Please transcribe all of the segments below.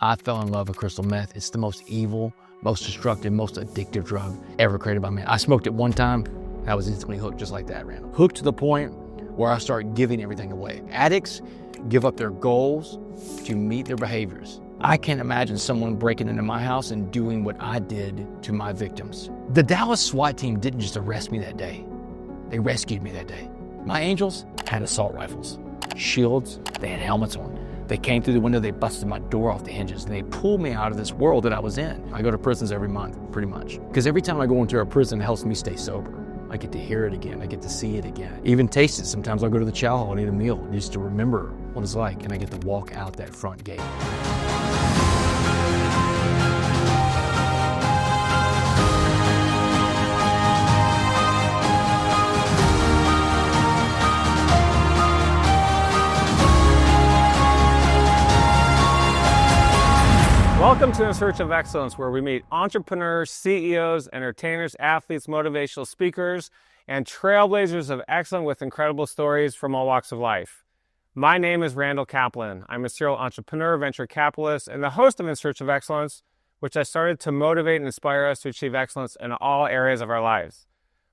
I fell in love with crystal meth. It's the most evil, most destructive, most addictive drug ever created by man. I smoked it one time, I was instantly hooked just like that, Randall. Hooked to the point where I start giving everything away. Addicts give up their goals to meet their behaviors. I can't imagine someone breaking into my house and doing what I did to my victims. The Dallas SWAT team didn't just arrest me that day. They rescued me that day. My angels had assault rifles, shields, they had helmets on. They came through the window, they busted my door off the hinges, and they pulled me out of this world that I was in. I go to prisons every month, pretty much. Because every time I go into a prison, it helps me stay sober. I get to hear it again, I get to see it again. Even taste it. Sometimes I'll go to the chow hall and eat a meal just to remember what it's like, and I get to walk out that front gate. Welcome to In Search of Excellence, where we meet entrepreneurs, CEOs, entertainers, athletes, motivational speakers, and trailblazers of excellence with incredible stories from all walks of life. My name is Randall Kaplan. I'm a serial entrepreneur, venture capitalist, and the host of In Search of Excellence, which I started to motivate and inspire us to achieve excellence in all areas of our lives.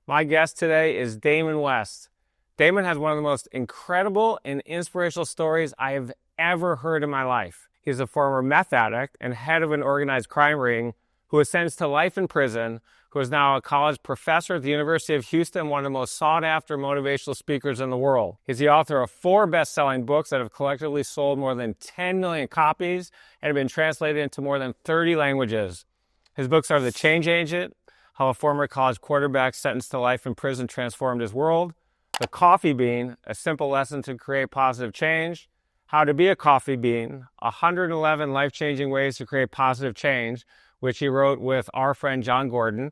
My guest today is Damon West. Damon has one of the most incredible and inspirational stories I have ever heard in my life. He's a former meth addict and head of an organized crime ring who was sentenced to life in prison, who is now a college professor at the University of Houston, one of the most sought-after motivational speakers in the world. He's the author of 4 best-selling books that have collectively sold more than 10 million copies and have been translated into more than 30 languages. His books are The Change Agent, How a Former College Quarterback Sentenced to Life in Prison Transformed His World, The Coffee Bean, A Simple Lesson to Create Positive Change, How to Be a Coffee Bean, 111 Life-Changing Ways to Create Positive Change, which he wrote with our friend John Gordon,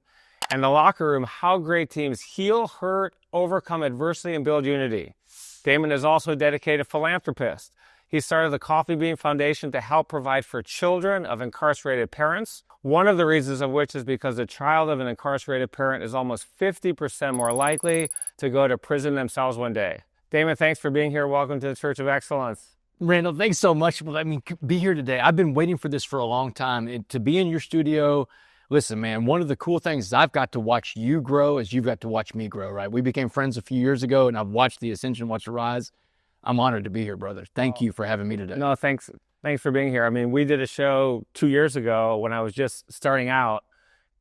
and The Locker Room, How Great Teams Heal, Hurt, Overcome Adversity, and Build Unity. Damon is also a dedicated philanthropist. He started the Coffee Bean Foundation to help provide for children of incarcerated parents, one of the reasons of which is because the child of an incarcerated parent is almost 50% more likely to go to prison themselves one day. Damon, thanks for being here. Welcome to the Church of Excellence. Randall, thanks so much for letting me be here today. I've been waiting for this for a long time. To be in your studio, listen, man, one of the cool things is I've got to watch you grow as you've got to watch me grow, right? We became friends a few years ago, and I've watched the ascension, watched the rise. I'm honored to be here, brother. Thank you for having me today. No, thanks for being here. I mean, we did a show 2 years ago when I was just starting out,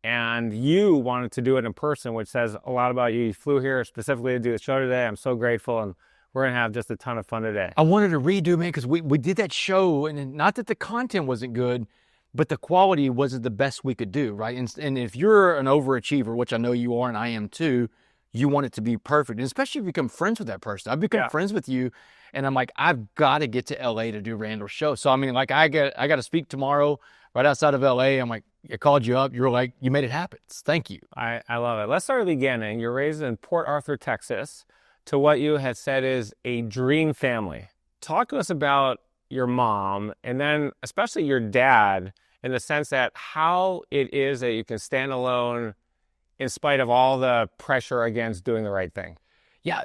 and you wanted to do it in person, which says a lot about you. You flew here specifically to do the show today. I'm so grateful, and we're going to have just a ton of fun today. I wanted to redo, man, because we did that show, and not that the content wasn't good, but the quality wasn't the best we could do, right? And if you're an overachiever, which I know you are and I am too, you want it to be perfect. And especially if you become friends with that person. I've become friends with you, and I'm like, I've got to get to LA to do Randall's show. So, I mean, like, I got to speak tomorrow right outside of LA. I'm like, I called you up. You're like, you made it happen. Thank you. I love it. Let's start at the beginning. You're raised in Port Arthur, Texas, to what you had said is a dream family. Talk to us about your mom, and then especially your dad, in the sense that how it is that you can stand alone in spite of all the pressure against doing the right thing. Yeah,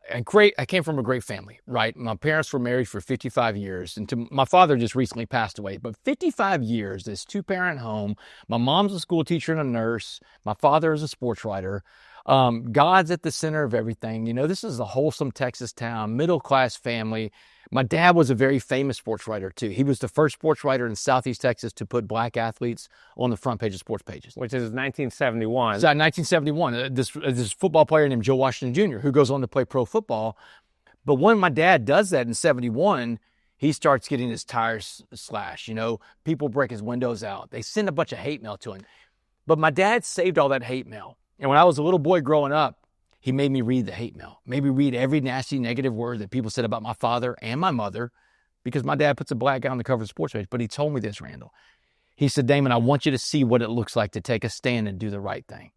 I came from a great family, right? My parents were married for 55 years, and my father just recently passed away, but 55 years, this 2-parent home. My mom's a school teacher and a nurse. My father is a sports writer. God's at the center of everything. You know, this is a wholesome Texas town, middle-class family. My dad was a very famous sports writer, too. He was the first sports writer in Southeast Texas to put black athletes on the front page of sports pages. Which is 1971. So 1971, this football player named Joe Washington Jr., who goes on to play pro football. But when my dad does that in 71, he starts getting his tires slashed. You know, people break his windows out. They send a bunch of hate mail to him. But my dad saved all that hate mail. And when I was a little boy growing up, he made me read the hate mail, made me read every nasty negative word that people said about my father and my mother, because my dad puts a black guy on the cover of the sports page. But he told me this, Randall. He said, Damon, I want you to see what it looks like to take a stand and do the right thing.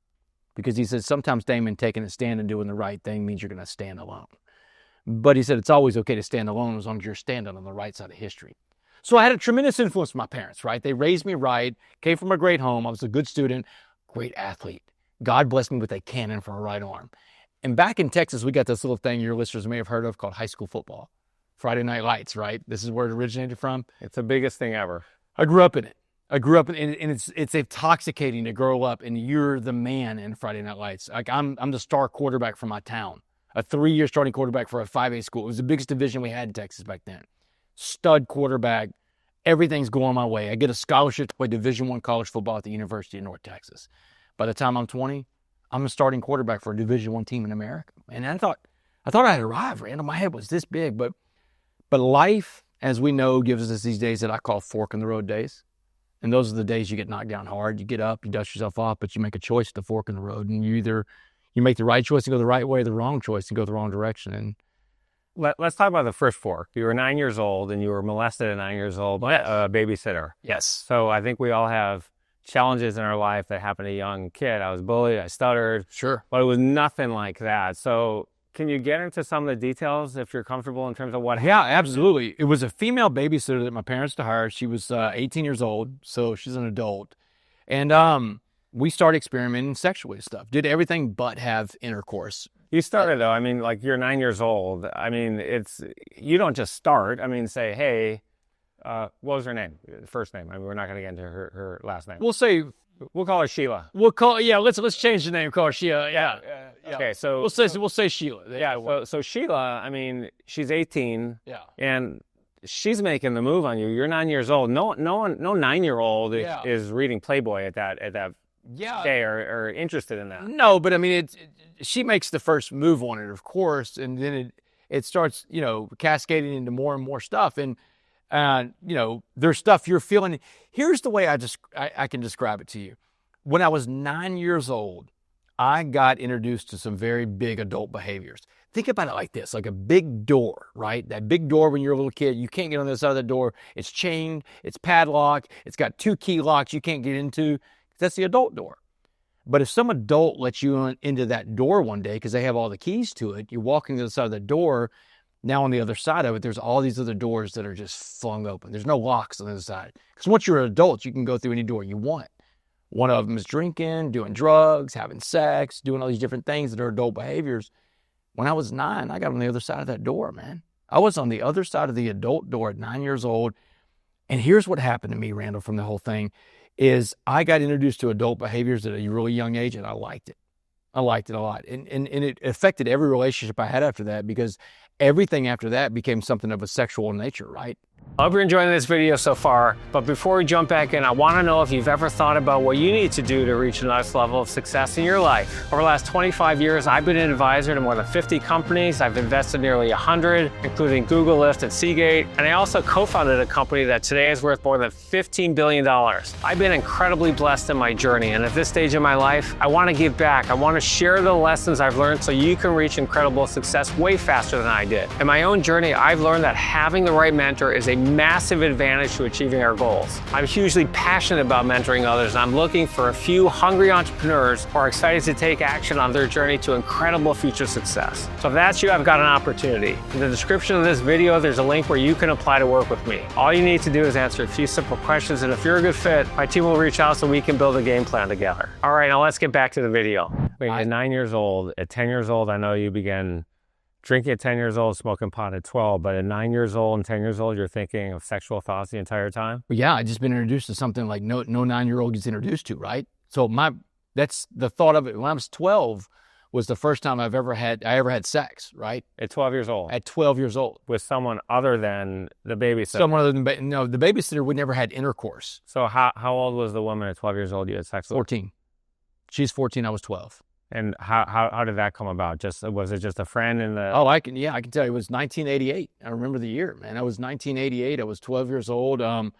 Because he said, sometimes, Damon, taking a stand and doing the right thing means you're going to stand alone. But he said, it's always okay to stand alone as long as you're standing on the right side of history. So I had a tremendous influence from my parents, right? They raised me right, came from a great home. I was a good student, great athlete. God blessed me with a cannon for a right arm. And back in Texas, we got this little thing your listeners may have heard of called high school football. Friday Night Lights, right? This is where it originated from. It's the biggest thing ever. I grew up in it. I grew up in it, and it's intoxicating to grow up and you're the man in Friday Night Lights. Like I'm the star quarterback for my town, a 3-year starting quarterback for a 5A school. It was the biggest division we had in Texas back then. Stud quarterback. Everything's going my way. I get a scholarship to play Division I college football at the University of North Texas. By the time I'm 20, I'm a starting quarterback for a Division I team in America. And I thought I had arrived, Randall. My head was this big, but life, as we know, gives us these days that I call fork in the road days. And those are the days you get knocked down hard. You get up, you dust yourself off, but you make a choice at the fork in the road. And you make the right choice and go the right way, or the wrong choice and go the wrong direction. And let's talk about the first fork. You were 9 years old and you were molested at 9 years old by a babysitter. yes. So I think we all have challenges in our life that happen to a young kid. I was bullied, I stuttered. Sure. But it was nothing like that. So can you get into some of the details if you're comfortable in terms of what happened? Yeah, absolutely. It was a female babysitter that my parents hired. She was 18 years old, so she's an adult. And we started experimenting sexually with stuff. Did everything but have intercourse. You started though. I mean, like you're 9 years old. I mean, you don't just start. I mean, say, hey, what was her name? First name. I mean, we're not going to get into her last name. We'll call her Sheila. Let's change the name. Call her Sheila. Yeah. Okay, so we'll say Sheila. Yeah. So Sheila, I mean, she's 18. Yeah. And she's making the move on you. You're 9 years old. No 9-year-old is reading Playboy at that day or interested in that. No, but I mean, she makes the first move on it, of course, and then it starts, cascading into more and more stuff. And there's stuff you're feeling. Here's the way I can describe it to you. When I was 9 years old, I got introduced to some very big adult behaviors. Think about it like this, like a big door, right? That big door when you're a little kid, you can't get on the other side of the door. It's chained, it's padlocked, it's got 2 key locks you can't get into. That's the adult door. But if some adult lets you into that door one day because they have all the keys to it, you're walking to the side of the door. Now on the other side of it, there's all these other doors that are just flung open. There's no locks on the other side. Because once you're an adult, you can go through any door you want. One of them is drinking, doing drugs, having sex, doing all these different things that are adult behaviors. When I was 9, I got on the other side of that door, man. I was on the other side of the adult door at 9 years old. And here's what happened to me, Randall, from the whole thing, is I got introduced to adult behaviors at a really young age, and I liked it. I liked it a lot. And it affected every relationship I had after that, because everything after that became something of a sexual nature, right? I hope you're enjoying this video so far, but before we jump back in, I want to know if you've ever thought about what you need to do to reach the next level of success in your life. Over the last 25 years, I've been an advisor to more than 50 companies. I've invested nearly 100, including Google, Lyft, and Seagate. And I also co-founded a company that today is worth more than $15 billion. I've been incredibly blessed in my journey, and at this stage in my life, I want to give back. I want to share the lessons I've learned so you can reach incredible success way faster than I did. In my own journey, I've learned that having the right mentor is a massive advantage to achieving our goals. I'm hugely passionate about mentoring others, and I'm looking for a few hungry entrepreneurs who are excited to take action on their journey to incredible future success. So if that's you, I've got an opportunity. In the description of this video, there's a link where you can apply to work with me. All you need to do is answer a few simple questions, and if you're a good fit, my team will reach out so we can build a game plan together. All right, now let's get back to the video. Wait, at 9 years old, at 10 years old, I know you began drinking at 10 years old, smoking pot at 12, but at 9 years old and 10 years old, you're thinking of sexual thoughts the entire time? Well, yeah, I just been introduced to something like no 9-year-old gets introduced to, right? So that's the thought of it. When I was 12 was the first time I ever had sex, right? At 12 years old? At 12 years old. With someone other than the babysitter? Someone other than, the babysitter would never had intercourse. So how old was the woman at 12 years old you had sex with? 14. She's 14, I was 12. And how did that come about? Was it just a friend in the... Oh, I can tell you, it was 1988. I remember the year, man. It was 1988. I was 12 years old. I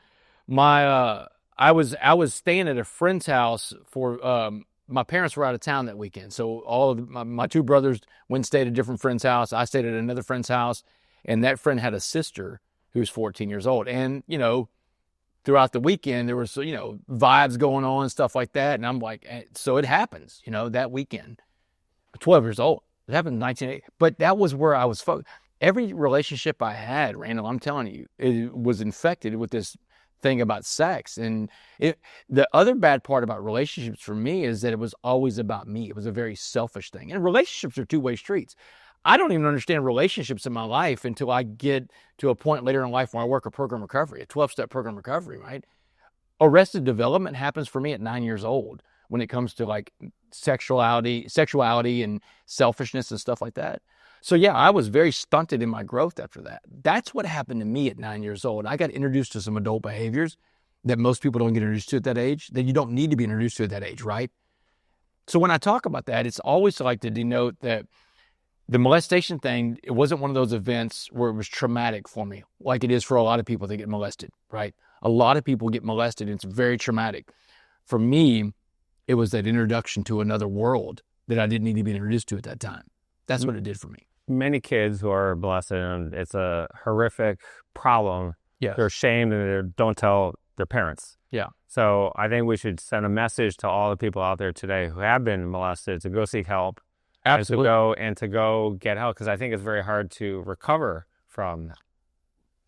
was staying at a friend's house for my parents were out of town that weekend. So all of my 2 brothers went and stayed at a different friend's house. I stayed at another friend's house, and that friend had a sister who was 14 years old. And, throughout the weekend, there was, vibes going on and stuff like that. And I'm like, so it happens, that weekend. 12 years old. It happened in 1980. But that was where I was focused. Every relationship I had, Randall, I'm telling you, it was infected with this thing about sex. And the other bad part about relationships for me is that it was always about me. It was a very selfish thing. And relationships are two-way streets. I don't even understand relationships in my life until I get to a point later in life where I work a program recovery, a 12-step program recovery, right? Arrested development happens for me at 9 years old when it comes to like sexuality and selfishness and stuff like that. So yeah, I was very stunted in my growth after that. That's what happened to me at 9 years old. I got introduced to some adult behaviors that most people don't get introduced to at that age, that you don't need to be introduced to at that age, right? So when I talk about that, it's always like to denote that the molestation thing, it wasn't one of those events where it was traumatic for me, like it is for a lot of people that get molested, right? A lot of people get molested and it's very traumatic. For me, it was that introduction to another world that I didn't need to be introduced to at that time. That's what it did for me. Many kids who are molested, and it's a horrific problem. Yes. They're ashamed and they don't tell their parents. Yeah. So I think we should send a message to all the people out there today who have been molested to go seek help. Absolutely. And to go get help, because I think it's very hard to recover from.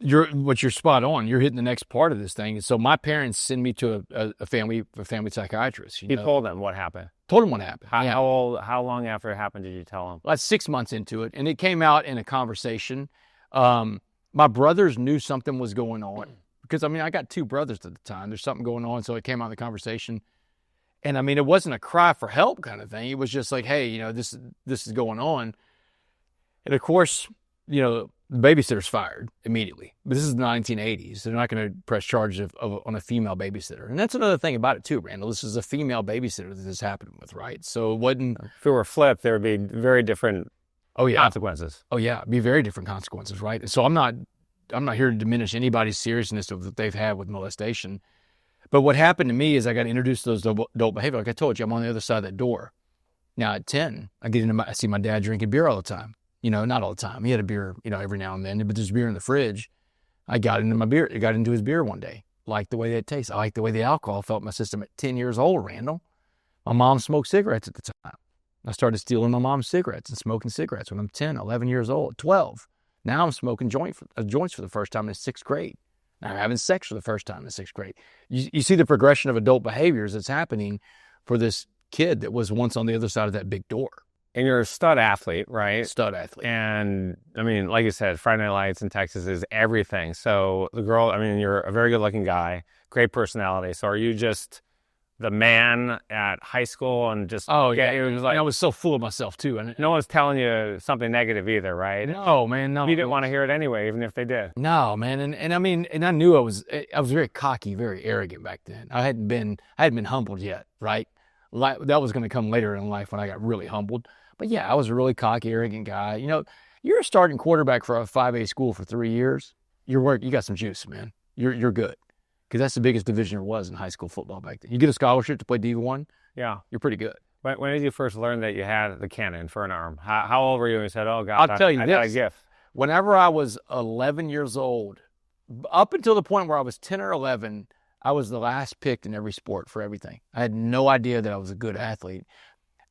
You're spot on. You're hitting the next part of this thing. So my parents send me to a family psychiatrist. You told them what happened. Told them what happened. How long after it happened did you tell them? Like 6 months into it, and it came out in a conversation. My brothers knew something was going on because I got two brothers at the time. There's something going on, so it came out in the conversation. And it wasn't a cry for help kind of thing. It was just like, hey, this is going on. And of course, the babysitter's fired immediately. But this is the 1980s. They're not going to press charges on a female babysitter. And that's another thing about it too, Randall. This is a female babysitter that this happened with, right? So it wasn't... If it were flipped, there would be very different consequences. Oh yeah, it'd be very different consequences, right? So I'm not here to diminish anybody's seriousness of what they've had with molestation. But what happened to me is I got introduced to those adult behavior. Like I told you, I'm on the other side of that door. Now at 10, I see my dad drinking beer all the time. Not all the time. He had a beer, every now and then, but there's beer in the fridge. I got into his beer one day. Liked the way that tastes. I liked the way the alcohol felt in my system at 10 years old, Randall. My mom smoked cigarettes at the time. I started stealing my mom's cigarettes and smoking cigarettes when I'm 10, 11 years old, 12. Now I'm smoking joints for the first time in 6th grade. Now I'm having sex for the first time in 6th grade. You see the progression of adult behaviors that's happening for this kid that was once on the other side of that big door. And you're a stud athlete, right? Stud athlete. And like you said, Friday Night Lights in Texas is everything. So the girl, you're a very good looking guy, great personality. So are you just the man at high school and just... Oh, yeah. It was like, I was so full of myself too. And no one's telling you something negative either, right? No, man, no. You didn't want to hear it anyway, even if they did. No, man. And I knew I was very cocky, very arrogant back then. I hadn't been humbled yet, right? That was going to come later in life when I got really humbled. But yeah, I was a really cocky, arrogant guy. You're a starting quarterback for a 5A school for 3 years. You got some juice, man. You're good. Because that's the biggest division there was in high school football back then. You get a scholarship to play D1, yeah, you're pretty good. When did you first learn that you had the cannon for an arm? How old were you when you said, oh, God, I'll tell you I this. got a gift? Whenever I was 11 years old, up until the point where I was 10 or 11, I was the last picked in every sport for everything. I had no idea that I was a good athlete.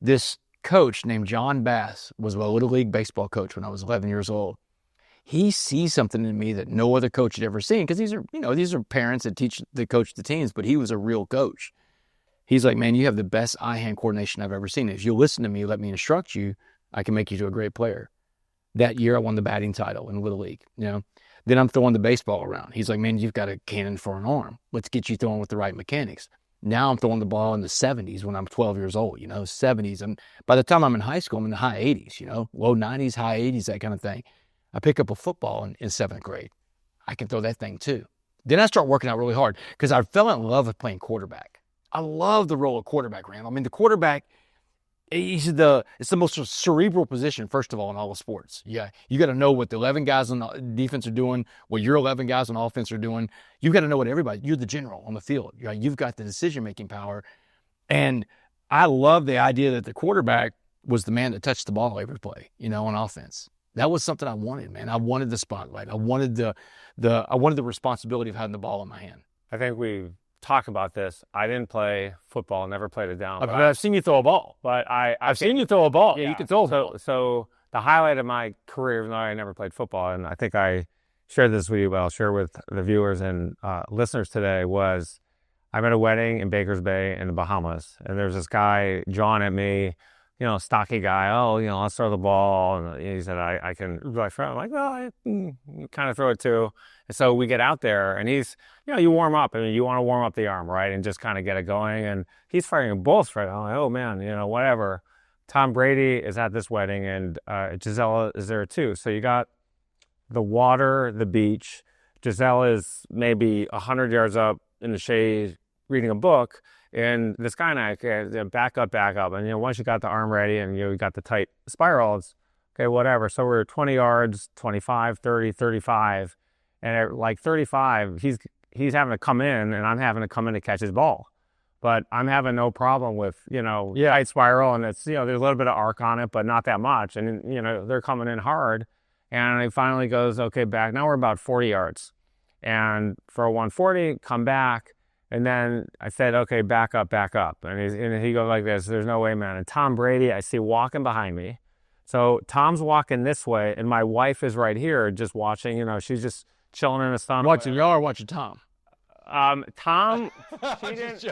This coach named John Bass was a Little League baseball coach when I was 11 years old. He sees something in me that no other coach had ever seen because these are parents that coach the teams, but he was a real coach. He's like, man, you have the best eye-hand coordination I've ever seen. If you listen to me, let me instruct you, I can make you to a great player. That year, I won the batting title in Little League. Then I'm throwing the baseball around. He's like, man, you've got a cannon for an arm. Let's get you throwing with the right mechanics. Now I'm throwing the ball in the 70s when I'm 12 years old, 70s. And by the time I'm in high school, I'm in the high 80s, low 90s, high 80s, that kind of thing. I pick up a football in 7th grade. I can throw that thing too. Then I start working out really hard because I fell in love with playing quarterback. I love the role of quarterback, Randall. The quarterback, it's the most cerebral position, first of all, in all the sports. Yeah, you got to know what the 11 guys on the defense are doing, what your 11 guys on offense are doing. You got to know what you're the general on the field. You've got the decision-making power. And I love the idea that the quarterback was the man that touched the ball every play, on offense. That was something I wanted, man. I wanted the spotlight. I wanted the responsibility of having the ball in my hand. I think we talk about this. I didn't play football, never played it down. But I've seen you throw a ball. But I've seen you throw a ball. Yeah, you can throw a ball. So the highlight of my career, even though I never played football, and I think I shared this with you, but I'll share with the viewers and listeners today, was I'm at a wedding in Baker's Bay in the Bahamas. And there's this guy jawing at me. stocky guy. Oh, let's throw the ball. And he said, I can really throw. I'm like, well, I kind of throw it too. And so we get out there, and he's, you warm up. I mean, you want to warm up the arm, right? And just kind of get it going. And he's firing bullets right. I'm like, oh, man, whatever. Tom Brady is at this wedding, and Giselle is there too. So you got the water, the beach. Giselle is maybe 100 yards up in the shade reading a book. And this guy and I, okay, back up. And, once you got the arm ready and, you got the tight spiral, it's, okay, whatever. So we're 20 yards, 25, 30, 35. And at like 35, he's having to come in, and I'm having to come in to catch his ball. But I'm having no problem with, tight spiral. And it's, there's a little bit of arc on it, but not that much. And, they're coming in hard. And he finally goes, okay, back. Now we're about 40 yards. And for a 140, come back. And then I said, okay, back up. And he goes like this, there's no way, man. And Tom Brady, I see walking behind me. So Tom's walking this way, and my wife is right here just watching. She's just chilling in the sun. Watching y'all or watching Tom? Tom,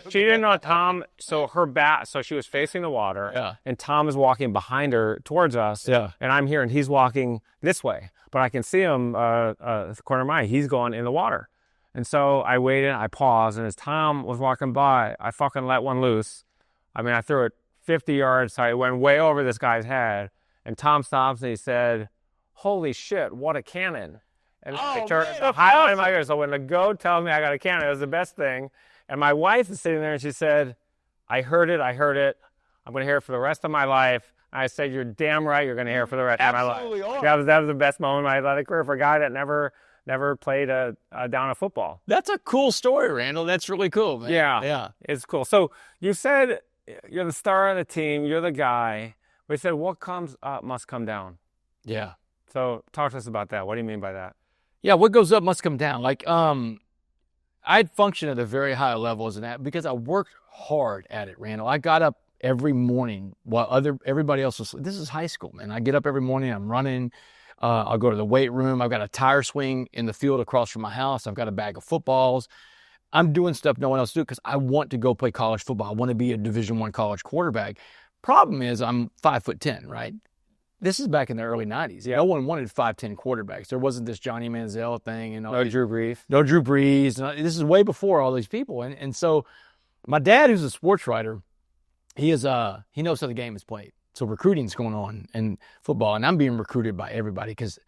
she didn't know Tom. So her back, so she was facing the water, and Tom is walking behind her towards us. Yeah. And I'm here, and he's walking this way. But I can see him, the corner of my eye, he's going in the water. And so I waited, I paused, and as Tom was walking by, I fucking let one loose. I mean, I threw it 50 yards, so I went way over this guy's head. And Tom stops and he said, holy shit, what a cannon. And I turned the highlight of my ear. So when the goat tells me I got a cannon, it was the best thing. And my wife is sitting there, and she said, I heard it. I'm going to hear it for the rest of my life. And I said, you're damn right you're going to hear it for the rest of my life. That was the best moment of my athletic career for a guy that never played down a football. That's a cool story, Randall. That's really cool, man. Yeah. It's cool. So you said you're the star of the team. You're the guy. We said, what comes up must come down. Yeah. So talk to us about that. What do you mean by that? Yeah, what goes up must come down. Like, I'd function at a very high level as an athlete because I worked hard at it, Randall. I got up every morning while everybody else was. This is high school, man. I get up every morning. I'm running. I'll go to the weight room. I've got a tire swing in the field across from my house. I've got a bag of footballs. I'm doing stuff no one else do because I want to go play college football. I want to be a Division I college quarterback. Problem is, I'm 5'10", right? This is back in the early 90s. No one wanted 5'10" quarterbacks. There wasn't this Johnny Manziel thing. No Drew Brees. No Drew Brees. This is way before all these people. And so my dad, who's a sports writer, he knows how the game is played. So recruiting's going on in football, and I'm being recruited by everybody because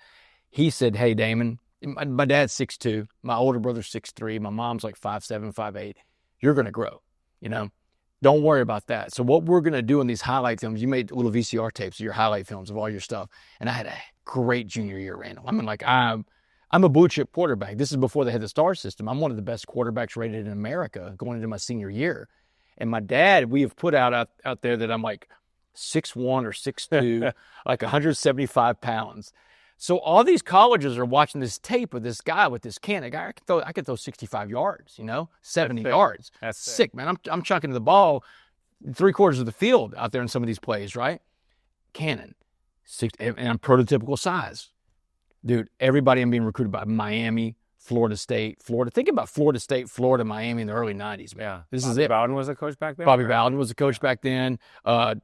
he said, hey, Damon, my dad's 6'2", my older brother's 6'3", my mom's like 5'7", 5'8". You're going to grow, Don't worry about that. So what we're going to do in these highlight films, you made little VCR tapes of your highlight films of all your stuff. And I had a great junior year, Randall. I mean, like, I'm a blue chip quarterback. This is before they had the star system. I'm one of the best quarterbacks rated in America going into my senior year. And my dad, we have put out there that I'm like 6'1" or 6'2", like 175 pounds. So all these colleges are watching this tape of this guy with this cannon. I could throw 65 yards, 70 yards. That's sick, man. I'm chunking the ball 3/4 of the field out there in some of these plays, right? Cannon. And I'm prototypical size. Dude, everybody I'm being recruited by Miami, Florida State, Florida. Think about Florida State, Florida, Miami in the early 90s, man. Yeah. This is it. Bowden was a coach back then? Bobby Bowden was a coach back then.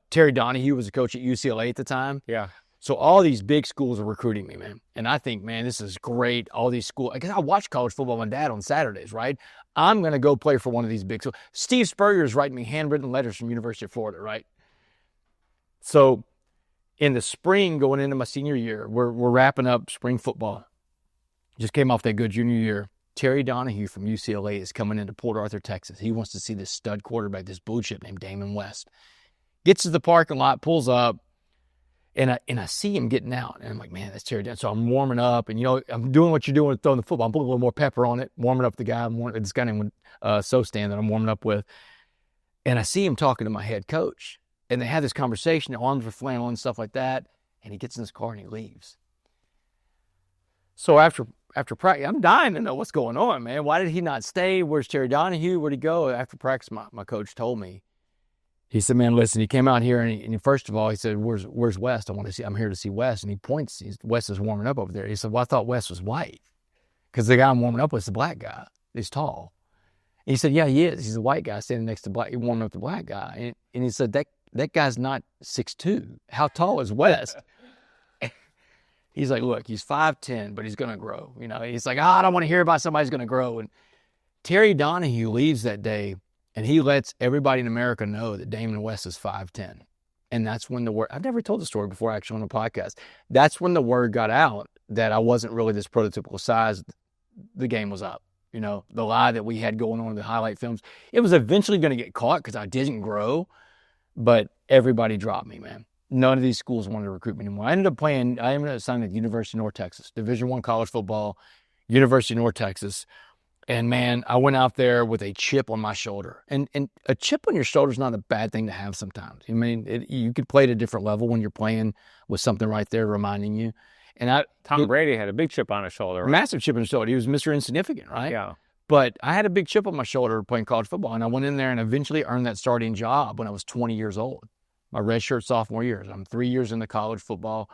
Terry Donahue was a coach at UCLA at the time. Yeah. So all these big schools are recruiting me, man. And I think, man, this is great. All these schools, because I watch college football with my dad on Saturdays, right? I'm going to go play for one of these big schools. Steve Spurrier is writing me handwritten letters from University of Florida, right? So in the spring, going into my senior year, we're wrapping up spring football. Just came off that good junior year. Terry Donahue from UCLA is coming into Port Arthur, Texas. He wants to see this stud quarterback, this blue chip named Damon West. Gets to the parking lot, pulls up, and I see him getting out. And I'm like, man, that's Terry Donahue. So I'm warming up, and, I'm doing what you're doing with throwing the football. I'm putting a little more pepper on it, warming up the guy. This guy named Sostan that I'm warming up with. And I see him talking to my head coach. And they had this conversation, the arms were flailing and stuff like that. And he gets in his car and he leaves. So after practice, I'm dying to know what's going on, man. Why did he not stay? Where's Terry Donahue? Where'd he go? After practice, my coach told me. He said, man, listen, he came out here and first of all, he said, where's West? I'm here to see West. And he points, West is warming up over there. He said, well, I thought West was white. Because the guy I'm warming up with is the black guy. He's tall. And he said, yeah, he is. He's a white guy standing next to black, warming up the black guy. And he said, that guy's not 6'2". How tall is West? He's like, look, he's 5'10", but he's going to grow. You know, he's like, I don't want to hear about somebody's going to grow. And Terry Donahue leaves that day, and he lets everybody in America know that Damon West is 5'10". And that's when the word, I've never told the story before actually on a podcast. That's when the word got out that I wasn't really this prototypical size. The game was up. You know, the lie that we had going on in the highlight films, it was eventually going to get caught because I didn't grow, but everybody dropped me, man. None of these schools wanted to recruit me anymore. I ended up signing at the University of North Texas, Division I college football, University of North Texas. And man, I went out there with a chip on my shoulder. And a chip on your shoulder is not a bad thing to have sometimes. I mean, you could play at a different level when you're playing with something right there reminding you. And Tom Brady had a big chip on his shoulder. Right? Massive chip on his shoulder. He was Mr. Insignificant, right? Yeah. But I had a big chip on my shoulder playing college football. And I went in there and eventually earned that starting job when I was 20 years old. My redshirt sophomore year. I'm 3 years into college football.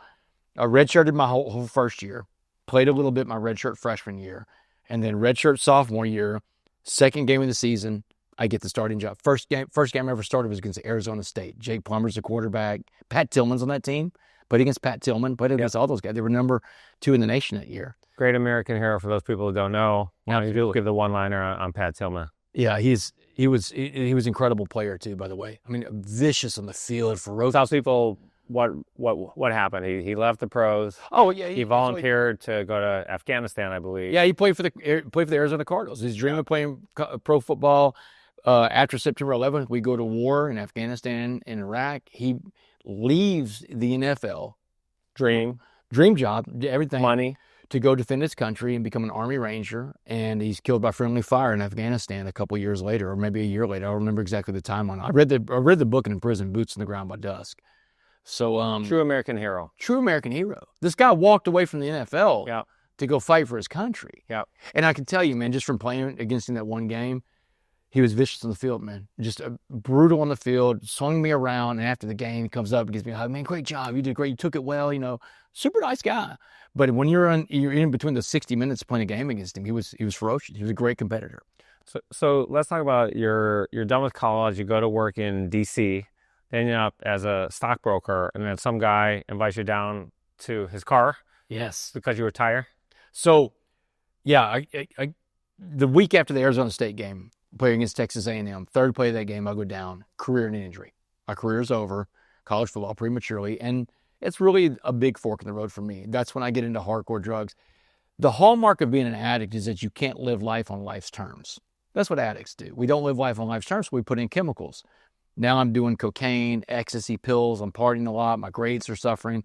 I redshirted my whole first year. Played a little bit my redshirt freshman year. And then redshirt sophomore year, second game of the season, I get the starting job. First game I ever started was against Arizona State. Jake Plummer's the quarterback. Pat Tillman's on that team. Played against Pat Tillman. Played against all those guys. They were number 2 in the nation that year. Great American hero for those people who don't know. Why don't you give the one-liner on Pat Tillman? Yeah, he was an incredible player too, by the way. I mean, vicious on the field, ferocious. Tell people what happened. He left the pros. Oh yeah, he volunteered to go to Afghanistan, I believe. Yeah, he played for the Arizona Cardinals. His dream of playing pro football. After September 11th, we go to war in Afghanistan and Iraq. He leaves the NFL dream job, everything, money, to go defend his country and become an Army Ranger. And he's killed by friendly fire in Afghanistan a couple years later, or maybe a year later. I don't remember exactly the timeline. I read the book in prison, Boots on the Ground by Dusk. So true American hero. True American hero. This guy walked away from the NFL to go fight for his country. Yeah. And I can tell you, man, just from playing against him that one game, he was vicious on the field, man. Just brutal on the field, swung me around, and after the game, he comes up and gives me a hug. Man, great job. You did great. You took it well, you know. Super nice guy. But when you're in between the 60 minutes playing a game against him, he was ferocious. He was a great competitor. So let's talk about you're done with college. You go to work in D.C., then you're up as a stockbroker, and then some guy invites you down to his car. Yes. Because you retire? So, yeah, the week after the Arizona State game, playing against Texas A&M, third play of that game, I go down, career and injury. My career's over, college football prematurely, and it's really a big fork in the road for me. That's when I get into hardcore drugs. The hallmark of being an addict is that you can't live life on life's terms. That's what addicts do. We don't live life on life's terms, so we put in chemicals. Now I'm doing cocaine, ecstasy pills, I'm partying a lot, my grades are suffering,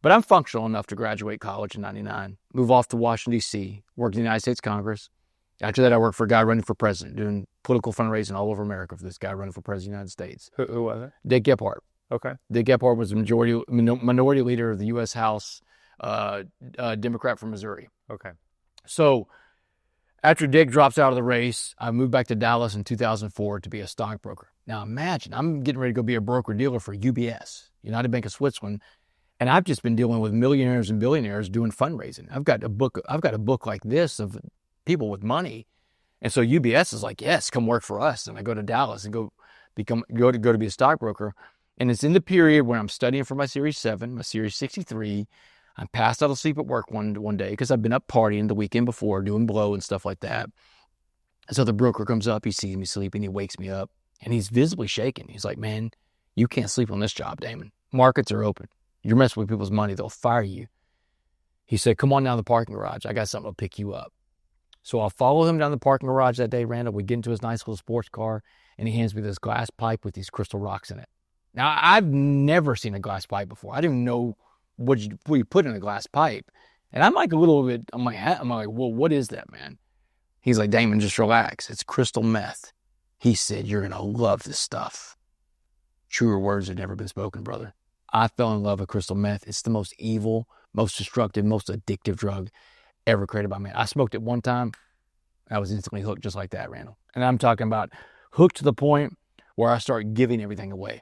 but I'm functional enough to graduate college in 99, move off to Washington, D.C., work in the United States Congress. After that, I worked for a guy running for president, doing political fundraising all over America for this guy running for president of the United States. Who was it? Dick Gephardt. Okay. Dick Gephardt was the minority leader of the U.S. House, Democrat from Missouri. Okay. So after Dick drops out of the race, I moved back to Dallas in 2004 to be a stockbroker. Now imagine, I'm getting ready to go be a broker-dealer for UBS, United Bank of Switzerland, and I've just been dealing with millionaires and billionaires doing fundraising. I've got a book like this of people with money, and so UBS is like, yes, come work for us. And I go to Dallas and go to be a stockbroker, and it's in the period where I'm studying for my Series 7, my Series 63. I'm passed out of sleep at work one day because I've been up partying the weekend before, doing blow and stuff like that. And so the broker comes up, he sees me sleeping, he wakes me up, and he's visibly shaking. He's like, man, you can't sleep on this job, Damon. Markets are open. You're messing with people's money. They'll fire you. He said, come on down to the parking garage. I got something to pick you up. So I'll follow him down the parking garage that day, Randall. We get into his nice little sports car, and he hands me this glass pipe with these crystal rocks in it. Now, I've never seen a glass pipe before. I didn't even know what you put in a glass pipe. And I'm like a little bit, I'm like, well, what is that, man? He's like, Damon, just relax. It's crystal meth. He said, you're going to love this stuff. Truer words have never been spoken, brother. I fell in love with crystal meth. It's the most evil, most destructive, most addictive drug ever created by man. I smoked it one time. I was instantly hooked just like that, Randall. And I'm talking about hooked to the point where I start giving everything away.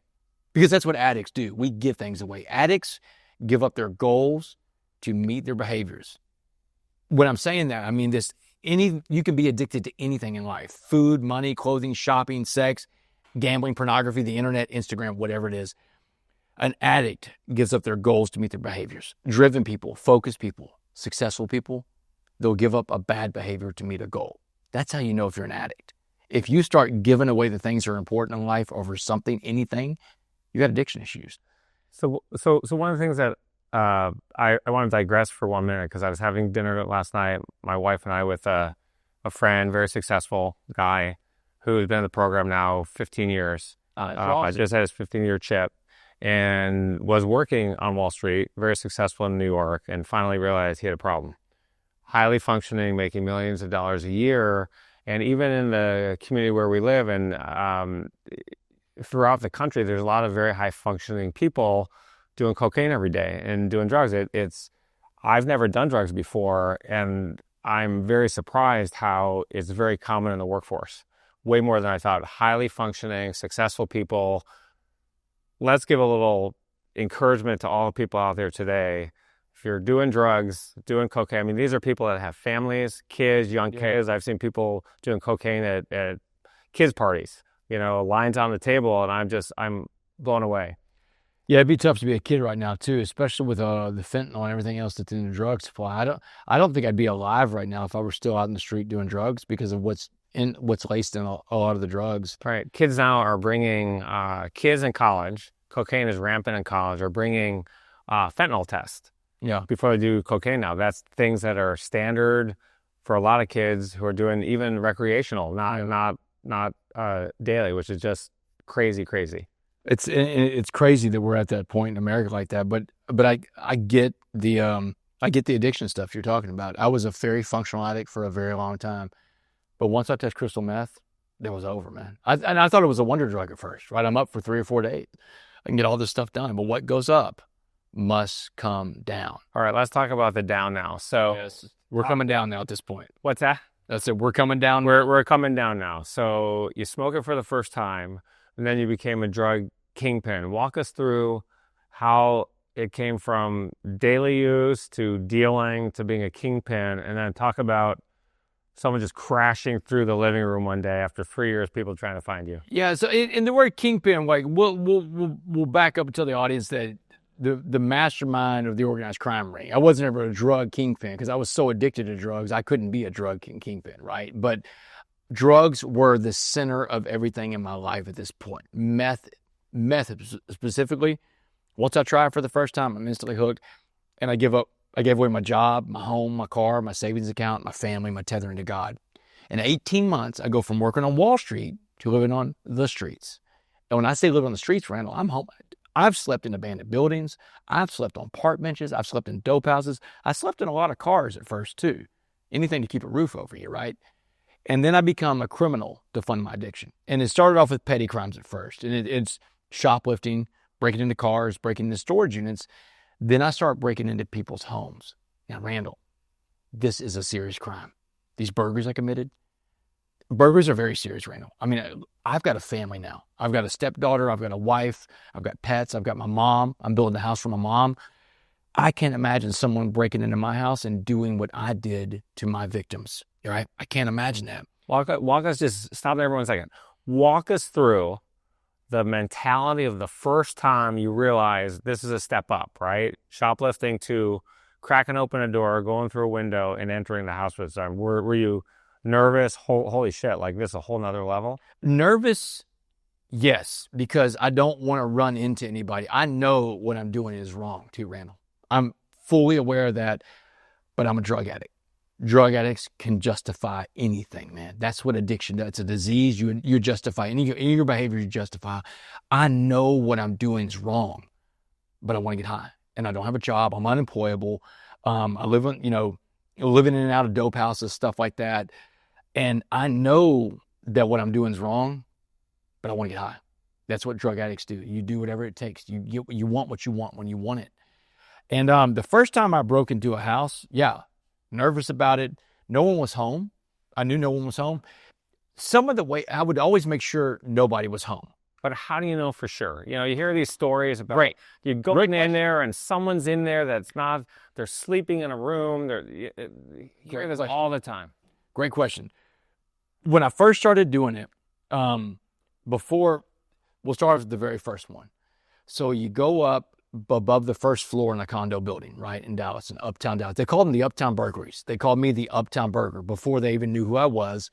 Because that's what addicts do. We give things away. Addicts give up their goals to meet their behaviors. When I'm saying that, I mean this. You can be addicted to anything in life. Food, money, clothing, shopping, sex. gambling, pornography, the internet, Instagram, whatever it is. An addict gives up their goals to meet their behaviors. Driven people, focused people, successful people, they'll give up a bad behavior to meet a goal. That's how you know if you're an addict. If you start giving away the things that are important in life over something, anything, you got addiction issues. So one of the things that I want to digress for 1 minute, because I was having dinner last night, my wife and I, with a friend, very successful guy who's been in the program now 15 years. Awesome. I just had his 15-year chip and was working on Wall Street, very successful in New York, and finally realized he had a problem. Highly functioning, making millions of dollars a year, and even in the community where we live and throughout the country, there's a lot of very high functioning people doing cocaine every day and doing drugs. I've never done drugs before, and I'm very surprised how it's very common in the workforce. Way more than I thought. Highly functioning, successful people. Let's give a little encouragement to all the people out there today. If you're doing drugs, doing cocaine, I mean, these are people that have families, kids, young kids. I've seen people doing cocaine at kids' parties, lines on the table, and I'm blown away. Yeah, it'd be tough to be a kid right now too, especially with the fentanyl and everything else that's in the drug supply. I don't think I'd be alive right now if I were still out in the street doing drugs because of what's laced in a lot of the drugs. Right. Kids now are bringing kids in college. Cocaine is rampant in college. Are bringing fentanyl tests. Yeah. Before they do cocaine now. That's things that are standard for a lot of kids who are doing even recreational, not daily, which is just crazy. It's crazy that we're at that point in America like that, but I get the addiction stuff you're talking about. I was a very functional addict for a very long time, but once I touched crystal meth, it was over, man. I thought it was a wonder drug at first, right? I'm up for 3 or 4 days. I can get all this stuff done, but what goes up must come down. All right, let's talk about the down now. So yes, we're coming down now at this point. What's that? That's it. We're coming down. We're coming down now. So you smoke it for the first time, and then you became a drug kingpin. Walk us through how it came from daily use to dealing to being a kingpin, and then talk about someone just crashing through the living room one day after 3 years, people trying to find you. Yeah. So in the word kingpin, like we'll back up and tell the audience that the mastermind of the organized crime ring. I wasn't ever a drug kingpin because I was so addicted to drugs. I couldn't be a drug kingpin, right? But drugs were the center of everything in my life at this point. Meth specifically. Once I try it for the first time, I'm instantly hooked, and I gave away my job, my home, my car, my savings account, my family, my tethering to God. In 18 months, I go from working on Wall Street to living on the streets. And when I say live on the streets, Randall, I'm home. I've slept in abandoned buildings. I've slept on park benches. I've slept in dope houses. I slept in a lot of cars at first too. Anything to keep a roof over you, right? And then I become a criminal to fund my addiction. And it started off with petty crimes at first. And it's shoplifting, breaking into cars, breaking into storage units. Then I start breaking into people's homes. Now, Randall, this is a serious crime. These burglaries I committed, burglaries are very serious, Randall. I mean, I've got a family now. I've got a stepdaughter. I've got a wife. I've got pets. I've got my mom. I'm building a house for my mom. I can't imagine someone breaking into my house and doing what I did to my victims. Right? I can't imagine that. Walk us, just stop there for 1 second. Walk us through the mentality of the first time you realize this is a step up, right? Shoplifting to cracking open a door, going through a window, and entering the house for the time. Were you nervous? Holy shit, like this is a whole nother level? Nervous, yes, because I don't want to run into anybody. I know what I'm doing is wrong too, Randall. I'm fully aware of that, but I'm a drug addict. Drug addicts can justify anything, man. That's what addiction does. It's a disease. You justify any of your behavior. You justify. I know what I'm doing is wrong, but I want to get high, and I don't have a job. I'm unemployable. I live in, living in and out of dope houses, stuff like that, and I know that what I'm doing is wrong, but I want to get high. That's what drug addicts do. You do whatever it takes. You want what you want when you want it. And the first time I broke into a house, nervous about it. No one was home. I knew no one was home. Some of the way I would always make sure nobody was home. But how do you know for sure? You hear these stories about you go in there and someone's in there that's not, they're sleeping in a room. You hear this all the time. Great question. When I first started doing it, we'll start with the very first one. So you go up above the first floor in a condo building, right, in Dallas, in uptown Dallas. They called them the uptown burglaries. They called me the uptown burglar before they even knew who I was.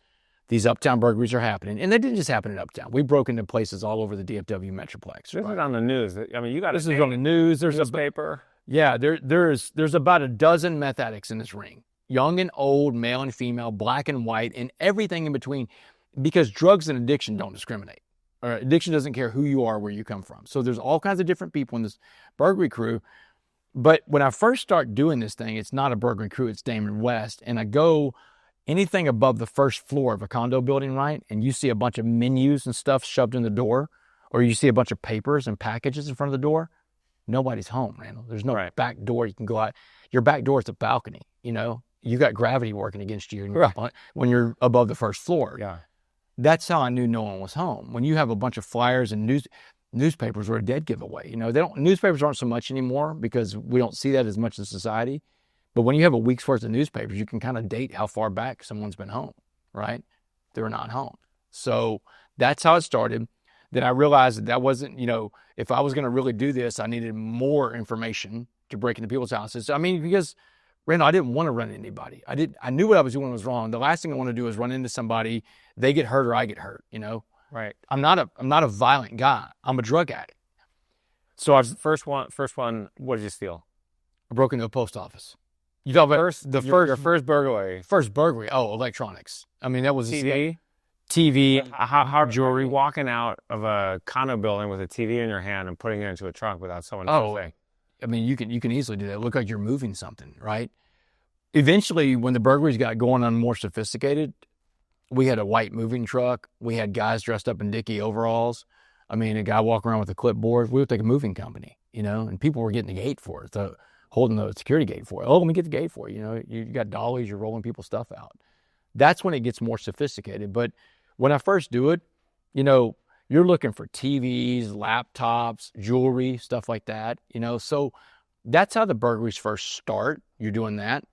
These uptown burglaries are happening. And they didn't just happen in uptown. We broke into places all over the DFW Metroplex. This is on the news. I mean, you got this is on the news. There's newspaper. Yeah, there's about a dozen meth addicts in this ring. Young and old, male and female, black and white, and everything in between. Because drugs and addiction don't discriminate. Or addiction doesn't care who you are, where you come from. So there's all kinds of different people in this burglary crew. But when I first start doing this thing, it's not a burglary crew, it's Damon West. And I go anything above the first floor of a condo building, right? And you see a bunch of menus and stuff shoved in the door, or you see a bunch of papers and packages in front of the door, nobody's home, Randall. There's no back door you can go out. Your back door is a balcony, you know? You got gravity working against you when you're above the first floor. Yeah. That's how I knew no one was home. When you have a bunch of flyers and newspapers were a dead giveaway. You know, newspapers aren't so much anymore because we don't see that as much in society. But when you have a week's worth of newspapers, you can kind of date how far back someone's been home, right? They were not home. So that's how it started. Then I realized that wasn't, you know, if I was going to really do this, I needed more information to break into people's houses. I mean, because Randall, I didn't want to run into anybody. I knew what I was doing was wrong. The last thing I want to do is run into somebody, they get hurt or I get hurt, you know? Right. I'm not a violent guy. I'm a drug addict. So I was First one, what did you steal? I broke into a post office. You talk about your first burglary. First burglary. Oh, electronics. I mean, that was TV. How jewelry? Walking out of a condo building with a TV in your hand and putting it into a trunk without someone saying. I mean, you can easily do that. Look like you're moving something, right? Eventually, when the burglaries got going on more sophisticated, we had a white moving truck. We had guys dressed up in Dickie overalls. I mean, a guy walking around with a clipboard. We looked like a moving company, you know, and people were getting the gate for it, so holding the security gate for it. Oh, let me get the gate for you. You know, you got dollies, you're rolling people's stuff out. That's when it gets more sophisticated. But when I first do it, you know, you're looking for TVs, laptops, jewelry, stuff like that, you know. So that's how the burglaries first start. You're doing that.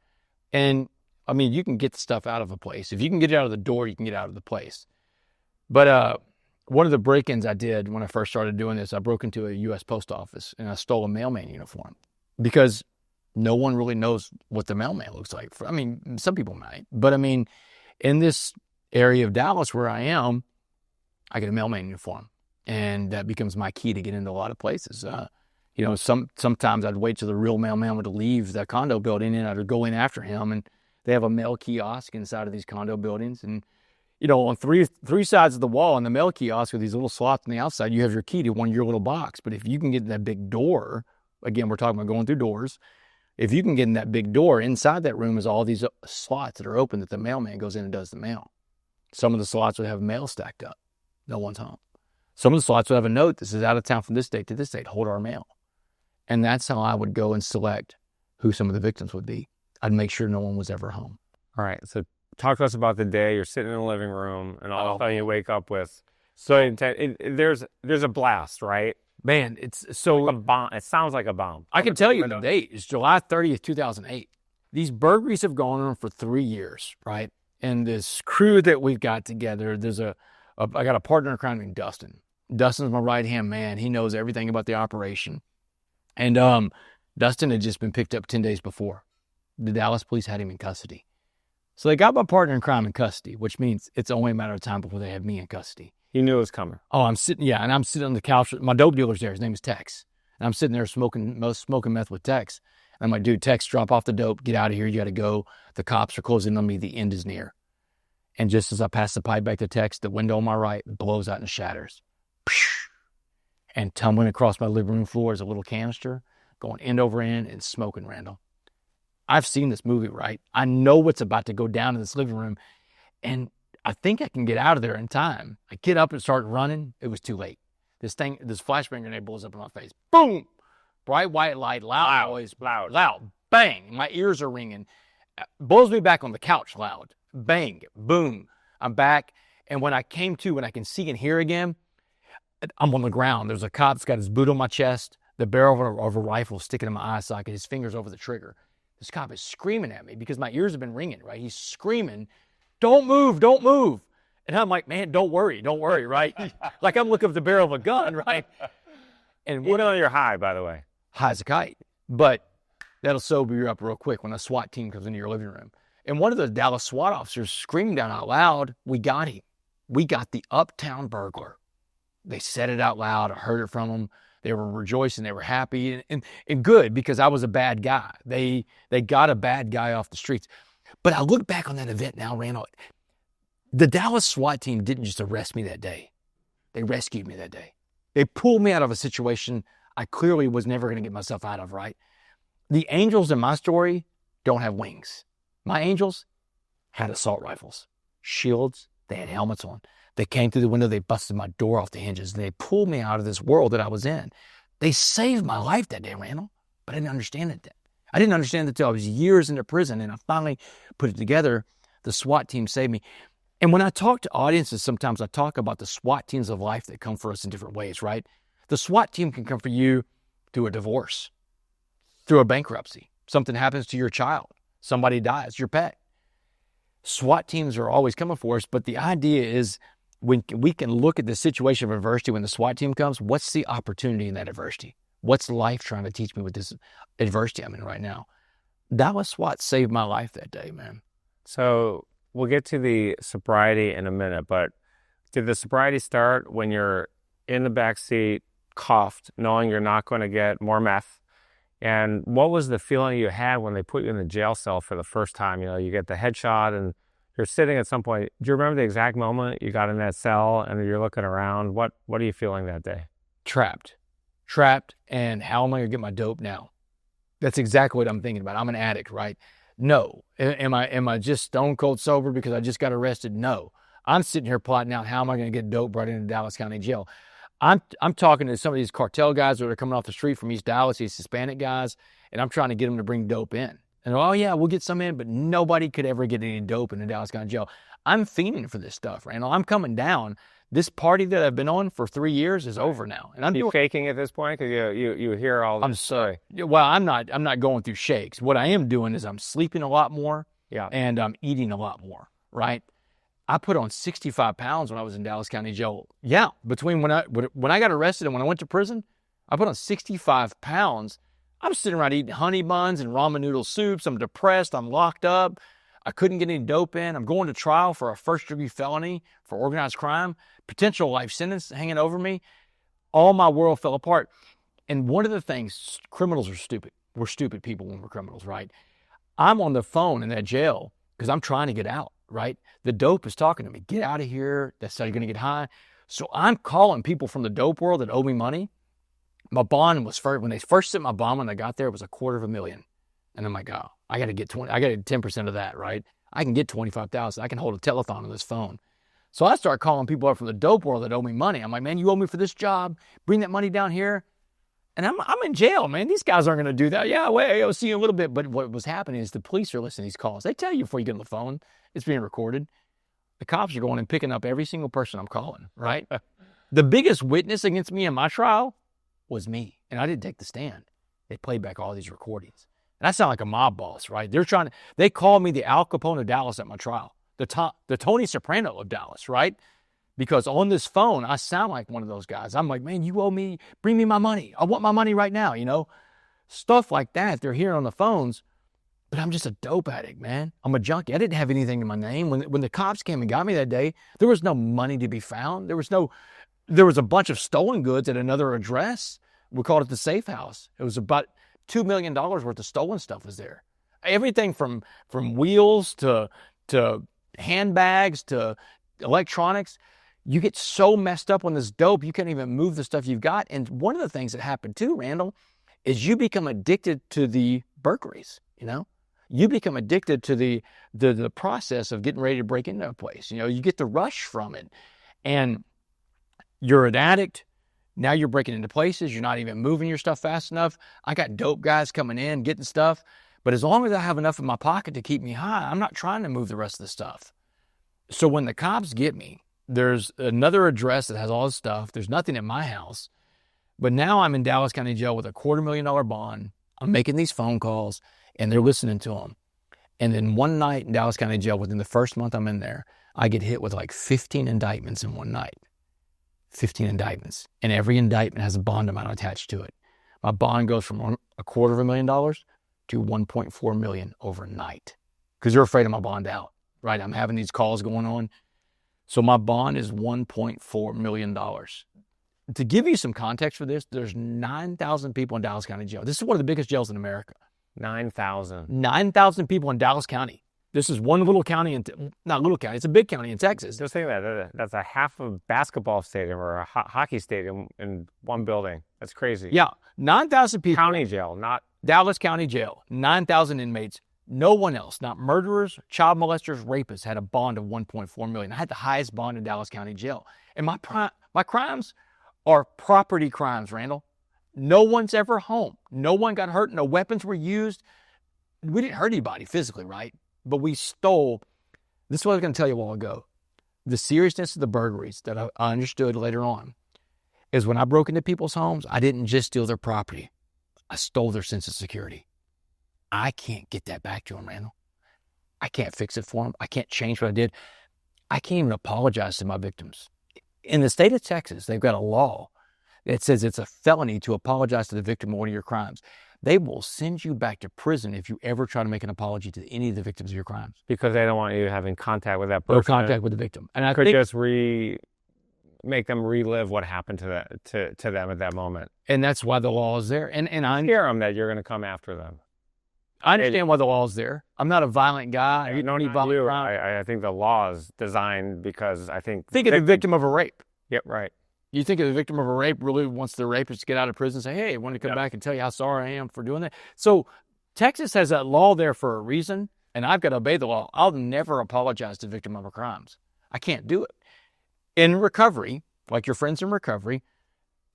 And, I mean, you can get the stuff out of a place. If you can get it out of the door, you can get out of the place. But one of the break-ins I did when I first started doing this, I broke into a U.S. post office and I stole a mailman uniform because no one really knows what the mailman looks like. I mean, some people might. But, I mean, in this area of Dallas where I am, I get a mailman uniform, and that becomes my key to get into a lot of places. You know, sometimes I'd wait till the real mailman would leave the condo building, and I'd go in after him. And they have a mail kiosk inside of these condo buildings, and you know, on three sides of the wall in the mail kiosk with these little slots on the outside, you have your key to one of your little box. But if you can get in that big door, again, we're talking about going through doors. If you can get in that big door, inside that room is all these slots that are open that the mailman goes in and does the mail. Some of the slots would have mail stacked up. No one's home. Some of the slots would have a note that says out of town from this date to this date, hold our mail. And that's how I would go and select who some of the victims would be. I'd make sure no one was ever home. All right. So talk to us about the day. You're sitting in the living room and all of a sudden you wake up with, there's a blast, right? Man, it's so like a bomb. It sounds like a bomb. I can tell you the date. It's July 30th, 2008. These burglaries have gone on for 3 years, right? And this crew that we've got together, I got a partner in crime named Dustin. Dustin's my right-hand man. He knows everything about the operation. And Dustin had just been picked up 10 days before. The Dallas police had him in custody. So they got my partner in crime in custody, which means it's only a matter of time before they have me in custody. You knew it was coming. Oh, I'm sitting on the couch. My dope dealer's there. His name is Tex. And I'm sitting there smoking meth with Tex. And I'm like, dude, Tex, drop off the dope. Get out of here. You got to go. The cops are closing on me. The end is near. And just as I pass the pipe back to Tex, the window on my right blows out and shatters. And tumbling across my living room floor is a little canister going end over end and smoking, Randall. I've seen this movie, right? I know what's about to go down in this living room. And I think I can get out of there in time. I get up and start running. It was too late. This flashbang grenade blows up in my face. Boom! Bright white light, loud noise. Loud. Bang! My ears are ringing. Blows me back on the couch loud. Bang! Boom! I'm back. And when I came to, when I can see and hear again, I'm on the ground. There's a cop that's got his boot on my chest, the barrel of a rifle sticking in my eye socket, his fingers over the trigger. This cop is screaming at me because my ears have been ringing, right? He's screaming, don't move, don't move. And I'm like, man, don't worry, right? Like I'm looking at the barrel of a gun, right? And What on your high, by the way? high as a kite. But that'll sober you up real quick when a SWAT team comes into your living room. And one of the Dallas SWAT officers screamed out out loud, we got him. We got the uptown burglar. They said it out loud. I heard it from them. They were rejoicing. They were happy and good because I was a bad guy. They got a bad guy off the streets. But I look back on that event now, Randall. The Dallas SWAT team didn't just arrest me that day. They rescued me that day. They pulled me out of a situation I clearly was never going to get myself out of, right? The angels in my story don't have wings. My angels had assault rifles, shields, they had helmets on. They came through the window, they busted my door off the hinges, and they pulled me out of this world that I was in. They saved my life that day, Randall, but I didn't understand it then. I didn't understand it until I was years into prison, and I finally put it together. The SWAT team saved me. And when I talk to audiences, sometimes I talk about the SWAT teams of life that come for us in different ways, right? The SWAT team can come for you through a divorce, through a bankruptcy. Something happens to your child. Somebody dies, your pet. SWAT teams are always coming for us, but the idea is when we can look at the situation of adversity when the SWAT team comes, what's the opportunity in that adversity? What's life trying to teach me with this adversity I'm in right now? Dallas SWAT saved my life that day, man. So we'll get to the sobriety in a minute, but did the sobriety start when you're in the back seat, cuffed, knowing you're not going to get more meth? And what was the feeling you had when they put you in the jail cell for the first time? You know, you get the headshot and you're sitting at some point. Do you remember the exact moment you got in that cell and you're looking around? What are you feeling that day? Trapped, and how am I going to get my dope now? That's exactly what I'm thinking about. I'm an addict, right? No. Am I just stone cold sober because I just got arrested? No. I'm sitting here plotting out how am I going to get dope brought into Dallas County Jail. I'm talking to some of these cartel guys that are coming off the street from East Dallas, these Hispanic guys, and I'm trying to get them to bring dope in. And oh yeah, we'll get some in, but nobody could ever get any dope in the Dallas County Jail. I'm fiending for this stuff, Randall. I'm coming down. This party that I've been on for 3 years is over now, and You faking at this point because you hear all. I'm sorry. Well, I'm not going through shakes. What I am doing is I'm sleeping a lot more, and I'm eating a lot more. Right. I put on 65 pounds when I was in Dallas County Jail. Yeah, between when I got arrested and when I went to prison, I put on 65 pounds. I'm sitting around eating honey buns and ramen noodle soups. I'm depressed. I'm locked up. I couldn't get any dope in. I'm going to trial for a first-degree felony for organized crime, potential life sentence hanging over me. All my world fell apart. And one of the things, criminals are stupid. We're stupid people when we're criminals, right? I'm on the phone in that jail because I'm trying to get out. Right? The dope is talking to me. Get out of here. That's how you're going to get high. So I'm calling people from the dope world that owe me money. My bond was first, when they first sent my bond when I got there, it was $250,000. And I'm like, oh, I got to get 10% of that, right? I can get 25,000. I can hold a telethon on this phone. So I start calling people up from the dope world that owe me money. I'm like, man, you owe me for this job. Bring that money down here. And I'm in jail, man. These guys aren't going to do that. Yeah, wait, I'll see you in a little bit. But what was happening is the police are listening to these calls. They tell you before you get on the phone. It's being recorded. The cops are going and picking up every single person I'm calling, right? The biggest witness against me in my trial was me. And I didn't take the stand. They played back all these recordings. And I sound like a mob boss, right? They called me the Al Capone of Dallas at my trial. The Tony Soprano of Dallas, right? Because on this phone, I sound like one of those guys. I'm like, man, you owe me, bring me my money. I want my money right now, you know? Stuff like that they're hearing on the phones. But I'm just a dope addict, man. I'm a junkie. I didn't have anything in my name. When the cops came and got me that day, there was no money to be found. There was a bunch of stolen goods at another address. We called it the safe house. It was about $2 million worth of stolen stuff was there. Everything from wheels to handbags to electronics. You get so messed up on this dope, you can't even move the stuff you've got. And one of the things that happened too, Randall, is you become addicted to the burglaries, you know? You become addicted to the process of getting ready to break into a place. You know, you get the rush from it. And you're an addict. Now you're breaking into places. You're not even moving your stuff fast enough. I got dope guys coming in, getting stuff. But as long as I have enough in my pocket to keep me high, I'm not trying to move the rest of the stuff. So when the cops get me, there's another address that has all this stuff. There's nothing in my house. But now I'm in Dallas County Jail with a $250,000 bond. I'm making these phone calls, and they're listening to them. And then one night in Dallas County Jail, within the first month I'm in there, I get hit with like 15 indictments in one night. 15 indictments. And every indictment has a bond amount attached to it. My bond goes from $250,000 to $1.4 million overnight because they're afraid of my bond out, right? I'm having these calls going on. So my bond is $1.4 million. To give you some context for this, there's 9,000 people in Dallas County Jail. This is one of the biggest jails in America. 9,000. 9,000 people in Dallas County. This is one little county, not little county, it's a big county in Texas. Just think that that's a half a basketball stadium or a hockey stadium in one building. That's crazy. Yeah, 9,000 people. County jail, not Dallas County Jail, 9,000 inmates. No one else, not murderers, child molesters, rapists, had a bond of $1.4 million. I had the highest bond in Dallas County Jail. And my crimes are property crimes, Randall. No one's ever home. No one got hurt. No weapons were used. We didn't hurt anybody physically, right? But we stole. This is what I was going to tell you a while ago. The seriousness of the burglaries that I understood later on is when I broke into people's homes, I didn't just steal their property. I stole their sense of security. I can't get that back to them, Randall. I can't fix it for them. I can't change what I did. I can't even apologize to my victims. In the state of Texas, they've got a law that says it's a felony to apologize to the victim of one of your crimes. They will send you back to prison if you ever try to make an apology to any of the victims of your crimes. because they don't want you having contact with that person. No contact with the victim. And I Could think, just make them relive what happened to them at that moment. and that's why the law is there. And I Scare them that you're going to come after them. understand why the law is there. I'm not a violent guy. I don't No, need not violent you. crime. I think the law is designed because I think Think of the victim of a rape. Yep, right. You think of the victim of a rape really wants the rapist to get out of prison and say, hey, I want to come back and tell you how sorry I am for doing that. So Texas has that law there for a reason, and I've got to obey the law. I'll never apologize to the victim of our crimes. I can't do it. In recovery, like your friends in recovery,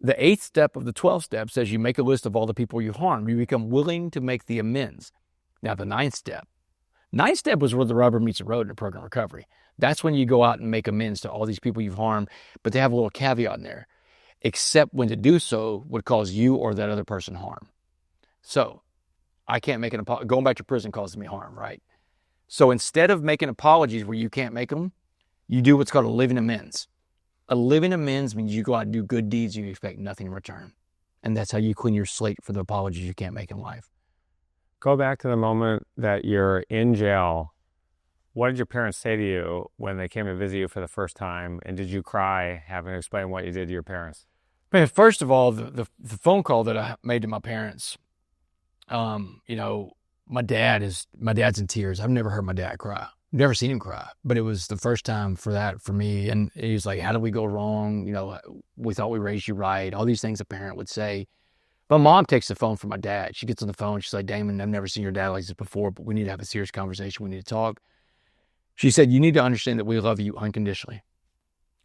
the 8th step of the 12 steps says you make a list of all the people you harmed. You become willing to make the amends. Now, the 9th step was where the rubber meets the road in a program recovery. That's when you go out and make amends to all these people you've harmed, but they have a little caveat in there, except when to do so would cause you or that other person harm. So I can't make an apology. Going back to prison causes me harm, right? So instead of making apologies where you can't make them, you do what's called a living amends. A living amends means you go out and do good deeds and you expect nothing in return. And that's how you clean your slate for the apologies you can't make in life. Go back to the moment that you're in jail. What did your parents say to you when they came to visit you for the first time? And did you cry having to explain what you did to your parents? Man, first of all, the phone call that I made to my parents, my dad's in tears. I've never heard my dad cry. Never seen him cry, but it was the first time for me. And he was like, how did we go wrong? We thought we raised you right. All these things a parent would say. My mom takes the phone from my dad. She gets on the phone. She's like, Damon, I've never seen your dad like this before, but we need to have a serious conversation. We need to talk. She said, you need to understand that we love you unconditionally.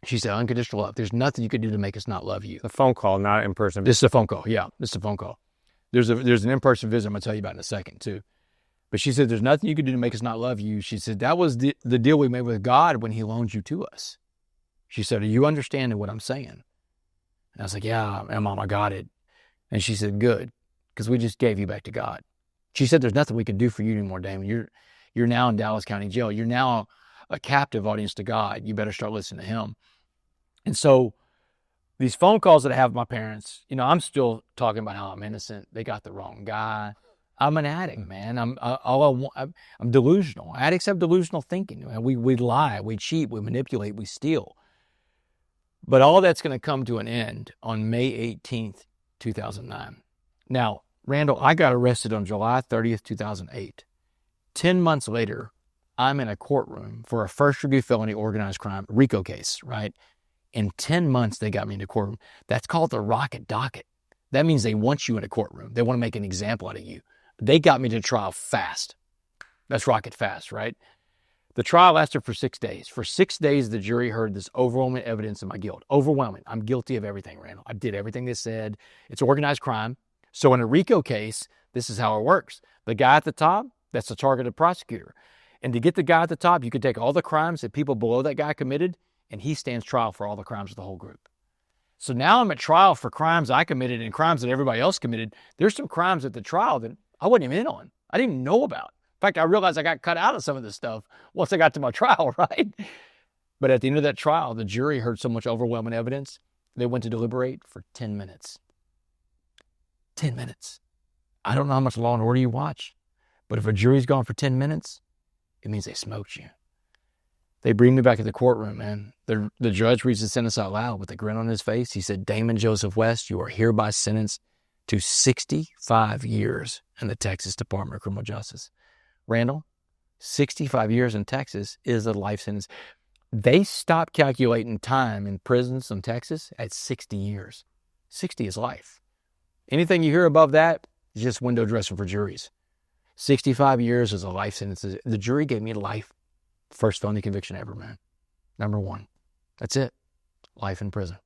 She said, unconditional love. There's nothing you could do to make us not love you. The phone call, not in person. This is a phone call. Yeah, this is a phone call. There's an in-person visit I'm going to tell you about in a second, too. But she said, there's nothing you could do to make us not love you. She said, that was the deal we made with God when he loaned you to us. She said, are you understanding what I'm saying? And I was like, yeah, Mom, I got it. And she said, good, because we just gave you back to God. She said, there's nothing we can do for you anymore, Damon. You're now in Dallas County Jail. You're now a captive audience to God. You better start listening to him. And so these phone calls that I have with my parents, I'm still talking about how I'm innocent. They got the wrong guy. I'm an addict, man. I'm delusional. Addicts have delusional thinking. We lie, we cheat, we manipulate, we steal. But all that's going to come to an end on May 18th, 2009. Now, Randall, I got arrested on July 30th, 2008. 10 months later, I'm in a courtroom for a first-degree felony organized crime, RICO case, right? In 10 months, they got me into courtroom. That's called the rocket docket. That means they want you in a courtroom. They want to make an example out of you. They got me to trial fast. That's rocket fast, right? The trial lasted for 6 days. For 6 days, the jury heard this overwhelming evidence of my guilt. Overwhelming. I'm guilty of everything, Randall. I did everything they said. It's organized crime. So in a RICO case, this is how it works. The guy at the top, that's the targeted prosecutor. And to get the guy at the top, you can take all the crimes that people below that guy committed, and he stands trial for all the crimes of the whole group. So now I'm at trial for crimes I committed and crimes that everybody else committed. There's some crimes at the trial that I wasn't even in on. I didn't even know about. In fact, I realized I got cut out of some of this stuff once I got to my trial, right? But at the end of that trial, the jury heard so much overwhelming evidence, they went to deliberate for 10 minutes. 10 minutes. I don't know how much Law and Order you watch, but if a jury's gone for 10 minutes, it means they smoked you. They bring me back to the courtroom, man. The judge reads the sentence out loud with a grin on his face. He said, Damon Joseph West, you are hereby sentenced to 65 years in the Texas Department of Criminal Justice. Randall, 65 years in Texas is a life sentence. They stopped calculating time in prisons in Texas at 60 years. 60 is life. Anything you hear above that is just window dressing for juries. 65 years is a life sentence. The jury gave me life. First felony conviction ever, man. Number 1. That's it. Life in prison.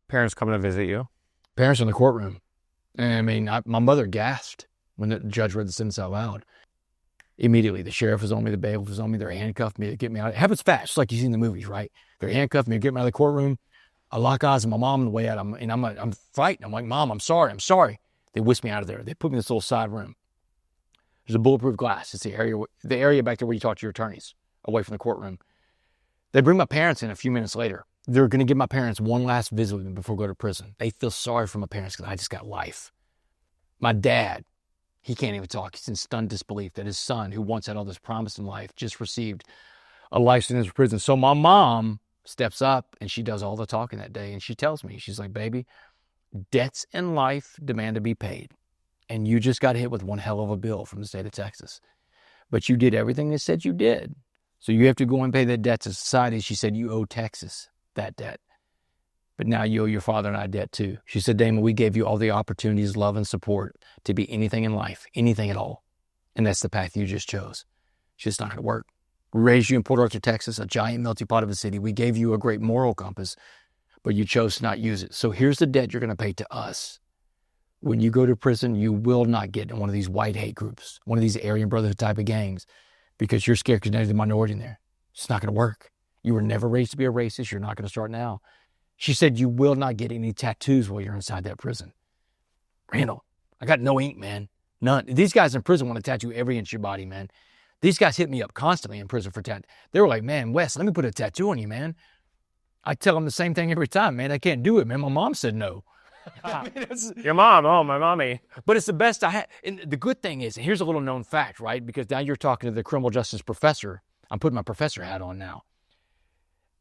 Parents coming to visit you? Parents in the courtroom. And I mean, my mother gasped when the judge read the sentence out loud. Immediately, the sheriff was on me, the bailiff was on me, they're handcuffed me to get me out. It happens fast, just like you see in the movies, right? They're handcuffed me to get me out of the courtroom. I lock eyes with my mom on the way out, and I'm fighting. I'm like, Mom, I'm sorry. They whisked me out of there. They put me in this little side room. There's a bulletproof glass. It's the area back there where you talk to your attorneys, away from the courtroom. They bring my parents in a few minutes later. They're going to give my parents one last visit with me before I go to prison. They feel sorry for my parents because I just got life. My dad, he can't even talk. He's in stunned disbelief that his son, who once had all this promise in life, just received a life sentence in prison. So my mom steps up and she does all the talking that day. And she tells me, she's like, baby, debts in life demand to be paid. And you just got hit with one hell of a bill from the state of Texas. But you did everything they said you did. So you have to go and pay that debt to society. She said, you owe Texas that debt. But now you owe your father and I debt too. She said, Damon, we gave you all the opportunities, love, and support to be anything in life, anything at all. And that's the path you just chose. It's just not going to work. We raised you in Port Arthur, Texas, a giant melting pot of a city. We gave you a great moral compass, but you chose to not use it. So here's the debt you're going to pay to us. When you go to prison, you will not get in one of these white hate groups, one of these Aryan Brotherhood type of gangs, because you're scared because there's a minority in there. It's not going to work. You were never raised to be a racist. You're not going to start now. She said, you will not get any tattoos while you're inside that prison. Randall, I got no ink, man. None. These guys in prison want to tattoo every inch of your body, man. These guys hit me up constantly in prison for tattoo. They were like, man, Wes, let me put a tattoo on you, man. I tell them the same thing every time, man. I can't do it, man. My mom said no. I mean, your mom, oh, my mommy. But it's the best I had. And the good thing is, and here's a little known fact, right? Because now you're talking to the criminal justice professor. I'm putting my professor hat on now.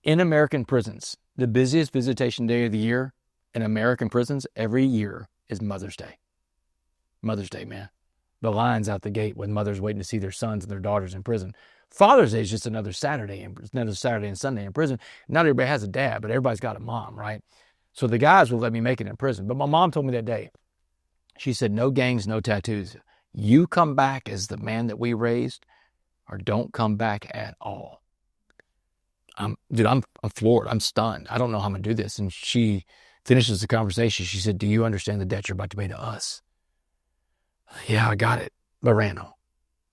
In American prisons, the busiest visitation day of the year in American prisons every year is Mother's Day. Mother's Day, man. The lines out the gate with mothers waiting to see their sons and their daughters in prison. Father's Day is just another Saturday and Sunday in prison. Not everybody has a dad, but everybody's got a mom, right? So the guys will let me make it in prison. But my mom told me that day, she said, no gangs, no tattoos. You come back as the man that we raised, or don't come back at all. I'm floored. I'm stunned. I don't know how I'm going to do this. And she finishes the conversation. She said, do you understand the debt you're about to pay to us? Yeah, I got it. But Randall,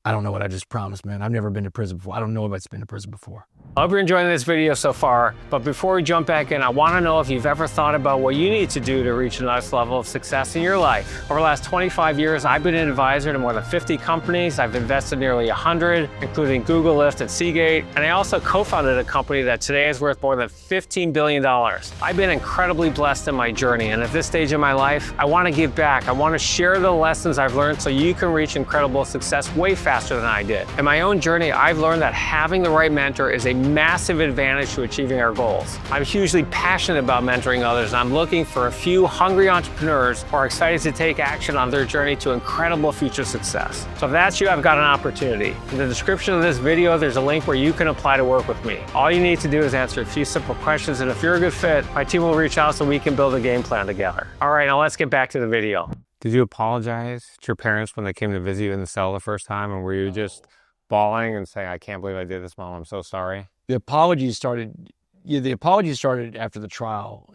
I don't know what I just promised, man. I've never been to prison before. I don't know if I've been to prison before. I hope you're enjoying this video so far, but before we jump back in, I want to know if you've ever thought about what you need to do to reach the next level of success in your life. Over the last 25 years, I've been an advisor to more than 50 companies. I've invested nearly 100, including Google, Lyft, and Seagate. And I also co-founded a company that today is worth more than $15 billion. I've been incredibly blessed in my journey, and at this stage in my life, I want to give back. I want to share the lessons I've learned so you can reach incredible success way faster than I did. In my own journey, I've learned that having the right mentor is a massive advantage to achieving our goals. I'm hugely passionate about mentoring others, and I'm looking for a few hungry entrepreneurs who are excited to take action on their journey to incredible future success. So if that's you, I've got an opportunity. In the description of this video, there's a link where you can apply to work with me. All you need to do is answer a few simple questions, and if you're a good fit, my team will reach out so we can build a game plan together. All right, now let's get back to the video. Did you apologize to your parents when they came to visit you in the cell the first time, and were you just bawling and saying, I can't believe I did this, Mom, I'm so sorry? The apologies started after the trial,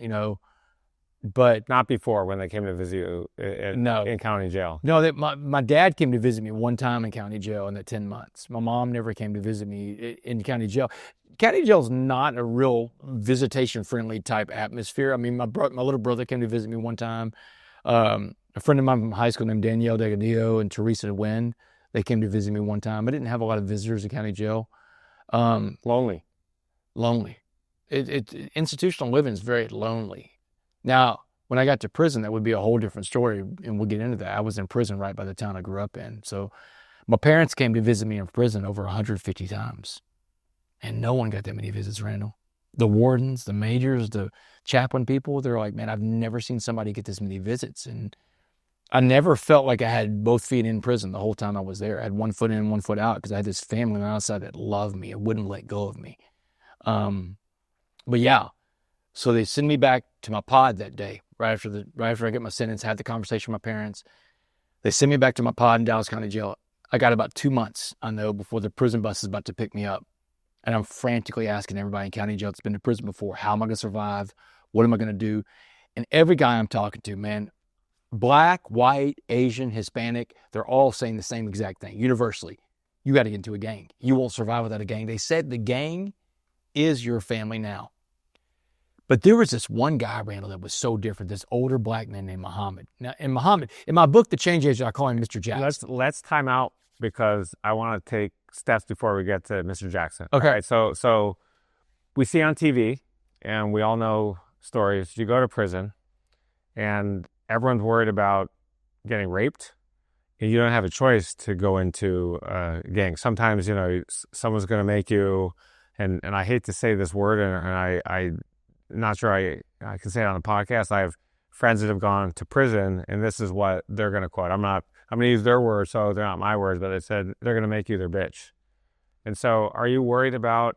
but not before, when they came to visit you in county jail. No, my dad came to visit me one time in county jail in that 10 months. My mom never came to visit me in county jail. County jail is not a real visitation-friendly type atmosphere. I mean, my little brother came to visit me one time. A friend of mine from high school named Danielle Degadillo and Teresa Nguyen, they came to visit me one time. I didn't have a lot of visitors in county jail. Lonely. lonely. Institutional living is very lonely. Now, when I got to prison, that would be a whole different story, and we'll get into that. I was in prison right by the town I grew up in. So my parents came to visit me in prison over 150 times, and no one got that many visits, Randall. The wardens, the majors, the chaplain people, they're like, man, I've never seen somebody get this many visits. And I never felt like I had both feet in prison the whole time I was there. I had one foot in, one foot out, because I had this family on the outside that loved me. It wouldn't let go of me. But yeah, so they send me back to my pod that day, right after I get my sentence, had the conversation with my parents. They send me back to my pod in Dallas County Jail. I got about 2 months, I know, before the prison bus is about to pick me up. And I'm frantically asking everybody in county jail that's been to prison before, how am I going to survive? What am I going to do? And every guy I'm talking to, man, black, white, Asian, Hispanic, they're all saying the same exact thing, universally. You got to get into a gang. You won't survive without a gang. They said the gang is your family now. But there was this one guy, Randall, that was so different, this older black man named Muhammad. Now, in my book, The Change Agent, I call him Mr. Jackson. Let's time out, because I want to take steps before we get to Mr. Jackson. Okay. All right, so we see on TV, and we all know stories. You go to prison, and everyone's worried about getting raped, and you don't have a choice to go into a gang. Sometimes, someone's going to make you, and I hate to say this word, and I'm not sure I can say it on the podcast. I have friends that have gone to prison, and this is what they're going to quote. I'm going to use their words, so they're not my words, but they said they're going to make you their bitch. And so are you worried about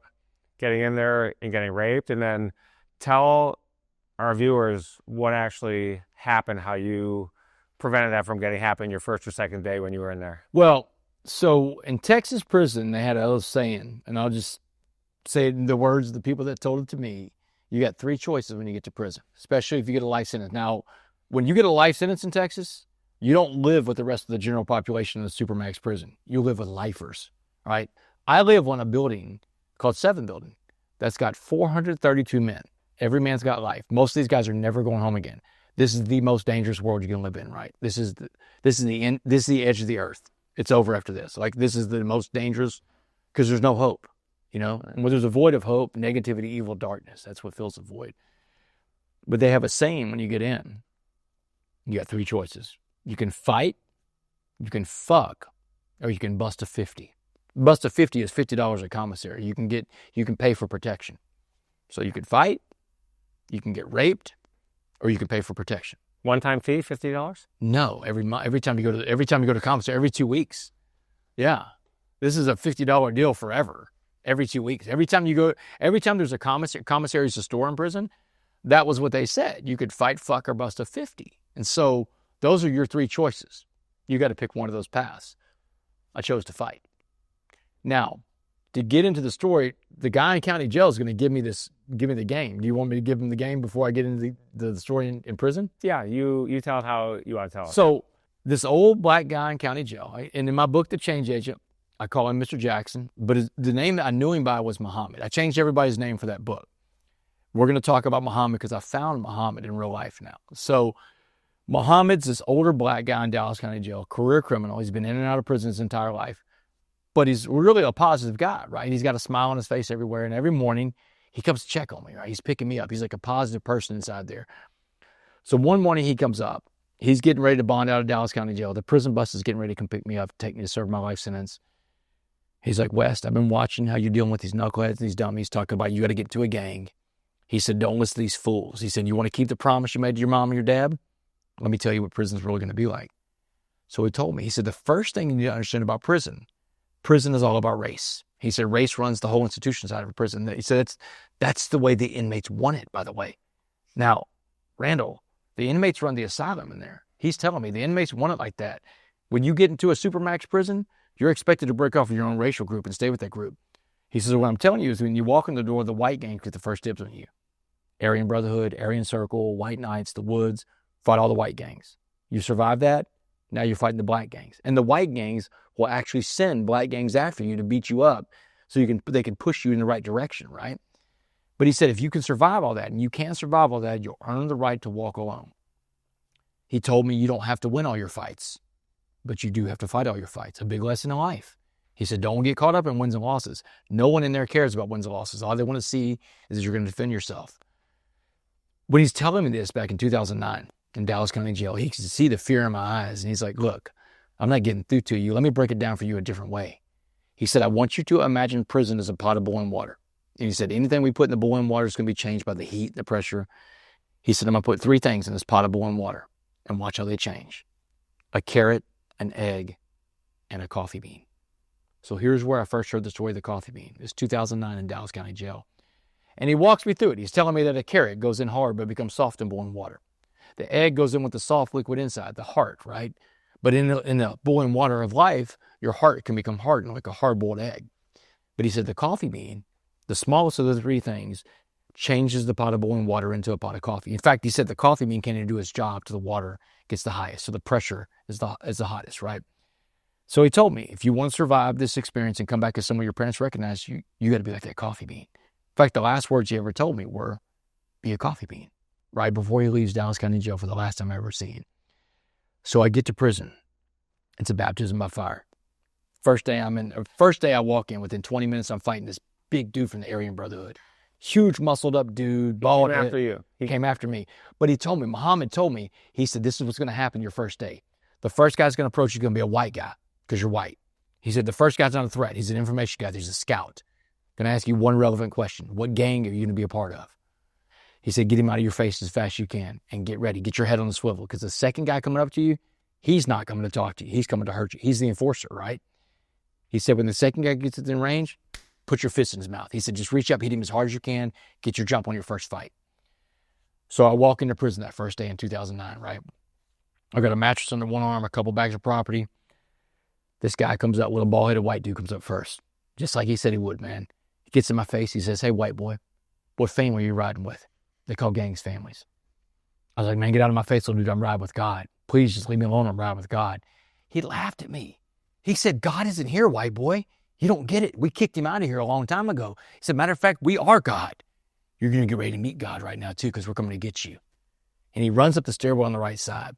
getting in there and getting raped? And then tell our viewers what actually happened, how you prevented that from getting happen your first or second day when you were in there. Well, so in Texas prison, they had a little saying, and I'll just say it in the words of the people that told it to me. You got 3 choices when you get to prison, especially if you get a life sentence. Now, when you get a life sentence in Texas, you don't live with the rest of the general population in the Supermax prison. You live with lifers, right? I live on a building called 7 Building that's got 432 men. Every man's got life. Most of these guys are never going home again. This is the most dangerous world you can live in, right? This is the edge of the earth. It's over after this. Like, this is the most dangerous because there's no hope, And when there's a void of hope, negativity, evil, darkness, that's what fills the void. But they have a saying when you get in, you got 3 choices. You can fight, you can fuck, or you can bust a 50. Bust a 50 is $50 a commissary. You can pay for protection. So you can fight, you can get raped, or you can pay for protection. One-time fee, $50? No, every time you go to commissary, every 2 weeks. Yeah, this is a $50 deal forever. Every 2 weeks. Every time there's a commissary is a store in prison, that was what they said. You could fight, fuck, or bust a 50. And so those are your 3 choices. You got to pick one of those paths. I chose to fight. Now, to get into the story, the guy in county jail is going to give me the game. Do you want me to give him the game before I get into the story in prison? Yeah, you tell it how you want to tell it. So this old black guy in county jail, right? And in my book, The Change Agent, I call him Mr. Jackson, but the name that I knew him by was Muhammad. I changed everybody's name for that book. We're going to talk about Muhammad because I found Muhammad in real life now. So Muhammad's this older black guy in Dallas County Jail, career criminal. He's been in and out of prison his entire life, but he's really a positive guy, right? He's got a smile on his face everywhere, and every morning he comes to check on me, right? He's picking me up. He's like a positive person inside there. So one morning he comes up. He's getting ready to bond out of Dallas County Jail. The prison bus is getting ready to come pick me up, take me to serve my life sentence. He's like, West, I've been watching how you're dealing with these knuckleheads, these dummies, talking about you got to get to a gang. He said, don't listen to these fools. He said, you want to keep the promise you made to your mom and your dad? Let me tell you what prison's really going to be like. So he told me, he said, the first thing you need to understand about prison is all about race. He said, race runs the whole institution side of a prison. He said, that's the way the inmates want it, by the way. Now, Randall, the inmates run the asylum in there. He's telling me the inmates want it like that. When you get into a Supermax prison, you're expected to break off with your own racial group and stay with that group. He says, what I'm telling you is when you walk in the door, the white gangs get the first dibs on you. Aryan Brotherhood, Aryan Circle, White Knights, the Woods, fight all the white gangs. You survive that, now you're fighting the black gangs. And the white gangs will actually send black gangs after you to beat you up so they can push you in the right direction, right? But he said, if you can survive all that, and you can survive all that, you'll earn the right to walk alone. He told me you don't have to win all your fights, but you do have to fight all your fights. A big lesson in life. He said, don't get caught up in wins and losses. No one in there cares about wins and losses. All they want to see is that you're going to defend yourself. When he's telling me this back in 2009 in Dallas County Jail, he could see the fear in my eyes. And he's like, look, I'm not getting through to you. Let me break it down for you a different way. He said, I want you to imagine prison as a pot of boiling water. And he said, anything we put in the boiling water is going to be changed by the heat, the pressure. He said, I'm going to put 3 things in this pot of boiling water and watch how they change. A carrot, an egg, and a coffee bean. So here's where I first heard the story of the coffee bean. It's 2009 in Dallas County Jail. And he walks me through it. He's telling me that a carrot goes in hard but becomes soft in boiling water. The egg goes in with the soft liquid inside, the heart, right? But in the boiling water of life, your heart can become hardened like a hard-boiled egg. But he said the coffee bean, the smallest of the 3 things, changes the pot of boiling water into a pot of coffee. In fact, he said the coffee bean can't even do its job till the water gets the highest. So the pressure is the hottest, right? So he told me, if you want to survive this experience and come back as someone your parents recognize, you got to be like that coffee bean. In fact, the last words he ever told me were, be a coffee bean, right before he leaves Dallas County Jail for the last time I ever seen. So I get to prison. It's a baptism by fire. First day I walk in, within 20 minutes, I'm fighting this big dude from the Aryan Brotherhood. Huge, muscled up dude, bald head. He came after you. He came after me. But he told me, Muhammad told me, he said, this is what's going to happen your first day. The first guy's going to approach you, going to be a white guy because you're white. He said, the first guy's not a threat. He's an information guy. He's a scout. Going to ask you one relevant question. What gang are you going to be a part of? He said, get him out of your face as fast as you can and get ready. Get your head on the swivel because the second guy coming up to you, he's not coming to talk to you. He's coming to hurt you. He's the enforcer, right? He said, when the second guy gets within range, put your fist in his mouth. He said, just reach up, hit him as hard as you can, get your jump on your first fight. So I walk into prison that first day in 2009, right? I got a mattress under one arm, a couple bags of property. This guy comes up with a bald-headed white dude comes up first, just like he said he would, man. He gets in my face. He says, hey, white boy, what family are you riding with? They call gangs families. I was like, man, get out of my face, little dude. I'm riding with God. Please just leave me alone. I'm riding with God. He laughed at me. He said, God isn't here, white boy. You don't get it. We kicked him out of here a long time ago. He said, matter of fact, we are God. You're going to get ready to meet God right now, too, because we're coming to get you. And he runs up the stairwell on the right side.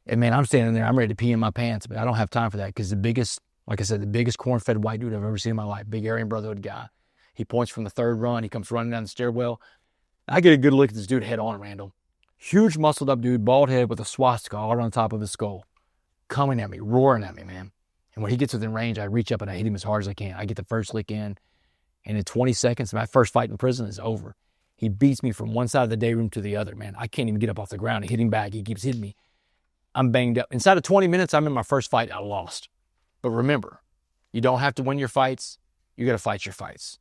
And, man, I'm standing there. I'm ready to pee in my pants, but I don't have time for that because the biggest corn-fed white dude I've ever seen in my life, big Aryan Brotherhood guy. He points from the 3rd run. He comes running down the stairwell. I get a good look at this dude head on, Randall. Huge, muscled-up dude, bald head with a swastika all on top of his skull. Coming at me, roaring at me, man. And when he gets within range, I reach up and I hit him as hard as I can. I get the first lick in. And in 20 seconds, my first fight in prison is over. He beats me from one side of the day room to the other, man. I can't even get up off the ground. I hit him back. He keeps hitting me. I'm banged up. Inside of 20 minutes, I'm in my first fight. I lost. But remember, you don't have to win your fights. You got to fight your fights.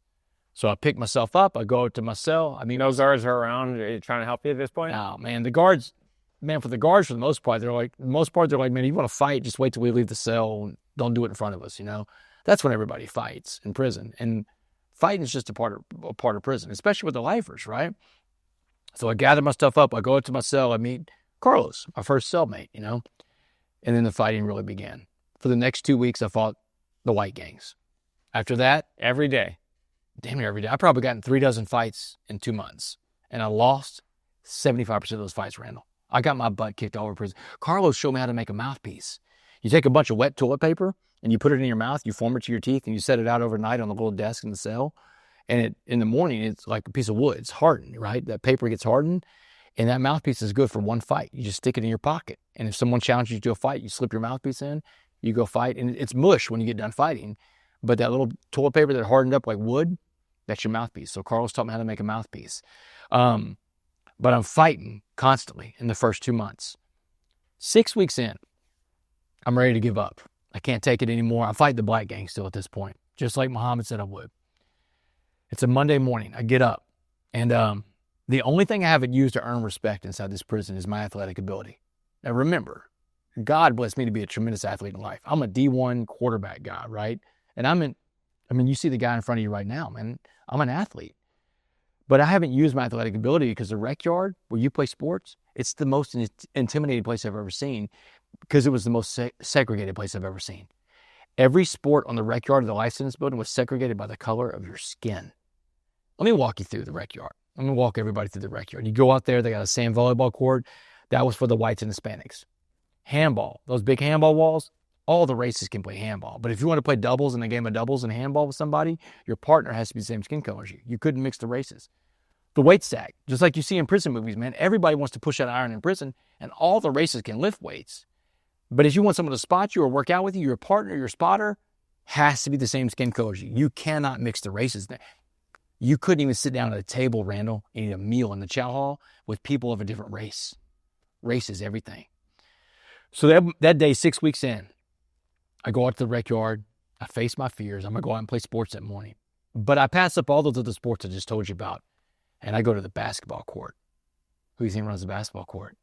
So I pick myself up. I go to my cell. I mean, No guards are around trying to help you at this point? oh, man, the guards, for the guards, for the most part, they're like, man, you want to fight, just wait till we leave the cell. Don't do it in front of us, you know? That's when everybody fights in prison. And fighting is just a part of prison, especially with the lifers, right? So I gather my stuff up. I go up to my cell. I meet Carlos, my first cellmate, you know? And then the fighting really began. For the next 2 weeks, I fought the white gangs. After that, Every day. damn near every day. I probably got in 36 fights in 2 months. And I lost 75% of those fights, Randall. I got my butt kicked all over prison. Carlos showed me how to make a mouthpiece. You take a bunch of wet toilet paper and you put it in your mouth, you form it to your teeth, and you set it out overnight on the little desk in the cell. And in the morning, it's like a piece of wood. It's hardened, right? That paper gets hardened, and that mouthpiece is good for one fight. You just stick it in your pocket. And if someone challenges you to a fight, you slip your mouthpiece in, you go fight, and it's mush when you get done fighting. But that little toilet paper that hardened up like wood, that's your mouthpiece. So Carlos taught me how to make a mouthpiece. But I'm fighting constantly in the first 2 months. 6 weeks in, I'm ready to give up. I can't take it anymore. I fight the black gang still at this point, just like Muhammad said I would. It's a Monday morning. I get up, and the only thing I haven't used to earn respect inside this prison is my athletic ability. Now remember, God blessed me to be a tremendous athlete in life. I'm a D1 quarterback guy, right? And you see the guy in front of you right now, man. I'm an athlete. But I haven't used my athletic ability because the rec yard where you play sports, it's the most intimidating place I've ever seen because it was the most segregated place I've ever seen. Every sport on the rec yard of the life sentence building was segregated by the color of your skin. Let me walk you through the rec yard. I'm going to walk everybody through the rec yard. You go out there, they got a sand volleyball court. That was for the whites and Hispanics. Handball, those big handball walls, all the races can play handball. But if you want to play doubles in a game of doubles and handball with somebody, your partner has to be the same skin color as you. You couldn't mix the races. The weight stack, just like you see in prison movies, man. Everybody wants to push that iron in prison, and all the races can lift weights. But if you want someone to spot you or work out with you, your partner, your spotter, has to be the same skin color as you. You cannot mix the races. You couldn't even sit down at a table, Randall, and eat a meal in the chow hall with people of a different race. Race is everything. So that day, 6 weeks in, I go out to the rec yard. I face my fears. I'm going to go out and play sports that morning. But I pass up all those other sports I just told you about, and I go to the basketball court. Who do you think runs the basketball court?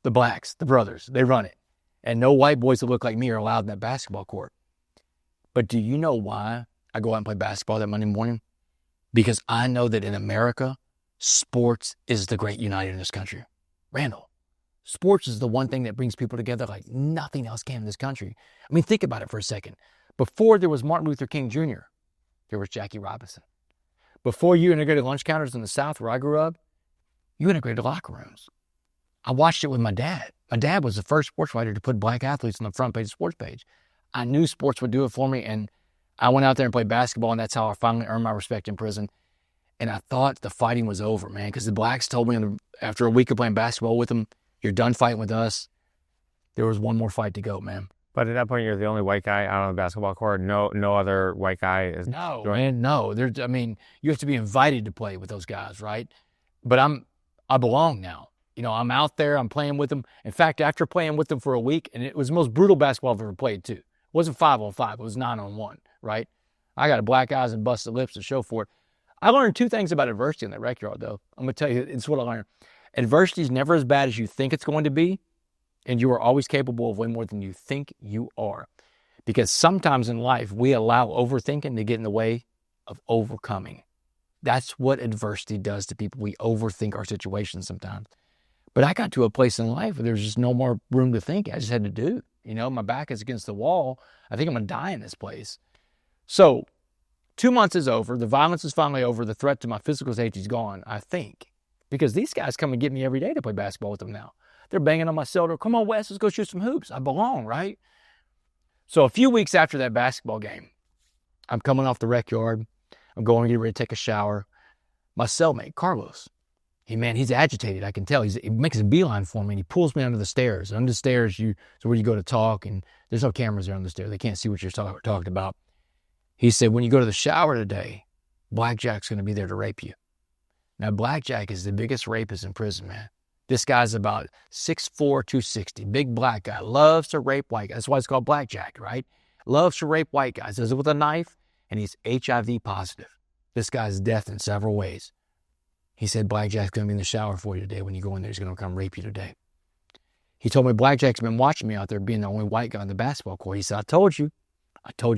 The blacks, the brothers. They run it. And no white boys that look like me are allowed in that basketball court. But do you know why I go out and play basketball that Monday morning? Because I know that in America, sports is the great uniter in this country. Randall, sports is the one thing that brings people together like nothing else can in this country. I mean, think about it for a second. Before there was Martin Luther King Jr., there was Jackie Robinson. Before you integrated lunch counters in the South where I grew up, you integrated locker rooms. I watched it with my dad. My dad was the first sports writer to put black athletes on the front page of the sports page. I knew sports would do it for me, and I went out there and played basketball, and that's how I finally earned my respect in prison. And I thought the fighting was over, man, because the blacks told me after a week of playing basketball with them, you're done fighting with us. There was one more fight to go, man. But at that point, you're the only white guy out on the basketball court. No other white guy is. No, man, no. You have to be invited to play with those guys, right? But I belong now. You know, I'm out there. I'm playing with them. In fact, after playing with them for a week, and it was the most brutal basketball I've ever played too. It wasn't 5-on-5. It was 9-on-1, right? I got black eyes and busted lips to show for it. I learned two things about adversity in that rec yard, though. I'm going to tell you, it's what I learned. Adversity is never as bad as you think it's going to be, and you are always capable of way more than you think you are. Because sometimes in life, we allow overthinking to get in the way of overcoming. That's what adversity does to people. We overthink our situations sometimes. But I got to a place in life where there's just no more room to think. I just had to do. You know, my back is against the wall. I think I'm going to die in this place. So 2 months is over. The violence is finally over. The threat to my physical safety is gone, I think. Because these guys come and get me every day to play basketball with them now. They're banging on my cell door. Come on, Wes, let's go shoot some hoops. I belong, right? So a few weeks after that basketball game, I'm coming off the rec yard. I'm going to get ready to take a shower. My cellmate, Carlos, he's agitated. I can tell. He makes a beeline for me, and he pulls me under the stairs. Under the stairs, so where you go to talk, and there's no cameras there on the stairs. They can't see what you're talking about. He said, when you go to the shower today, Blackjack's going to be there to rape you. Now, Blackjack is the biggest rapist in prison, man. This guy's about 6'4", 260, big black guy, loves to rape white guys. That's why it's called Blackjack, right? Loves to rape white guys, does it with a knife, and he's HIV positive. This guy's death in several ways. He said, Blackjack's going to be in the shower for you today. When you go in there, he's going to come rape you today. He told me Blackjack's been watching me out there being the only white guy on the basketball court. He said, I told you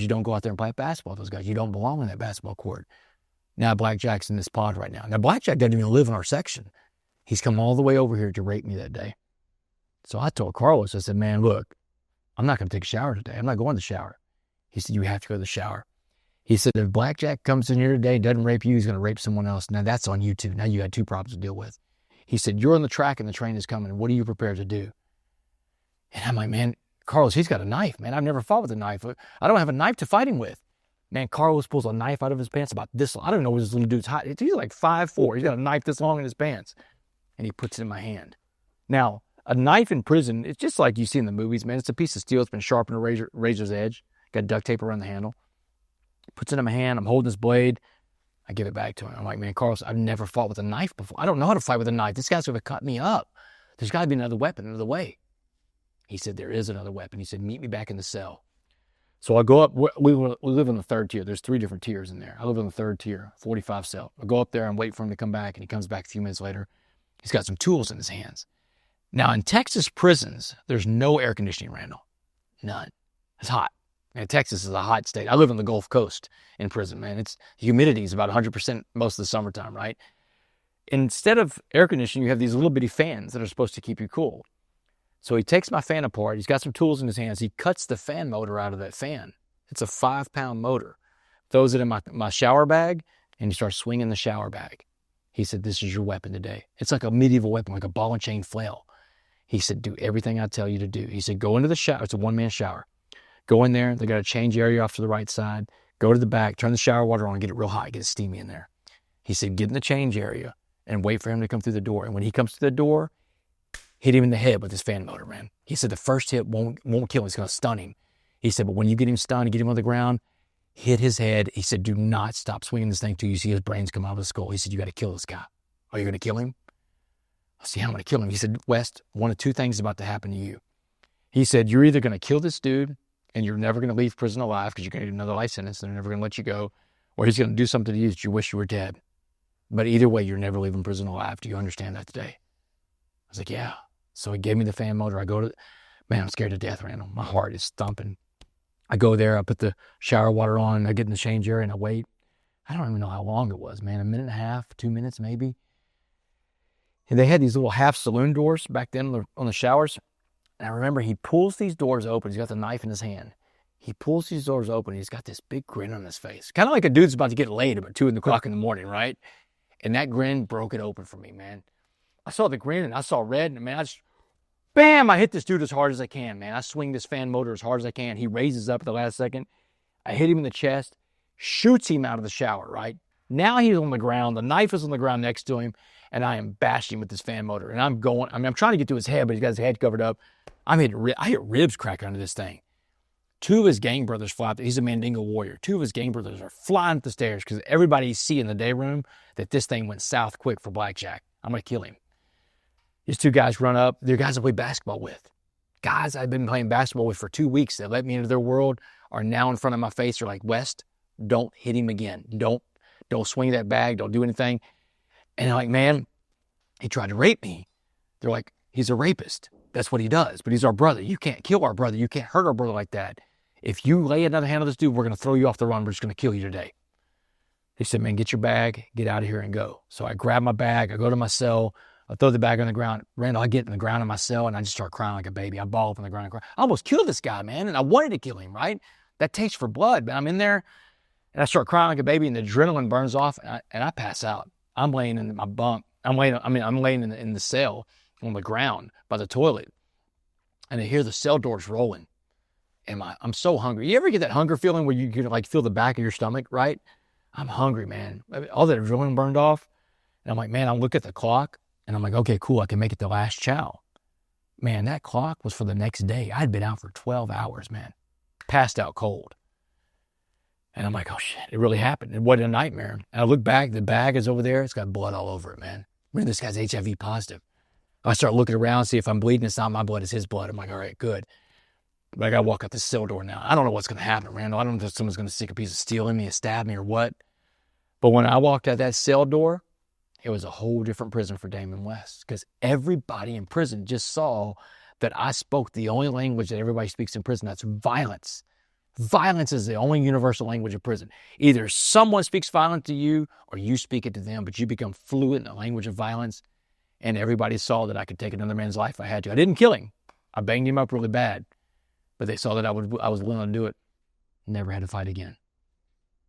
don't go out there and play basketball with those guys. You don't belong in that basketball court. Now Blackjack's in this pod right now. Now Blackjack doesn't even live in our section. He's come all the way over here to rape me that day. So I told Carlos, I said, man, look, I'm not going to take a shower today. I'm not going to the shower. He said, you have to go to the shower. He said, if Blackjack comes in here today and doesn't rape you, he's going to rape someone else. Now that's on you too. Now you got two problems to deal with. He said, you're on the track and the train is coming. What are you prepared to do? And I'm like, man, Carlos, he's got a knife, man. I've never fought with a knife. I don't have a knife to fight him with. Man, Carlos pulls a knife out of his pants about this long. I don't know what this little dude's height. He's like 5'4". He's got a knife this long in his pants. And he puts it in my hand. Now, a knife in prison, it's just like you see in the movies, man. It's a piece of steel that's been sharpened to razor's edge. Got duct tape around the handle. Puts it in my hand. I'm holding this blade. I give it back to him. I'm like, man, Carlos, I've never fought with a knife before. I don't know how to fight with a knife. This guy's going to cut me up. There's got to be another weapon, another way. He said, there is another weapon. He said, meet me back in the cell. So I go up. We live in the third tier. There's 3 different tiers in there. I live in the third tier, 45 cell. I go up there and wait for him to come back, and he comes back a few minutes later. He's got some tools in his hands. Now, in Texas prisons, there's no air conditioning, Randall. None. It's hot. And Texas is a hot state. I live on the Gulf Coast in prison, man. Humidity is about 100% most of the summertime, right? Instead of air conditioning, you have these little bitty fans that are supposed to keep you cool. So he takes my fan apart. He's got some tools in his hands. He cuts the fan motor out of that fan. It's a 5-pound motor. Throws it in my shower bag, and he starts swinging the shower bag. He said, this is your weapon today. It's like a medieval weapon, like a ball and chain flail. He said, do everything I tell you to do. He said, go into the shower. It's a one-man shower. Go in there. They got a change area off to the right side. Go to the back, turn the shower water on, get it real hot, get it steamy in there. He said, get in the change area and wait for him to come through the door. And when he comes to the door, hit him in the head with his fan motor, man. He said the first hit won't kill him. It's going to stun him. He said, but when you get him stunned and get him on the ground, hit his head. He said, do not stop swinging this thing till you see his brains come out of the skull. He said, you got to kill this guy. Are you going to kill him? I said, yeah, I'm going to kill him. He said, West, one of two things is about to happen to you. He said, you're either going to kill this dude and you're never going to leave prison alive because you're going to get another life sentence and they're never going to let you go, or he's going to do something to you that you wish you were dead. But either way, you're never leaving prison alive. Do you understand that today? I was like, yeah. So he gave me the fan motor. I go to, man, I'm scared to death, Randall. My heart is thumping. I go there, I put the shower water on, I get in the change area and I wait. I don't even know how long it was, man. 1.5 minutes, 2 minutes maybe. And they had these little half saloon doors back then on the showers. And I remember he pulls these doors open. He's got the knife in his hand. He pulls these doors open. He's got this big grin on his face. Kind of like a dude's about to get laid about 2 o'clock in the morning, right? And that grin broke it open for me, man. I saw the grin and I saw red. And man, bam, I hit this dude as hard as I can, man. I swing this fan motor as hard as I can. He raises up at the last second. I hit him in the chest, shoots him out of the shower, right? Now he's on the ground. The knife is on the ground next to him. And I am bashing him with this fan motor. And I'm trying to get to his head, but he's got his head covered up. I hit ribs crack under this thing. 2 of his gang brothers fly up. He's a Mandingo warrior. 2 of his gang brothers are flying up the stairs because everybody see in the day room that this thing went south quick for Blackjack. I'm going to kill him. These 2 guys run up. They're guys I play basketball with. Guys I've been playing basketball with for 2 weeks that let me into their world are now in front of my face. They're like, West, don't hit him again. Don't swing that bag. Don't do anything. And I'm like, man, he tried to rape me. They're like, he's a rapist. That's what he does. But he's our brother. You can't kill our brother. You can't hurt our brother like that. If you lay another hand on this dude, we're going to throw you off the run. We're just going to kill you today. He said, man, get your bag, get out of here and go. So I grab my bag. I go to my cell. I throw the bag on the ground. Randall, I get in the ground in my cell and I just start crying like a baby. I ball up on the ground and cry. I almost killed this guy, man. And I wanted to kill him, right? That taste for blood. But I'm in there and I start crying like a baby and the adrenaline burns off and I pass out. I'm laying in my bunk. I'm laying in the cell on the ground by the toilet. And I hear the cell doors rolling. And I'm so hungry. You ever get that hunger feeling where you can like feel the back of your stomach, right? I'm hungry, man. All that adrenaline burned off. And I'm like, man, I look at the clock and I'm like, okay, cool. I can make it the last chow. Man, that clock was for the next day. I'd been out for 12 hours, man. Passed out cold. And I'm like, oh shit, it really happened. It wasn't a nightmare. And I look back, the bag is over there. It's got blood all over it, man. Man, this guy's HIV positive. I start looking around, see if I'm bleeding. It's not my blood, it's his blood. I'm like, all right, good. But I got to walk out the cell door now. I don't know what's going to happen, Randall. I don't know if someone's going to stick a piece of steel in me and stab me or what. But when I walked out that cell door, it was a whole different prison for Damon West because everybody in prison just saw that I spoke the only language that everybody speaks in prison. That's violence. Violence is the only universal language of prison. Either someone speaks violence to you or you speak it to them, but you become fluent in the language of violence. And everybody saw that I could take another man's life if I had to. I didn't kill him. I banged him up really bad. But they saw that I was willing to do it. Never had to fight again.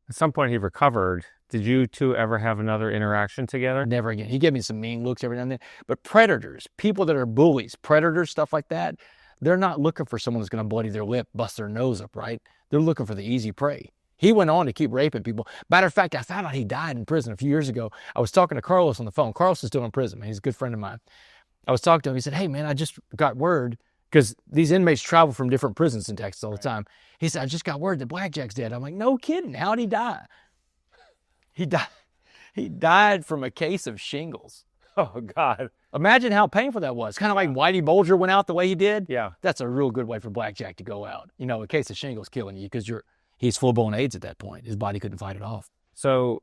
At some point he recovered. Did you 2 ever have another interaction together? Never again. He gave me some mean looks every now and then. But predators, people that are bullies, predators, stuff like that, they're not looking for someone that's going to bloody their lip, bust their nose up, right? They're looking for the easy prey. He went on to keep raping people. Matter of fact, I found out he died in prison a few years ago. I was talking to Carlos on the phone. Carlos is still in prison, man. He's a good friend of mine. I was talking to him. He said, hey, man, I just got word, because these inmates travel from different prisons in Texas all the time. He said, I just got word that Blackjack's dead. I'm like, no kidding. How'd he die? He died from a case of shingles. Oh, God. Imagine how painful that was. Kind of like Whitey Bulger went out the way he did. Yeah. That's a real good way for Blackjack to go out. You know, a case of shingles killing you because he's full-blown AIDS at that point. His body couldn't fight it off. So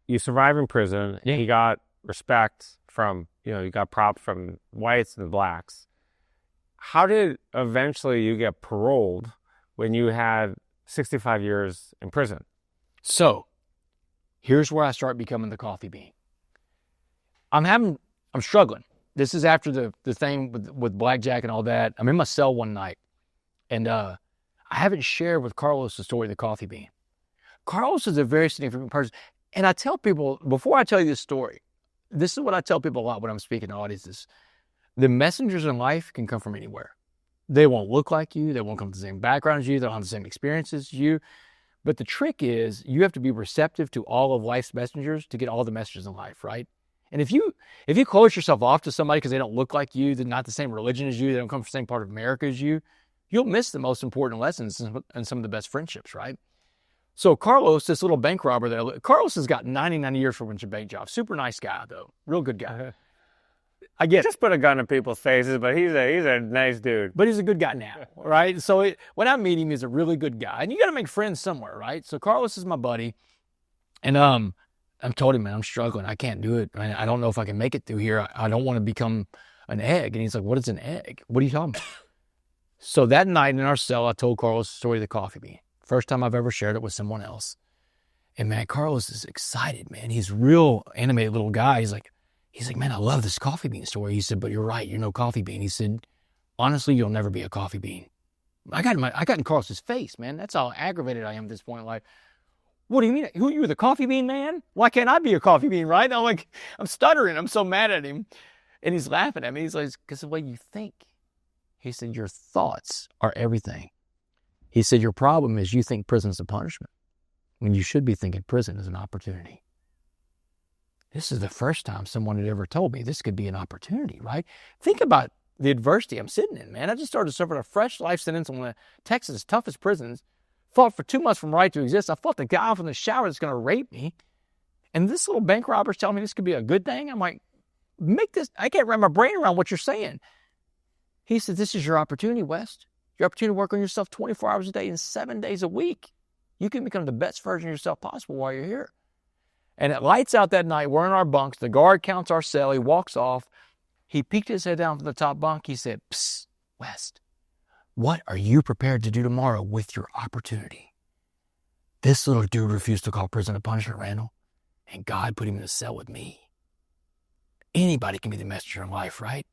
you survive in prison. Yeah. He got respect from, you got props from whites and blacks. How did eventually you get paroled when you had 65 years in prison? So here's where I start becoming the coffee bean. I'm struggling. This is after the thing with Blackjack and all that. I'm in my cell one night, and I haven't shared with Carlos the story of the coffee bean. Carlos is a very significant person. And I tell people, before I tell you this story, this is what I tell people a lot when I'm speaking to audiences. The messengers in life can come from anywhere. They won't look like you. They won't come from the same background as you. They don't have the same experiences as you. But the trick is you have to be receptive to all of life's messengers to get all the messages in life, right? And if you close yourself off to somebody because they don't look like you, they're not the same religion as you, they don't come from the same part of America as you, you'll miss the most important lessons and some of the best friendships, right? So Carlos, this little bank robber Carlos has got 99 years for a bunch of bank jobs. Super nice guy, though. Real good guy. I get Just put a gun in people's faces, but he's a nice dude. But he's a good guy now, right? So when I meet him, he's a really good guy. And you got to make friends somewhere, right? So Carlos is my buddy. And I told him, man, I'm struggling. I can't do it. I don't know if I can make it through here. I don't want to become an egg. And he's like, what is an egg? What are you talking about? So that night in our cell, I told Carlos the story of the coffee bean. First time I've ever shared it with someone else. And man, Carlos is excited, man. He's a real animated little guy. He's like, man, I love this coffee bean story. He said, but you're right. You're no coffee bean. He said, honestly, you'll never be a coffee bean. I got in Carlos's face, man. That's how aggravated I am at this point. Like, what do you mean? Who are you, the coffee bean man? Why can't I be a coffee bean, right? I'm stuttering. I'm so mad at him. And he's laughing at me. He's like, because the way you think. He said, your thoughts are everything. He said, your problem is you think prison's a punishment when you should be thinking prison is an opportunity. This is the first time someone had ever told me this could be an opportunity, right? Think about the adversity I'm sitting in, man. I just started serving a fresh life sentence in one of Texas' toughest prisons. Fought for 2 months from right to exist. I fought the guy off in the shower that's going to rape me. And this little bank robber's telling me this could be a good thing. I'm like, I can't wrap my brain around what you're saying. He said, this is your opportunity, West. Your opportunity to work on yourself 24 hours a day and 7 days a week. You can become the best version of yourself possible while you're here. And it lights out that night. We're in our bunks. The guard counts our cell. He walks off. He peeked his head down from the top bunk. He said, psst, West, what are you prepared to do tomorrow with your opportunity? This little dude refused to call prison a punishment, Randall. And God put him in a cell with me. Anybody can be the messenger in life, right?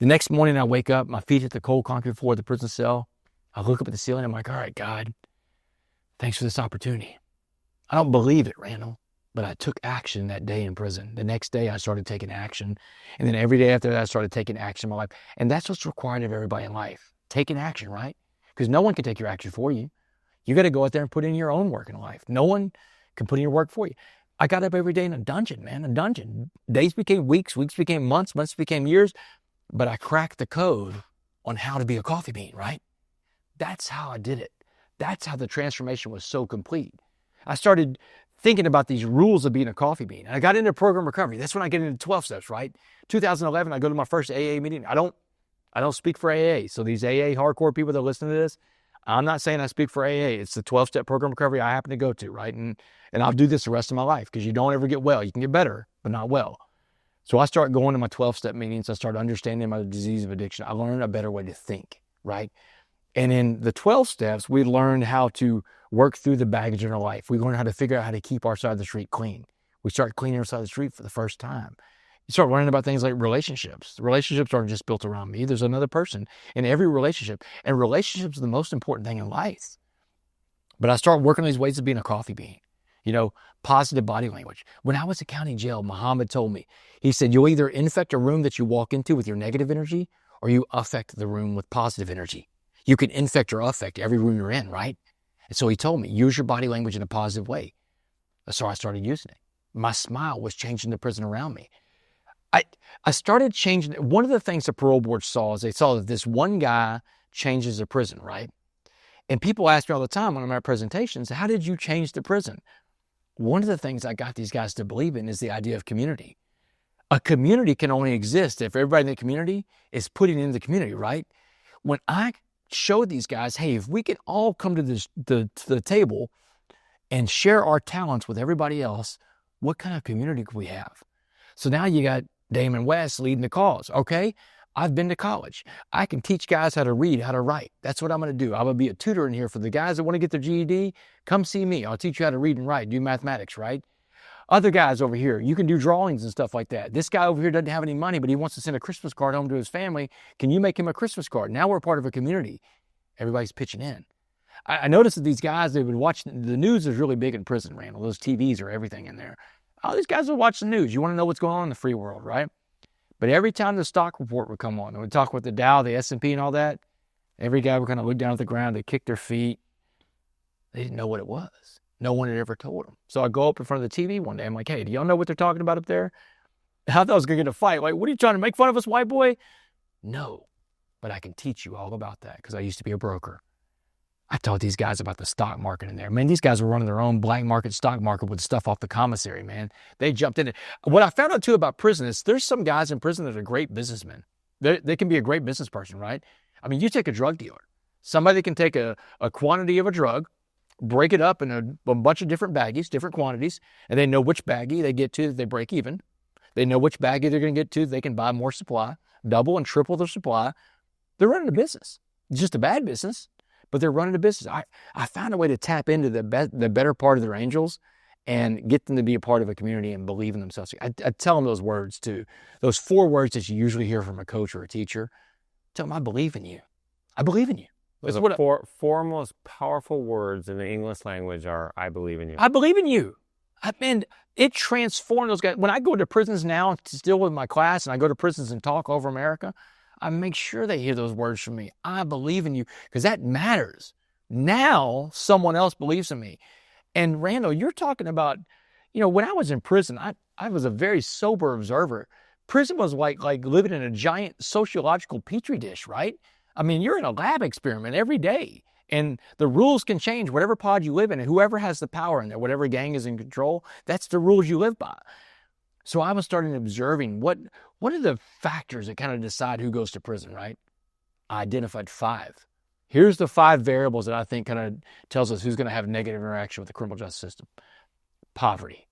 The next morning I wake up, my feet hit the cold concrete floor of the prison cell. I look up at the ceiling. I'm like, all right, God, thanks for this opportunity. I don't believe it, Randall, but I took action that day in prison. The next day I started taking action. And then every day after that, I started taking action in my life. And that's what's required of everybody in life. Taking action, right? Because no one can take your action for you. You got to go out there and put in your own work in life. No one can put in your work for you. I got up every day in a dungeon, man, a dungeon. Days became weeks, weeks became months, months became years. But I cracked the code on how to be a coffee bean, right? That's how I did it. That's how the transformation was so complete. I started thinking about these rules of being a coffee bean. And I got into program recovery. That's when I get into 12 steps, right? 2011, I go to my first AA meeting. I don't speak for AA. So these AA hardcore people that listen to this, I'm not saying I speak for AA. It's the 12-step program recovery I happen to go to, right? And I'll do this the rest of my life because you don't ever get well. You can get better, but not well. So I start going to my 12-step meetings. I start understanding my disease of addiction. I learned a better way to think, right? And in the 12 steps, we learned how to work through the baggage in our life. We learned how to figure out how to keep our side of the street clean. We start cleaning our side of the street for the first time. You start learning about things like relationships. Relationships aren't just built around me. There's another person in every relationship. And relationships are the most important thing in life. But I start working on these ways of being a coffee bean. You know, positive body language. When I was in county jail, Muhammad told me, he said, you'll either infect a room that you walk into with your negative energy, or you affect the room with positive energy. You can infect or affect every room you're in, right? And so he told me, use your body language in a positive way. So I started using it. My smile was changing the prison around me. I started changing. One of the things the parole board saw is they saw that this one guy changes the prison, right? And people ask me all the time when I'm at presentations, how did you change the prison? One of the things I got these guys to believe in is the idea of community. A community can only exist if everybody in the community is putting into the community, right? When I showed these guys, hey, if we can all come to the table and share our talents with everybody else, what kind of community could we have? So now you got Damon West leading the cause. Okay, I've been to college. I can teach guys how to read, how to write. That's what I'm going to do. I'm going to be a tutor in here for the guys that want to get their GED. Come see me. I'll teach you how to read and write, do mathematics, right? Other guys over here, you can do drawings and stuff like that. This guy over here doesn't have any money, but he wants to send a Christmas card home to his family. Can you make him a Christmas card? Now we're part of a community. Everybody's pitching in. I noticed that these guys, they would watch, the news is really big in prison, Randall. Those TVs are everything in there. All these guys would watch the news. You want to know what's going on in the free world, right? But every time the stock report would come on, and we'd talk with the Dow, the S&P and all that, Every guy would kind of look down at the ground, they kick their feet. They didn't know what it was. No one had ever told them. So I go up in front of the TV one day. I'm like, hey, do y'all know what they're talking about up there? I thought I was going to get a fight. Like, what are you trying to make fun of us, white boy? No, but I can teach you all about that because I used to be a broker. I taught these guys about the stock market in there. Man, these guys were running their own black market stock market with stuff off the commissary, man. They jumped in it. What I found out too about prison is there's some guys in prison that are great businessmen. They can be a great business person, right? I mean, you take a drug dealer. Somebody can take a quantity of a drug, break it up in a bunch of different baggies, different quantities, and they know which baggie they get to that they break even. They know which baggie they're going to get to. They can buy more supply, double and triple their supply. They're running a business. It's just a bad business, but they're running a business. I found a way to tap into the better part of their angels and get them to be a part of a community and believe in themselves. I tell them those words too. Those 4 words that you usually hear from a coach or a teacher. Tell them, I believe in you. I believe in you. Those are four most powerful words in the English language are, I believe in you. I believe in you. Man, it transformed those guys. When I go to prisons now, still with my class, and I go to prisons and talk over America, I make sure they hear those words from me. I believe in you, because that matters. Now, someone else believes in me. And Randall, you're talking about, when I was in prison, I was a very sober observer. Prison was like living in a giant sociological petri dish, right? I mean, you're in a lab experiment every day. And the rules can change whatever pod you live in, and whoever has the power in there, whatever gang is in control, that's the rules you live by. So I was starting observing what are the factors that kind of decide who goes to prison, right? I identified 5. Here's the 5 variables that I think kind of tells us who's going to have negative interaction with the criminal justice system. Poverty.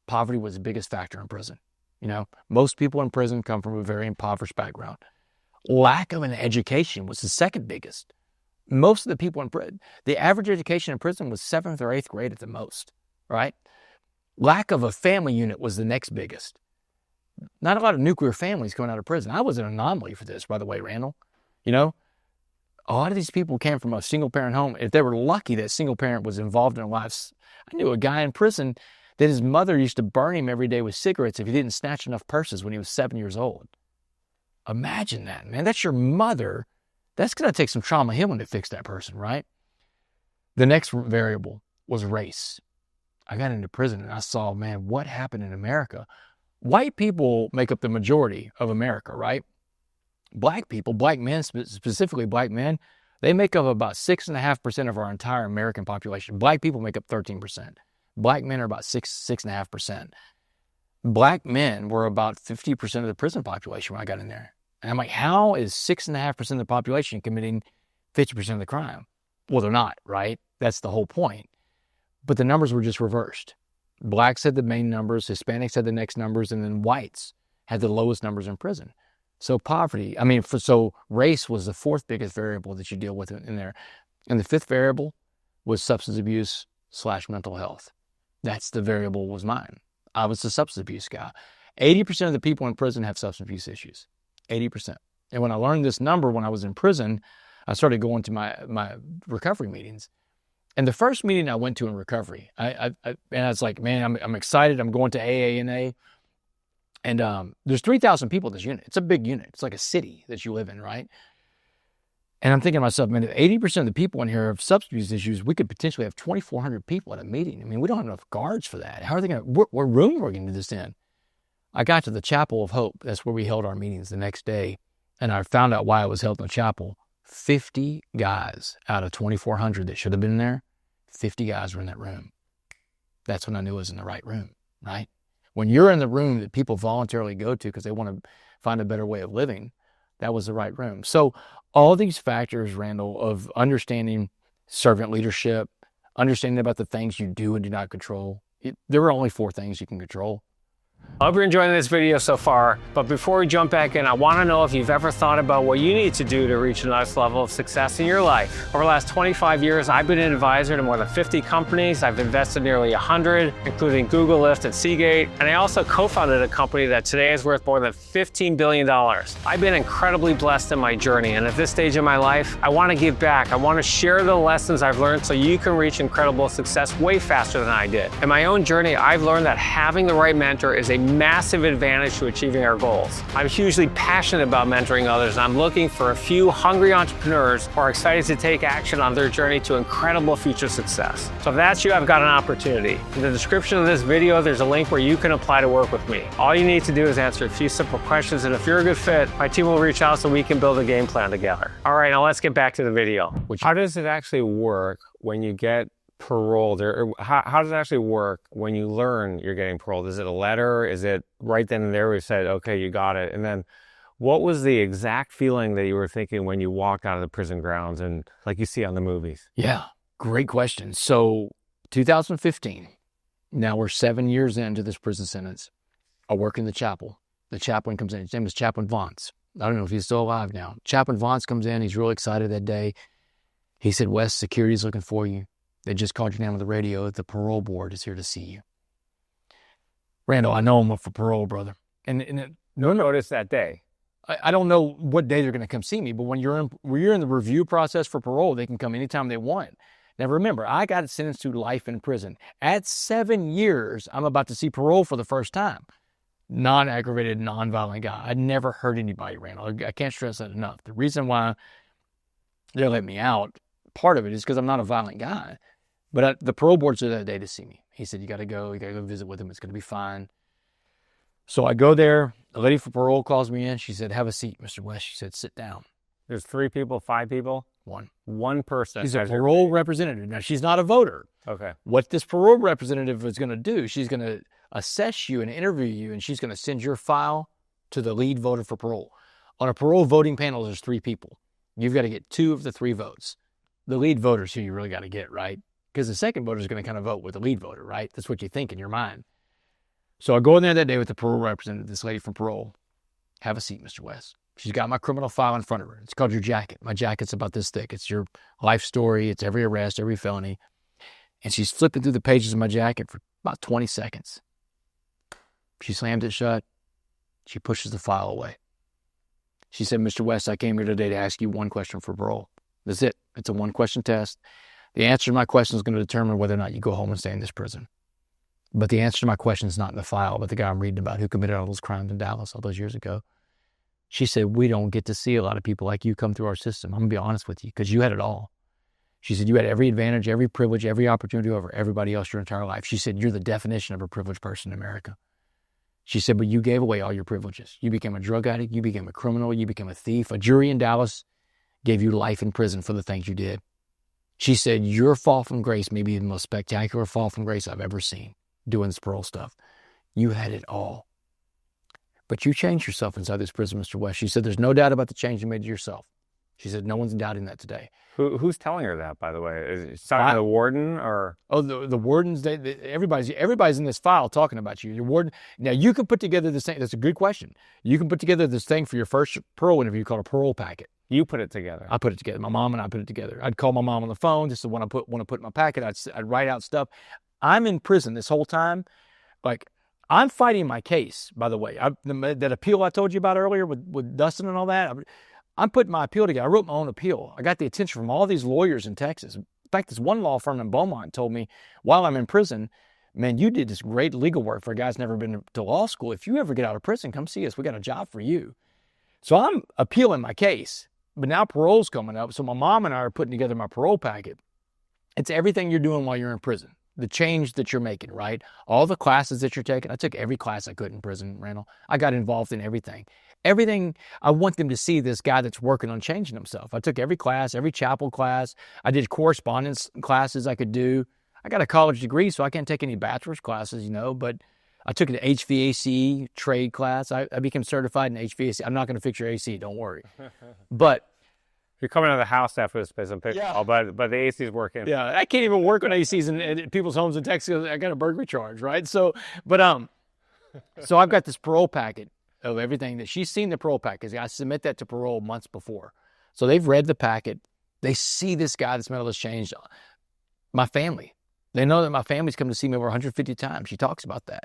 Poverty was the biggest factor in prison. Most people in prison come from a very impoverished background. Lack of an education was the second biggest. Most of the people in prison, the average education in prison was 7th or 8th grade at the most, right? Lack of a family unit was the next biggest. Not a lot of nuclear families coming out of prison. I was an anomaly for this, by the way, Randall. A lot of these people came from a single-parent home. If they were lucky that single parent was involved in their lives. I knew a guy in prison that his mother used to burn him every day with cigarettes if he didn't snatch enough purses when he was 7 years old. Imagine that, man. That's your mother. That's going to take some trauma healing to fix that person, right? The next variable was race. I got into prison and I saw, man, what happened in America. White people make up the majority of America, right? Black people, black men, specifically black men, they make up about 6.5% of our entire American population. Black people make up 13%. Black men are about 6.5%. Black men were about 50% of the prison population when I got in there. And I'm like, how is 6.5% of the population committing 50% of the crime? Well, they're not, right? That's the whole point. But the numbers were just reversed. Blacks had the main numbers, Hispanics had the next numbers, and then whites had the lowest numbers in prison. So race was the 4th biggest variable that you deal with in there. And the 5th variable was substance abuse / mental health. That's the variable was mine. I was the substance abuse guy. 80% of the people in prison have substance abuse issues. 80%. And when I learned this number when I was in prison, I started going to my recovery meetings. And the first meeting I went to in recovery, I was like, man, I'm excited. I'm going to AANA. And there's 3,000 people in this unit. It's a big unit. It's like a city that you live in, right? And I'm thinking to myself, man, if 80% of the people in here have substance abuse issues, we could potentially have 2,400 people at a meeting. I mean, we don't have enough guards for that. How are they going to, what room are we going to do this in? I got to the Chapel of Hope. That's where we held our meetings the next day. And I found out why it was held in the chapel. 50 guys out of 2,400 that should have been there, 50 guys were in that room. That's when I knew I was in the right room, right? When you're in the room that people voluntarily go to because they want to find a better way of living, that was the right room. So all these factors, Randall, of understanding servant leadership, understanding about the things you do and do not control, there are only 4 things you can control. I hope you're enjoying this video so far, but before we jump back in, I want to know if you've ever thought about what you need to do to reach the next level of success in your life. Over the last 25 years, I've been an advisor to more than 50 companies. I've invested nearly 100, including Google, Lyft, and Seagate. And I also co-founded a company that today is worth more than $15 billion. I've been incredibly blessed in my journey, and at this stage in my life, I want to give back. I want to share the lessons I've learned so you can reach incredible success way faster than I did. In my own journey, I've learned that having the right mentor is a massive advantage to achieving our goals. I'm hugely passionate about mentoring others, and I'm looking for a few hungry entrepreneurs who are excited to take action on their journey to incredible future success. So if that's you, I've got an opportunity. In the description of this video, there's a link where you can apply to work with me. All you need to do is answer a few simple questions, and if you're a good fit, my team will reach out so we can build a game plan together. All right, now let's get back to the video. How does it actually work when you get paroled? Or how does it actually work when you learn you're getting paroled? Is it a letter? Is it right then and there we said, okay, you got it? And then what was the exact feeling that you were thinking when you walked out of the prison grounds and like you see on the movies? Yeah, great question. So 2015, now we're 7 years into this prison sentence. I work in the chapel. The chaplain comes in. His name is Chaplain Vance. I don't know if he's still alive now. Chaplain Vance comes in. He's really excited that day. He said, Wes, security's looking for you. They just called your name on the radio. The parole board is here to see you. Randall, I know I'm up for parole, brother. And No notice that day. I don't know what day they're going to come see me, but when you're in the review process for parole, they can come anytime they want. Now, remember, I got sentenced to life in prison. At 7 years, I'm about to see parole for the first time. Non-aggravated, non-violent guy. I'd never hurt anybody, Randall. I can't stress that enough. The reason why they let me out, part of it is because I'm not a violent guy. But the parole board's there that day to see me. He said, you got to go visit with him. It's going to be fine. So I go there. The lady for parole calls me in. She said, have a seat, Mr. West. She said, sit down. There's 3 people, 5 people? One person. She's a parole representative. Now, she's not a voter. Okay. What this parole representative is going to do, she's going to assess you and interview you, and she's going to send your file to the lead voter for parole. On a parole voting panel, there's 3 people. You've got to get 2 of the 3 votes. The lead voter's who you really got to get, right? Because the second voter is going to kind of vote with the lead voter, right? That's what you think in your mind. So I go in there that day with the parole representative, this lady from parole. Have a seat, Mr. West. She's got my criminal file in front of her. It's called your jacket. My jacket's about this thick. It's your life story. It's every arrest, every felony. And she's flipping through the pages of my jacket for about 20 seconds. She slams it shut. She pushes the file away. She said, Mr. West, I came here today to ask you one question for parole. That's it. It's a 1-question test. The answer to my question is going to determine whether or not you go home and stay in this prison. But the answer to my question is not in the file, but the guy I'm reading about who committed all those crimes in Dallas all those years ago. She said, we don't get to see a lot of people like you come through our system. I'm going to be honest with you, because you had it all. She said, you had every advantage, every privilege, every opportunity over everybody else your entire life. She said, you're the definition of a privileged person in America. She said, but you gave away all your privileges. You became a drug addict. You became a criminal. You became a thief. A jury in Dallas gave you life in prison for the things you did. She said, your fall from grace may be the most spectacular fall from grace I've ever seen doing this parole stuff. You had it all. But you changed yourself inside this prison, Mr. West. She said, there's no doubt about the change you made to yourself. She said, no one's doubting that today. Who's telling her that, by the way? Is it talking to the warden or? Oh, the wardens, everybody's in this file talking about you. Your warden. Now, you can put together this thing. That's a good question. You can put together this thing for your first parole interview called a parole packet. You put it together. I put it together. My mom and I put it together. I'd call my mom on the phone just to want to put in my packet. I'd write out stuff. I'm in prison this whole time. Like, I'm fighting my case, by the way. That appeal I told you about earlier with Dustin and all that, I'm putting my appeal together. I wrote my own appeal. I got the attention from all these lawyers in Texas. In fact, this one law firm in Beaumont told me, while I'm in prison, man, you did this great legal work for a guy who's never been to law school. If you ever get out of prison, come see us. We got a job for you. So I'm appealing my case. But now parole's coming up. So my mom and I are putting together my parole packet. It's everything you're doing while you're in prison. The change that you're making, right? All the classes that you're taking. I took every class I could in prison, Randall. I got involved in everything. Everything, I want them to see this guy that's working on changing himself. I took every class, every chapel class. I did correspondence classes I could do. I got a college degree, so I can't take any bachelor's classes, but I took an HVAC trade class. I became certified in HVAC. I'm not going to fix your AC, don't worry. But you're coming out of the house after this prison picture, yeah. But the AC is working. Yeah, I can't even work on ACs in people's homes in Texas. I got a burglary charge, right? So I've got this parole packet of everything that she's seen the parole packet. I submit that to parole months before. So they've read the packet. They see this guy that's made all this change. My family, they know that my family's come to see me over 150 times. She talks about that.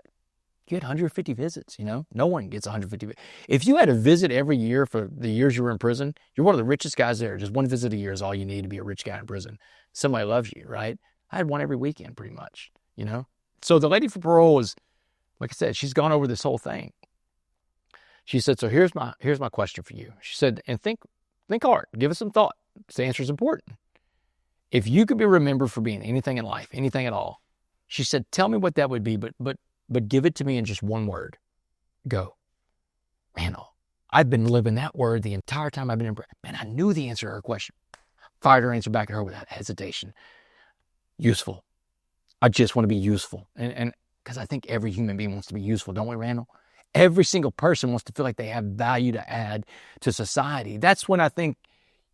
You had 150 visits, No one gets 150. If you had a visit every year for the years you were in prison, you're one of the richest guys there. Just one visit a year is all you need to be a rich guy in prison. Somebody loves you, right? I had one every weekend pretty much, So the lady for parole is like I said, she's gone over this whole thing. She said, so here's my question for you. She said, and think hard, give it some thought. This answer is important. If you could be remembered for being anything in life, anything at all, she said, tell me what that would be, but give it to me in just one word. Go. Randall, I've been living that word the entire time I've been in prison. Man, I knew the answer to her question. Fired her answer back at her without hesitation. Useful. I just want to be useful. And because I think every human being wants to be useful, don't we, Randall? Every single person wants to feel like they have value to add to society. That's when I think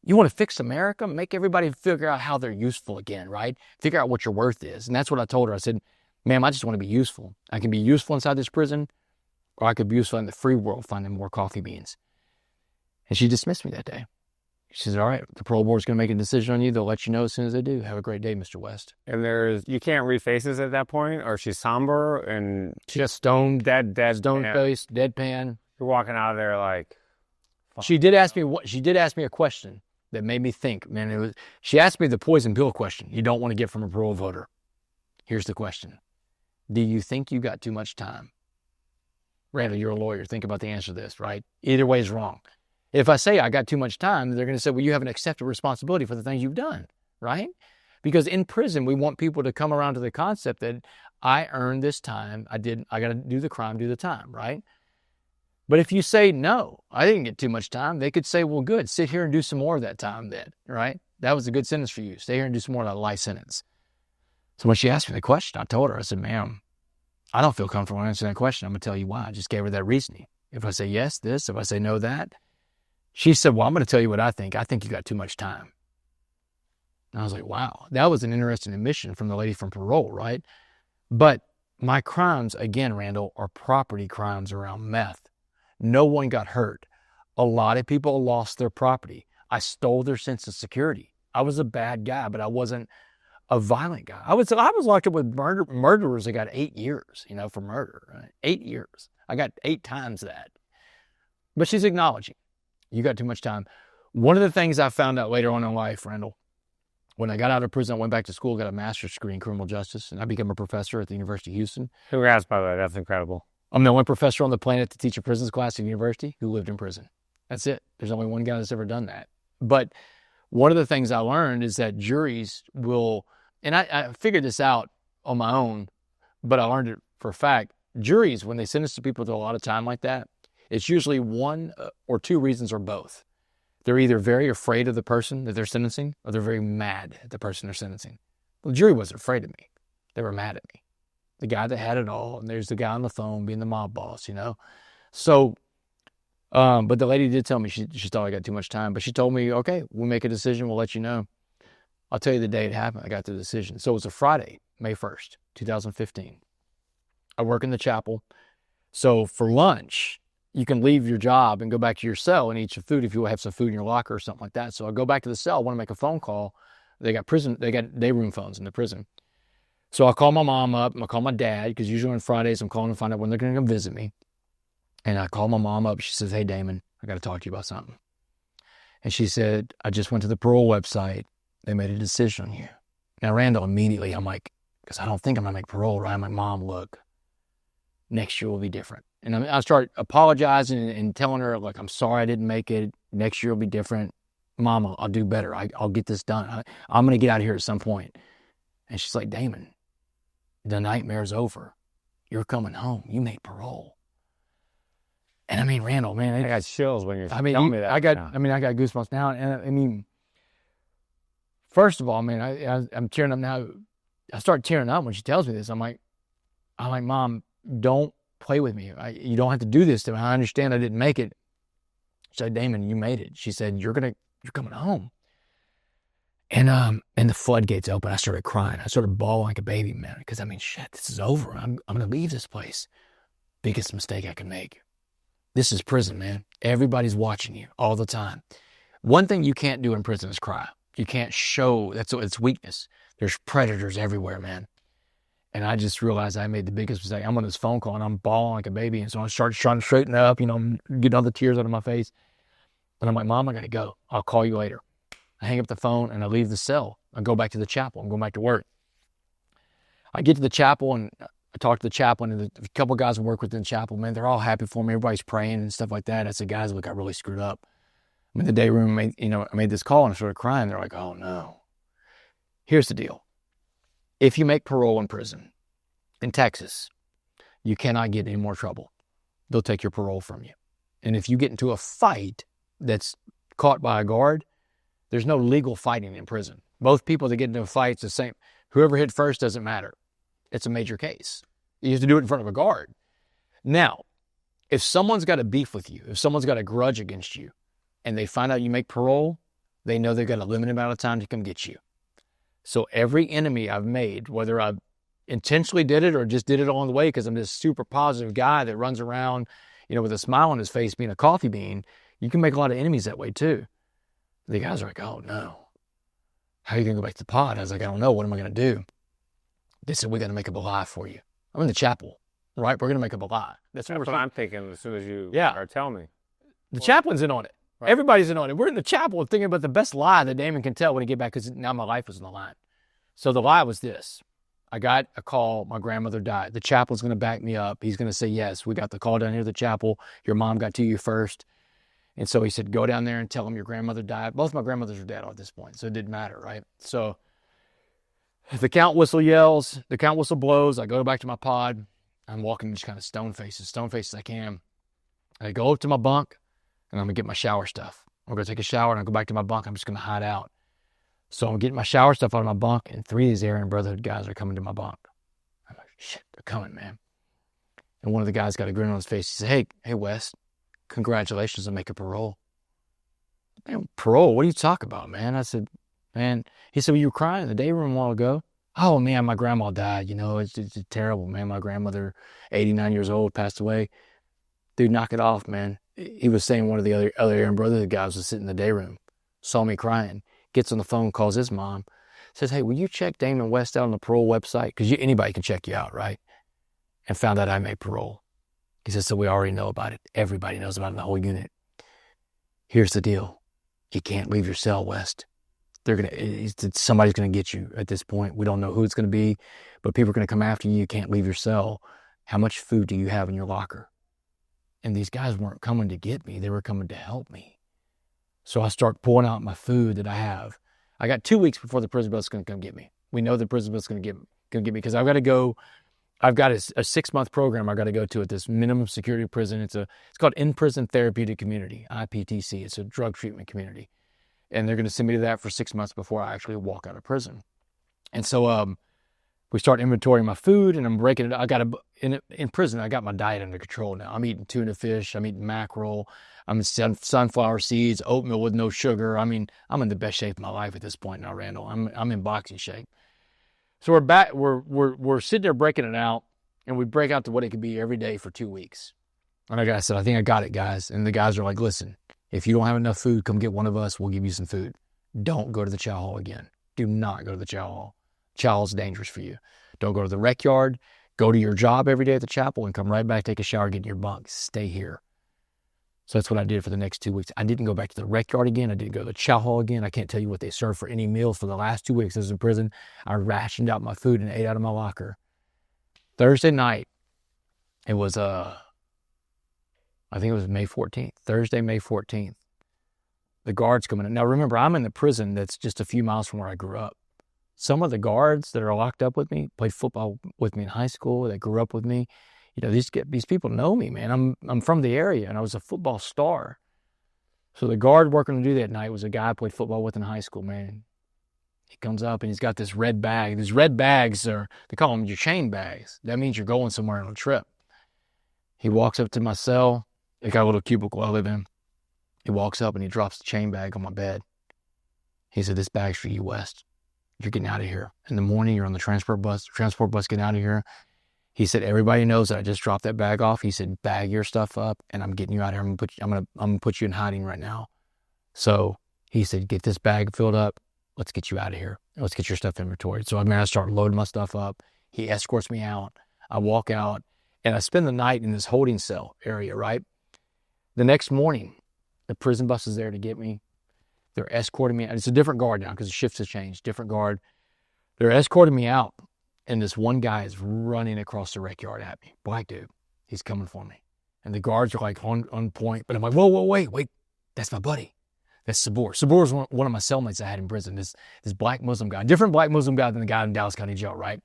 you want to fix America, make everybody figure out how they're useful again, right? Figure out what your worth is. And that's what I told her. I said, ma'am, I just want to be useful. I can be useful inside this prison, or I could be useful in the free world finding more coffee beans. And she dismissed me that day. She said, all right, the parole board's going to make a decision on you. They'll let you know as soon as they do. Have a great day, Mr. West. And you can't read faces at that point, or she's somber and just stoned, dead, stone-faced, deadpan. You're walking out of there like. Fuck. She did ask me a question that made me think. Man, she asked me the poison pill question. You don't want to get from a parole voter. Here's the question: do you think you got too much time? Randall, you're a lawyer. Think about the answer to this, right? Either way is wrong. If I say I got too much time, they're going to say, well, you haven't accepted responsibility for the things you've done, right? Because in prison, we want people to come around to the concept that I earned this time. I got to do the crime, do the time, right? But if you say, no, I didn't get too much time, they could say, well, good, sit here and do some more of that time then, right? That was a good sentence for you. Stay here and do some more of that life sentence. So when she asked me the question, I told her, I said, ma'am, I don't feel comfortable answering that question. I'm going to tell you why. I just gave her that reasoning. If I say yes, this. If I say no, that. She said, well, I'm going to tell you what I think. I think you got too much time. And I was like, wow, that was an interesting admission from the lady from parole, right? But my crimes, again, Randall, are property crimes around meth. No one got hurt. A lot of people lost their property. I stole their sense of security. I was a bad guy, but I wasn't a violent guy. I was locked up with murderers that got 8 years, for murder, right? 8 years. I got 8 times that. But she's acknowledging. You got too much time. One of the things I found out later on in life, Randall, when I got out of prison, I went back to school, got a master's degree in criminal justice, and I became a professor at the University of Houston. Congrats, by the way. That's incredible. I'm the only professor on the planet to teach a prisons class at the university who lived in prison. That's it. There's only one guy that's ever done that. But one of the things I learned is that juries will, and I figured this out on my own, but I learned it for a fact. Juries, when they sentence people to a lot of time like that, it's usually one or two reasons or both. They're either very afraid of the person that they're sentencing, or they're very mad at the person they're sentencing. Well, the jury wasn't afraid of me. They were mad at me. The guy that had it all, and there's the guy on the phone being the mob boss, So, but the lady did tell me she thought I got too much time, but she told me, okay, we'll make a decision. We'll let you know. I'll tell you the day it happened. I got the decision. So it was a Friday, May 1st, 2015. I work in the chapel. So for lunch, you can leave your job and go back to your cell and eat your food if you have some food in your locker or something like that. So I go back to the cell, I want to make a phone call. They got day room phones in the prison. So I call my mom up, I call my dad, because usually on Fridays I'm calling to find out when they're going to come visit me. And I call my mom up. She says, hey, Damon, I got to talk to you about something. And she said, I just went to the parole website. They made a decision on you. Now, Randall, immediately, I'm like, because I don't think I'm going to make parole, right? I'm like, Mom, look, next year will be different. And I start apologizing and telling her, look, I'm sorry I didn't make it. Next year will be different. Mom, I'll do better. I'll get this done. I'm going to get out of here at some point. And she's like, Damon, the nightmare's over. You're coming home. You made parole. And I mean, Randall, man. I got chills when you're telling me that. I got goosebumps now. And I mean, first of all, man, I'm tearing up now. I start tearing up when she tells me this. I'm like, Mom, don't play with me. You don't have to do this to me. I understand I didn't make it. She said, Damon, you made it. She said, you're coming home. And the floodgates open. I started crying. I started bawling like a baby, man, because shit, this is over. I'm going to leave this place. Biggest mistake I can make. This is prison, man. Everybody's watching you all the time. One thing you can't do in prison is cry. You can't show, it's weakness. There's predators everywhere, man. And I just realized I made the biggest mistake. I'm on this phone call and I'm bawling like a baby. And so I started trying to straighten up, I'm getting all the tears out of my face. And I'm like, Mom, I got to go. I'll call you later. I hang up the phone and I leave the cell. I go back to the chapel. I'm going back to work. I get to the chapel and I talked to the chaplain, and a couple of guys I work with in the chapel, man, they're all happy for me. Everybody's praying and stuff like that. I said, guys, look, I really screwed up. I'm in the day room, I made this call and I started crying. They're like, oh no. Here's the deal. If you make parole in prison in Texas, you cannot get any more trouble. They'll take your parole from you. And if you get into a fight that's caught by a guard, there's no legal fighting in prison. Both people that get into a fight, it's the same. Whoever hit first doesn't matter. It's a major case. You have to do it in front of a guard. Now, if someone's got a beef with you, if someone's got a grudge against you, and they find out you make parole, they know they've got a limited amount of time to come get you. So every enemy I've made, whether I intentionally did it or just did it along the way because I'm this super positive guy that runs around, with a smile on his face being a coffee bean, you can make a lot of enemies that way too. The guys are like, oh no, how are you going to go back to the pod? I was like, I don't know. What am I going to do? They said, we got to make up a lie for you. I'm in the chapel, right? We're going to make up a lie. That's what I'm thinking as soon as you are telling me. The chaplain's in on it. Right. Everybody's in on it. We're in the chapel thinking about the best lie that Damon can tell when he get back, because now my life was on the line. So the lie was this. I got a call. My grandmother died. The chaplain's going to back me up. He's going to say, yes, we got the call down here at the chapel. Your mom got to you first. And so he said, go down there and tell them your grandmother died. Both my grandmothers are dead at this point, so it didn't matter, right? So the count whistle yells. The count whistle blows. I go back to my pod. I'm walking just kind of stone faced as I can. I go up to my bunk, and I'm going to get my shower stuff. I'm going to take a shower, and I go back to my bunk. I'm just going to hide out. So I'm getting my shower stuff out of my bunk, and 3 of these Aryan Brotherhood guys are coming to my bunk. I'm like, shit, they're coming, man. And one of the guys got a grin on his face. He said, hey, West, congratulations on making parole. Man, parole? What are you talking about, man? I said, man. He said, well, you were crying in the day room a while ago. Oh, man, my grandma died. It's terrible, man. My grandmother, 89 years old, passed away. Dude, knock it off, man. He was saying one of the other Aryan Brotherhood guys was sitting in the day room, saw me crying, gets on the phone, calls his mom, says, hey, will you check Damon West out on the parole website? Because anybody can check you out, right? And found out I made parole. He says, so we already know about it. Everybody knows about it in the whole unit. Here's the deal. You can't leave your cell, West. Somebody's going to get you at this point. We don't know who it's going to be, but people are going to come after you. You can't leave your cell. How much food do you have in your locker? And these guys weren't coming to get me. They were coming to help me. So I start pulling out my food that I have. I got 2 weeks before the prison bus is going to come get me. We know the prison bus is going to get me because I've got to go. I've got a 6-month program I've got to go to at this minimum security prison. It's called In-Prison Therapeutic Community, IPTC. It's a drug treatment community. And they're going to send me to that for 6 months before I actually walk out of prison. And so we start inventorying my food, and I'm breaking it. In prison, I got my diet under control now. I'm eating tuna fish. I'm eating mackerel. I'm eating sunflower seeds, oatmeal with no sugar. I mean, I'm in the best shape of my life at this point now, Randall. I'm in boxing shape. So we're back. We're sitting there breaking it out, and we break out to what it could be every day for 2 weeks. And I said, I think I got it, guys. And the guys are like, listen, if you don't have enough food, come get one of us. We'll give you some food. Don't go to the chow hall again. Do not go to the chow hall. Chow hall is dangerous for you. Don't go to the rec yard. Go to your job every day at the chapel and come right back, take a shower, get in your bunk. Stay here. So that's what I did for the next 2 weeks. I didn't go back to the rec yard again. I didn't go to the chow hall again. I can't tell you what they served for any meals for the last 2 weeks I was in prison. I rationed out my food and ate out of my locker. Thursday night, it was, I think it was May 14th. Thursday, May 14th. The guards coming in. Now remember, I'm in the prison that's just a few miles from where I grew up. Some of the guards that are locked up with me played football with me in high school. They grew up with me. These people know me, man. I'm from the area, and I was a football star. So the guard working to do that night was a guy I played football with in high school, man. He comes up, and he's got this red bag. These red bags they call them your chain bags. That means you're going somewhere on a trip. He walks up to my cell. They got a little cubicle I live in. He walks up, and he drops the chain bag on my bed. He said, this bag's for you, West. You're getting out of here. In the morning, you're on the transport bus getting out of here. He said, everybody knows that I just dropped that bag off. He said, bag your stuff up, and I'm getting you out of here. I'm gonna put you in hiding right now. So he said, get this bag filled up. Let's get you out of here. Let's get your stuff inventoried. So I start loading my stuff up. He escorts me out. I walk out, and I spend the night in this holding cell area, right? The next morning, the prison bus is there to get me. They're escorting me. It's a different guard now because the shifts have changed. Different guard. They're escorting me out. And this one guy is running across the rec yard at me. Black dude. He's coming for me. And the guards are like on point. But I'm like, whoa, wait. That's my buddy. That's Sabor. Sabor was one of my cellmates I had in prison. This black Muslim guy. Different black Muslim guy than the guy in Dallas County Jail, right?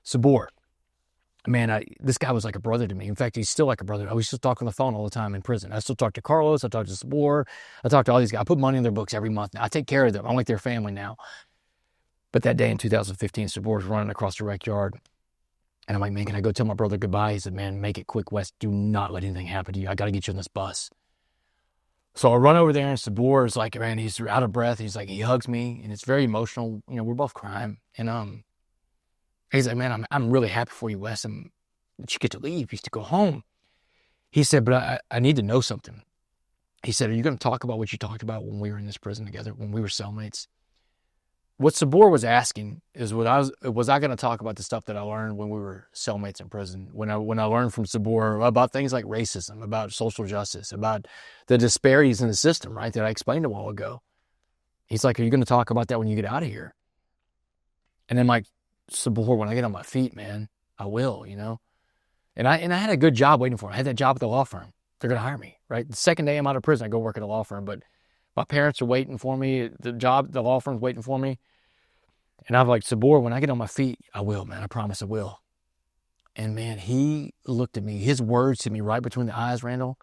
Sabor. Man, this guy was like a brother to me. In fact, he's still like a brother. I was still talk on the phone all the time in prison. I still talk to Carlos. I talk to Sabor. I talk to all these guys. I put money in their books every month now. I take care of them. I'm like their family now. But that day in 2015, Sabor was running across the rec yard. And I'm like, man, can I go tell my brother goodbye? He said, man, make it quick, Wes. Do not let anything happen to you. I got to get you on this bus. So I run over there, and Sabor is like, man, he's out of breath. He's like, he hugs me, and it's very emotional. You know, we're both crying. And he's like, man, I'm really happy for you, Wes. That you get to leave. You get to go home. He said, but I need to know something. He said, are you going to talk about what you talked about when we were in this prison together, when we were cellmates? What Sabor was asking is, was I going to talk about the stuff that I learned when we were cellmates in prison? When I learned from Sabor about things like racism, about social justice, about the disparities in the system, right, that I explained a while ago. He's like, are you going to talk about that when you get out of here? And then like, Sabor, when I get on my feet, man, I will, you know? And I had a good job waiting for me. I had that job at the law firm. They're going to hire me, right? The second day I'm out of prison, I go work at a law firm, but my parents are waiting for me. The law firm's waiting for me. And I'm like, Sabor, when I get on my feet, I will, man. I promise I will. And man, he looked at me. His words hit me right between the eyes, Randall.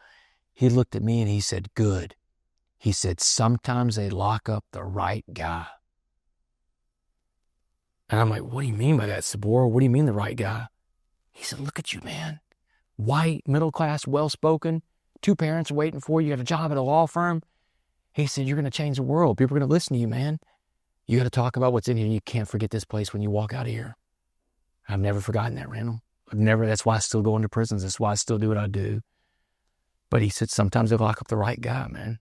He looked at me and he said, good. He said, sometimes they lock up the right guy. And I'm like, what do you mean by that, Sabor? What do you mean the right guy? He said, look at you, man. White, middle class, well-spoken, 2 parents waiting for you. You got a job at a law firm. He said, you're going to change the world. People are going to listen to you, man. You got to talk about what's in here. You can't forget this place when you walk out of here. I've never forgotten that, Randall. That's why I still go into prisons. That's why I still do what I do. But he said, sometimes they lock up the right guy, man.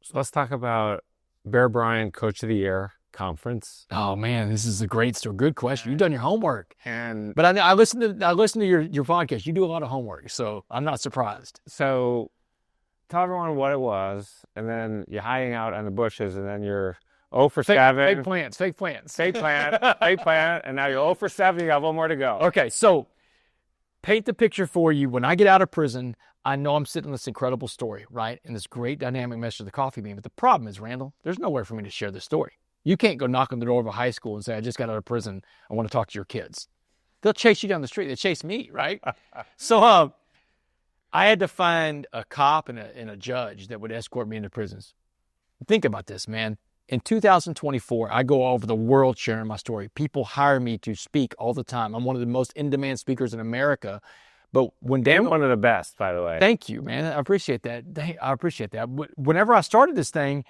So let's talk about Bear Bryant Coach of the Year conference. Oh man, this is a great story. Good question. You've done your homework. But I listened to your podcast. You do a lot of homework, so I'm not surprised. So tell everyone what it was, and then you're hiding out in the bushes, and then you're 0 for 7. Fake plans. Fake plan, and now you're 0 for 7. You got a little more to go. Okay, so paint the picture for you. When I get out of prison, I know I'm sitting in this incredible story, right? And this great dynamic message of the coffee bean. But the problem is, Randall, there's nowhere for me to share this story. You can't go knock on the door of a high school and say, I just got out of prison. I want to talk to your kids. They'll chase you down the street. They chase me, right? So I had to find a cop and a judge that would escort me into prisons. Think about this, man. In 2024, I go all over the world sharing my story. People hire me to speak all the time. I'm one of the most in-demand speakers in America. But when Damn, one of the best, by the way. Thank you, man. I appreciate that. I appreciate that. Whenever I started this thing,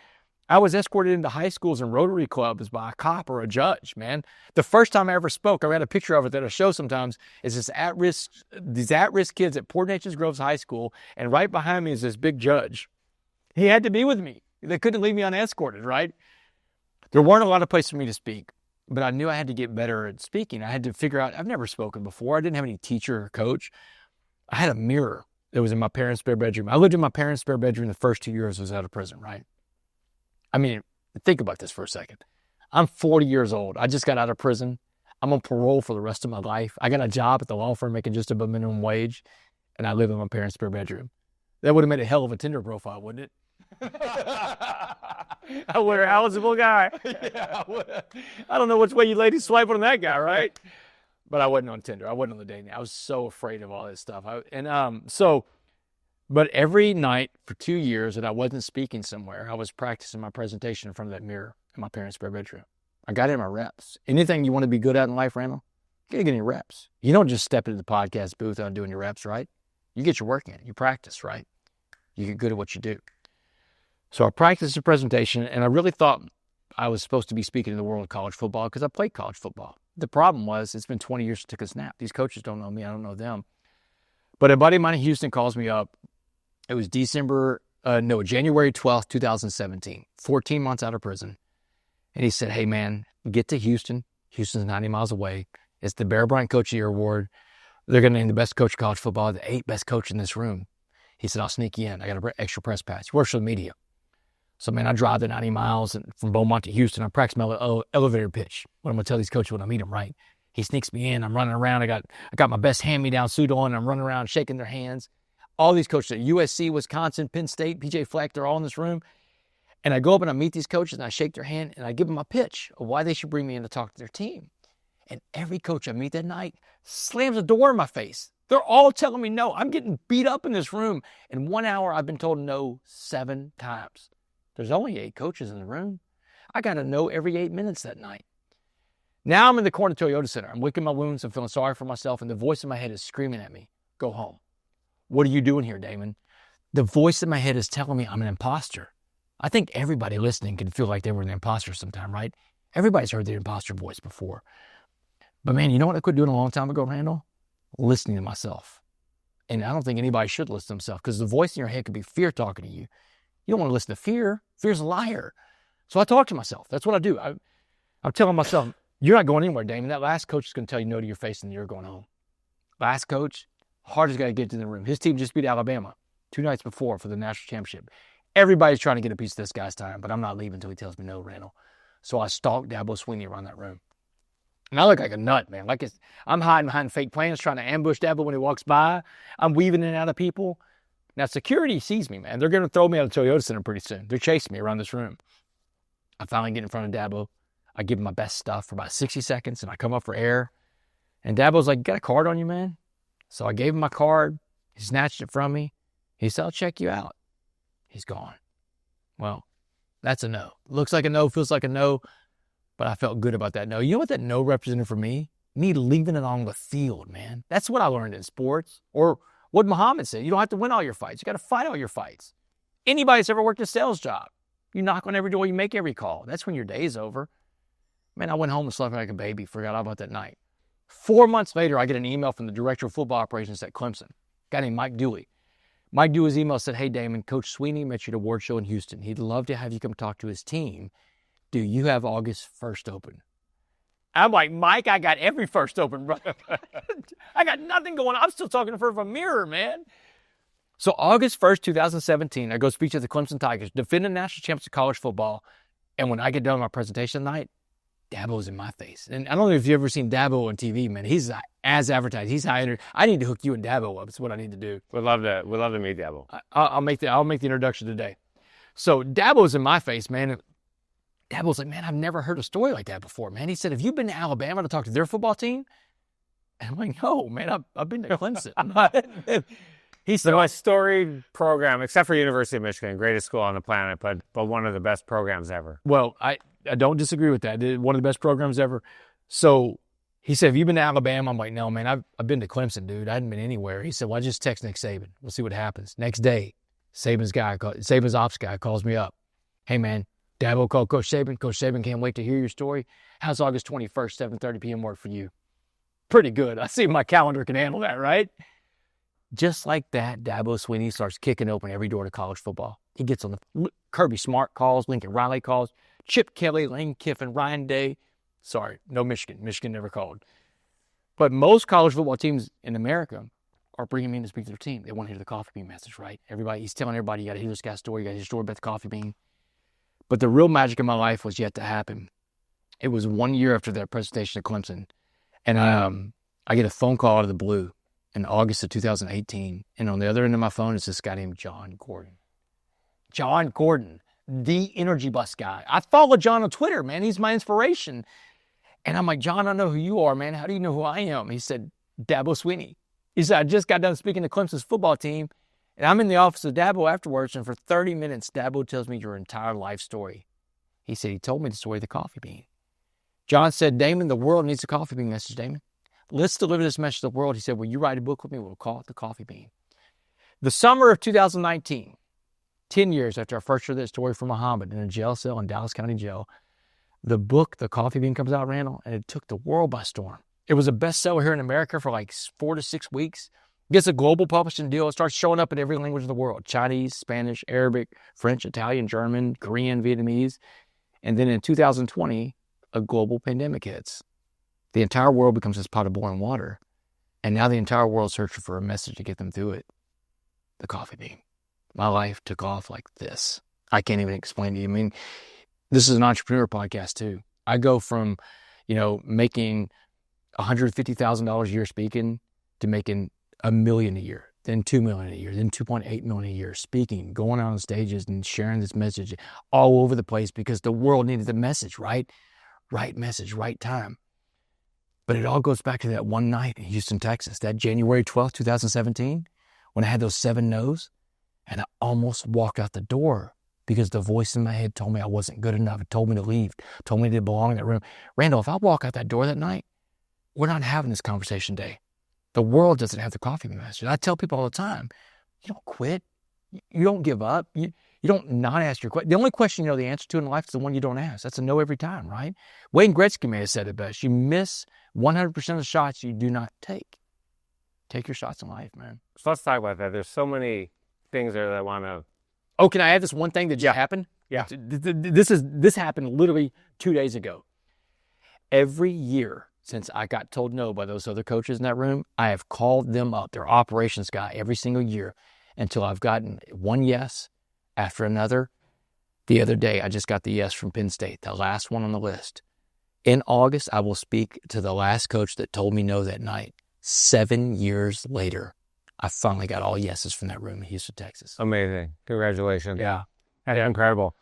I was escorted into high schools and Rotary clubs by a cop or a judge, man. The first time I ever spoke, I got a picture of it that I show sometimes, is these at-risk kids at Port Neches Groves High School, and right behind me is this big judge. He had to be with me. They couldn't leave me unescorted, right? There weren't a lot of places for me to speak, but I knew I had to get better at speaking. I had to figure out, I've never spoken before. I didn't have any teacher or coach. I had a mirror that was in my parents' spare bedroom. I lived in my parents' spare bedroom the first 2 years I was out of prison, right? I mean, think about this for a second. I'm 40 years old. I just got out of prison. I'm on parole for the rest of my life. I got a job at the law firm making just above minimum wage, and I live in my parents' spare bedroom. That would have made a hell of a Tinder profile, wouldn't it? I would an eligible guy. Yeah, I don't know which way you ladies swipe on that guy, right? But I wasn't on Tinder. I wasn't on the dating. I was so afraid of all this stuff. But every night for 2 years that I wasn't speaking somewhere, I was practicing my presentation in front of that mirror in my parents' spare bedroom. I got in my reps. Anything you want to be good at in life, Randall, you gotta get in your reps. You don't just step into the podcast booth without doing your reps, right? You get your work in. You practice, right? You get good at what you do. So I practiced the presentation, and I really thought I was supposed to be speaking in the world of college football because I played college football. The problem was it's been 20 years since I took a snap. These coaches don't know me. I don't know them. But a buddy of mine in Houston calls me up. It was January 12th, 2017, 14 months out of prison. And he said, hey, man, get to Houston. Houston's 90 miles away. It's the Bear Bryant Coach of the Year Award. They're going to name the best coach of college football, the 8 best coach in this room. He said, I'll sneak you in. I got an extra press pass. He works for the media. So, man, I drive the 90 miles from Beaumont to Houston. I practice my elevator pitch. What I'm going to tell these coaches when I meet them, right? He sneaks me in. I'm running around. I got my best hand-me-down suit on. I'm running around shaking their hands. All these coaches at USC, Wisconsin, Penn State, PJ Fleck, they're all in this room. And I go up and I meet these coaches and I shake their hand and I give them a pitch of why they should bring me in to talk to their team. And every coach I meet that night slams a door in my face. They're all telling me no. I'm getting beat up in this room. In 1 hour, I've been told no 7 times. There's only 8 coaches in the room. I got to no every 8 minutes that night. Now I'm in the corner Toyota Center. I'm licking my wounds. I'm feeling sorry for myself. And the voice in my head is screaming at me, go home. What are you doing here, Damon? The voice in my head is telling me I'm an imposter. I think everybody listening can feel like they were an imposter sometime, right? Everybody's heard the imposter voice before. But man, you know what I quit doing a long time ago, Randall? Listening to myself. And I don't think anybody should listen to themselves because the voice in your head could be fear talking to you. You don't want to listen to fear. Fear's a liar. So I talk to myself. That's what I do. I'm telling myself, you're not going anywhere, Damon. That last coach is going to tell you no to your face and you're going home. Last coach, hardest guy to get to the room. His team just beat Alabama 2 nights before for the national championship. Everybody's trying to get a piece of this guy's time, but I'm not leaving until he tells me no, Randall. So I stalk Dabo Swinney around that room. And I look like a nut, man. I'm hiding behind fake plans, trying to ambush Dabo when he walks by. I'm weaving in and out of people. Now, security sees me, man. They're going to throw me out of the Toyota Center pretty soon. They're chasing me around this room. I finally get in front of Dabo. I give him my best stuff for about 60 seconds, and I come up for air. And Dabo's like, you got a card on you, man? So I gave him my card. He snatched it from me. He said, I'll check you out. He's gone. Well, that's a no. Looks like a no, feels like a no, but I felt good about that no. You know what that no represented for me? Me leaving it on the field, man. That's what I learned in sports. Or what Muhammad said, you don't have to win all your fights. You got to fight all your fights. Anybody that's ever worked a sales job, you knock on every door, you make every call. That's when your day's over. Man, I went home and slept like a baby, forgot all about that night. 4 months later, I get an email from the director of football operations at Clemson, a guy named Mike Dewey. Mike Dewey's email said, hey, Damon, Coach Swinney met you at a award show in Houston. He'd love to have you come talk to his team. Do you have August 1st open? I'm like, Mike, I got every first open, brother. I got nothing going on. I'm still talking in front of a mirror, man. So August 1st, 2017, I go speak to the Clemson Tigers, defending national champions of college football. And when I get done with my presentation tonight, Dabo's in my face. And I don't know if you've ever seen Dabo on TV, man. He's as advertised. He's high. I need to hook you and Dabo up. That's what I need to do. We'd love to meet Dabo. I'll make the introduction today. So Dabo's in my face, man. Dabo's like, man, I've never heard a story like that before, man. He said, have you been to Alabama to talk to their football team? And I'm like, no, man, I've been to Clemson. He said, my storied program, except for University of Michigan, greatest school on the planet, but one of the best programs ever. Well, I don't disagree with that. One of the best programs ever. So he said, have you been to Alabama? I'm like, no, man, I've been to Clemson, dude. I hadn't been anywhere. He said, well, I just text Nick Saban. We'll see what happens. Next day, Saban's ops guy calls me up. Hey, man, Dabo called Coach Saban. Coach Saban can't wait to hear your story. How's August 21st, 7:30 p.m. work for you? Pretty good. I see my calendar can handle that, right? Just like that, Dabo Swinney starts kicking open every door to college football. He gets on the Kirby Smart calls, Lincoln Riley calls, Chip Kelly, Lane Kiffin, Ryan Day. Sorry, no Michigan. Michigan never called. But most college football teams in America are bringing me in to speak to their team. They want to hear the coffee bean message, right? He's telling everybody, you got to hear this guy's story. You got to hear the story about the coffee bean. But the real magic of my life was yet to happen. It was 1 year after that presentation at Clemson. And I get a phone call out of the blue in August of 2018. And on the other end of my phone is this guy named John Gordon. John Gordon, the energy bus guy. I follow John on Twitter, man. He's my inspiration. And I'm like, John, I know who you are, man. How do you know who I am? He said, Dabo Swinney. He said, I just got done speaking to Clemson's football team. And I'm in the office of Dabo afterwards. And for 30 minutes, Dabo tells me your entire life story. He said, he told me the story of the coffee bean. John said, Damon, the world needs a coffee bean message, Damon. Let's deliver this message to the world. He said, will you write a book with me? We'll call it The Coffee Bean. The summer of 2019, 10 years after I first heard that story from Muhammad in a jail cell in Dallas County Jail, the book, The Coffee Bean, comes out, Randall, and it took the world by storm. It was a bestseller here in America for like 4 to 6 weeks. Gets a global publishing deal. It starts showing up in every language of the world: Chinese, Spanish, Arabic, French, Italian, German, Korean, Vietnamese. And then in 2020, a global pandemic hits. The entire world becomes this pot of boiling water. And now the entire world's searching for a message to get them through it. The coffee bean. My life took off like this. I can't even explain to you. I mean, this is an entrepreneur podcast too. I go from, making $150,000 a year speaking to making $1 million a year, then $2 million a year, then $2.8 million a year speaking, going on stages and sharing this message all over the place because the world needed the message, right? Right message, right time. But it all goes back to that one night in Houston, Texas, that January 12th, 2017, when I had those 7 no's and I almost walked out the door because the voice in my head told me I wasn't good enough. It told me to leave, told me to belong in that room. Randall, if I walk out that door that night, we're not having this conversation today. The world doesn't have the coffee message. I tell people all the time, you don't quit. You don't give up. You don't not ask your question. The only question you know the answer to in life is the one you don't ask. That's a no every time, right? Wayne Gretzky may have said it best. You miss 100% of the shots you do not take. Take your shots in life, man. So let's talk about that. There's so many things there that I want to... Oh, can I add this one thing that just happened? Yeah. This happened literally 2 days ago. Every year since I got told no by those other coaches in that room, I have called them up, their operations guy, every single year until I've gotten one yes after another. The other day, I just got the yes from Penn State, the last one on the list. In August, I will speak to the last coach that told me no that night. 7 years later, I finally got all yeses from that room in Houston, Texas. Amazing. Congratulations. Yeah. That's incredible.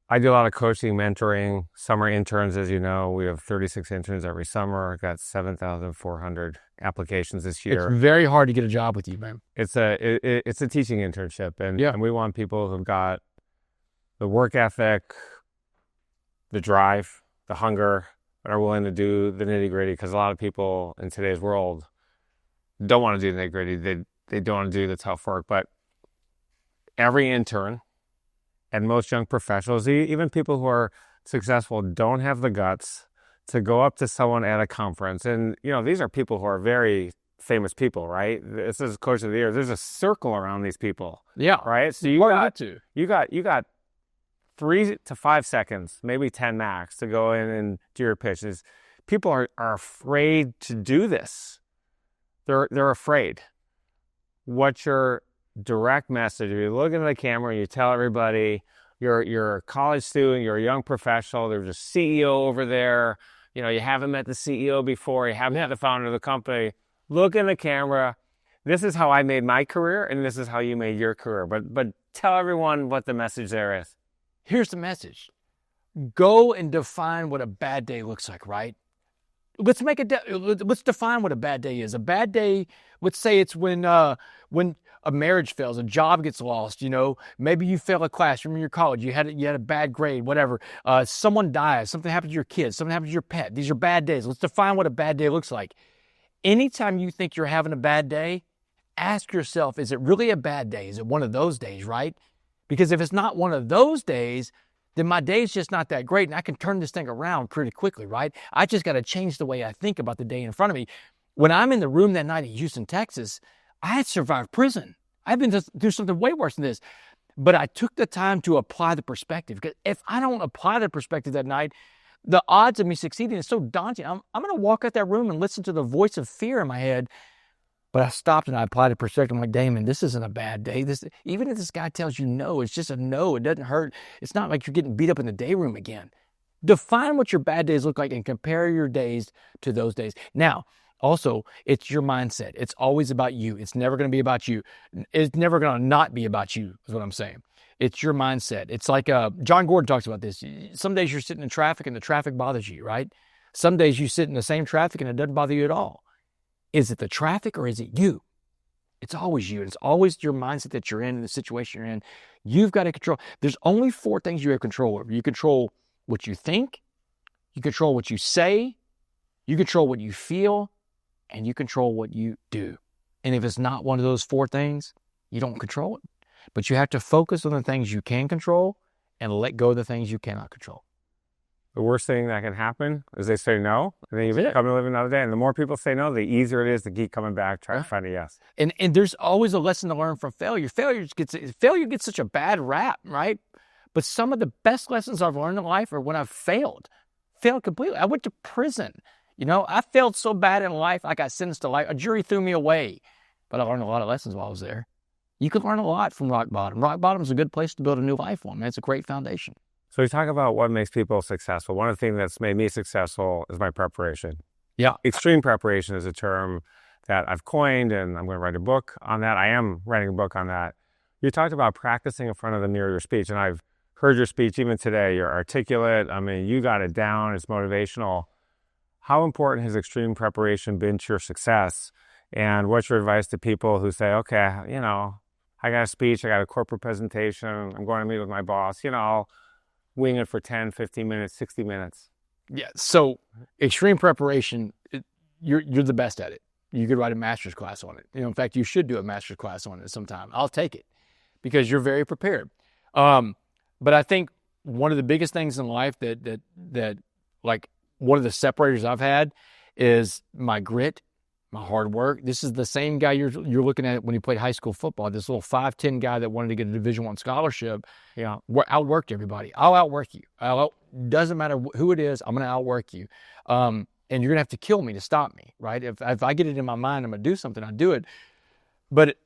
I do a lot of coaching, mentoring, summer interns, as you know. We have 36 interns every summer. I've got 7,400 applications this year. It's very hard to get a job with you, man. It's a teaching internship, and we want people who've got the work ethic, the drive, the hunger, and are willing to do the nitty-gritty, because a lot of people in today's world don't want to do the nitty-gritty. They don't want to do the tough work. But every intern and most young professionals, even people who are successful, don't have the guts to go up to someone at a conference. And, you know, these are people who are very famous people, right? This is Coach of the Year. There's a circle around these people. Yeah. Right? So you got 3 to 5 seconds, maybe 10 max, to go in and do your pitches. People are afraid to do this. They're afraid. What's your direct message? If you look into the camera and you tell everybody you're a college student, you're a young professional, there's a CEO over there, you know, you haven't met the CEO before, you haven't met the founder of the company, look in the camera. This is how I made my career, and this is how you made your career. But tell everyone what the message there is. Here's the message. Go and define what a bad day looks like, right? Let's define what a bad day is. A bad day, let's say it's when a marriage fails, a job gets lost, you know, maybe you fail a class, you're in your college, you had a bad grade, whatever. Someone dies, something happens to your kids, something happens to your pet. These are bad days. Let's define what a bad day looks like. Anytime you think you're having a bad day, ask yourself, is it really a bad day? Is it one of those days, right? Because if it's not one of those days, then my day's just not that great, and I can turn this thing around pretty quickly, right? I just got to change the way I think about the day in front of me. When I'm in the room that night in Houston, Texas, I had survived prison. I've been through something way worse than this. But I took the time to apply the perspective, because if I don't apply the perspective that night, the odds of me succeeding is so daunting. I'm going to walk out that room and listen to the voice of fear in my head. But I stopped and I applied a perspective. I'm like, Damon, this isn't a bad day. Even if this guy tells you no, it's just a no. It doesn't hurt. It's not like you're getting beat up in the day room again. Define what your bad days look like and compare your days to those days. Now, also, it's your mindset. It's always about you. It's never going to be about you. It's never going to not be about you, is what I'm saying. It's your mindset. It's like John Gordon talks about this. Some days you're sitting in traffic and the traffic bothers you, right? Some days you sit in the same traffic and it doesn't bother you at all. Is it the traffic or is it you? It's always you. It's always your mindset that you're in, the situation you're in. You've got to control. There's only 4 things you have control over. You control what you think, you control what you say, you control what you feel, and you control what you do. And if it's not one of those 4 things, you don't control it. But you have to focus on the things you can control and let go of the things you cannot control. The worst thing that can happen is they say no, and then you come and live another day. And the more people say no, the easier it is to keep coming back, trying to find a yes. And there's always a lesson to learn from failure. Failure gets such a bad rap, right? But some of the best lessons I've learned in life are when I've failed completely. I went to prison. You know, I failed so bad in life, I got sentenced to life. A jury threw me away. But I learned a lot of lessons while I was there. You can learn a lot from rock bottom. Rock bottom is a good place to build a new life on, man. It's a great foundation. So we talk about what makes people successful. One of the things that's made me successful is my preparation. Yeah. Extreme preparation is a term that I've coined, and I'm going to write a book on that. I am writing a book on that. You talked about practicing in front of the mirror your speech, and I've heard your speech even today. You're articulate. I mean, you got it down. It's motivational. How important has extreme preparation been to your success? And what's your advice to people who say, okay, you know, I got a speech, I got a corporate presentation, I'm going to meet with my boss, you know, I'll wing it for 10, 15 minutes, 60 minutes. Yeah. So extreme preparation, you're the best at it. You could write a master's class on it. You know, in fact, you should do a master's class on it sometime. I'll take it because you're very prepared. But I think one of the biggest things in life that like one of the separators I've had is my grit, my hard work. This is the same guy you're looking at when he played high school football. This little 5'10" guy that wanted to get a Division I scholarship. Yeah, outworked everybody. I'll outwork you. Doesn't matter who it is. I'm going to outwork you. And you're going to have to kill me to stop me, right? If I get it in my mind, I'm going to do something, I'll do it. But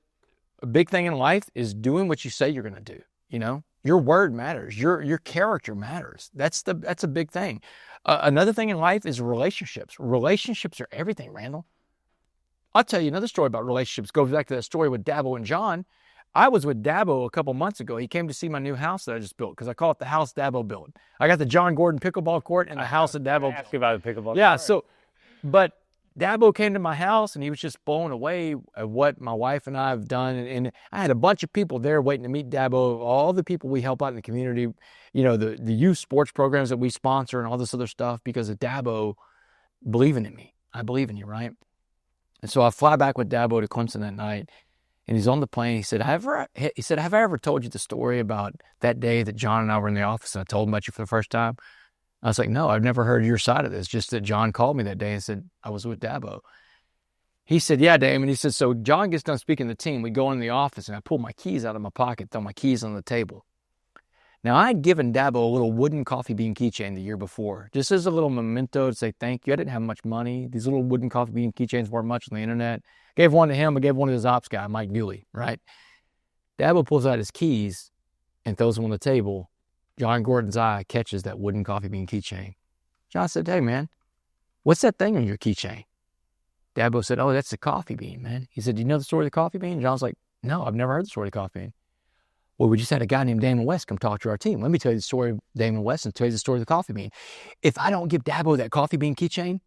a big thing in life is doing what you say you're going to do. You know, your word matters. Your character matters. That's a big thing. Another thing in life is relationships. Relationships are everything, Randall. I'll tell you another story about relationships. Goes back to that story with Dabo and John. I was with Dabo a couple months ago. He came to see my new house that I just built because I call it the house Dabo built. I got the John Gordon pickleball court and the house that Dabo built. Ask you about the pickleball Yeah, court. but Dabo came to my house and he was just blown away at what my wife and I have done. And I had a bunch of people there waiting to meet Dabo, all the people we help out in the community, you know, the youth sports programs that we sponsor and all this other stuff because of Dabo believing in me. I believe in you, right? And so I fly back with Dabo to Clemson that night, and he's on the plane. He said, have I ever told you the story about that day that John and I were in the office and I told him about you for the first time? I was like, no, I've never heard your side of this. Just that John called me that day and said, I was with Dabo. He said, yeah, Damon. He said, so John gets done speaking to the team. We go in the office and I pull my keys out of my pocket, throw my keys on the table. Now, I had given Dabo a little wooden coffee bean keychain the year before, just as a little memento to say thank you. I didn't have much money. These little wooden coffee bean keychains weren't much on the internet. Gave one to him. I gave one to his ops guy, Mike Bewley, right? Dabo pulls out his keys and throws them on the table. John Gordon's eye catches that wooden coffee bean keychain. John said, hey, man, what's that thing on your keychain? Dabo said, oh, that's the coffee bean, man. He said, do you know the story of the coffee bean? John's like, no, I've never heard the story of the coffee bean. Well, we just had a guy named Damon West come talk to our team. Let me tell you the story of Damon West and tell you the story of the coffee bean. If I don't give Dabo that coffee bean keychain,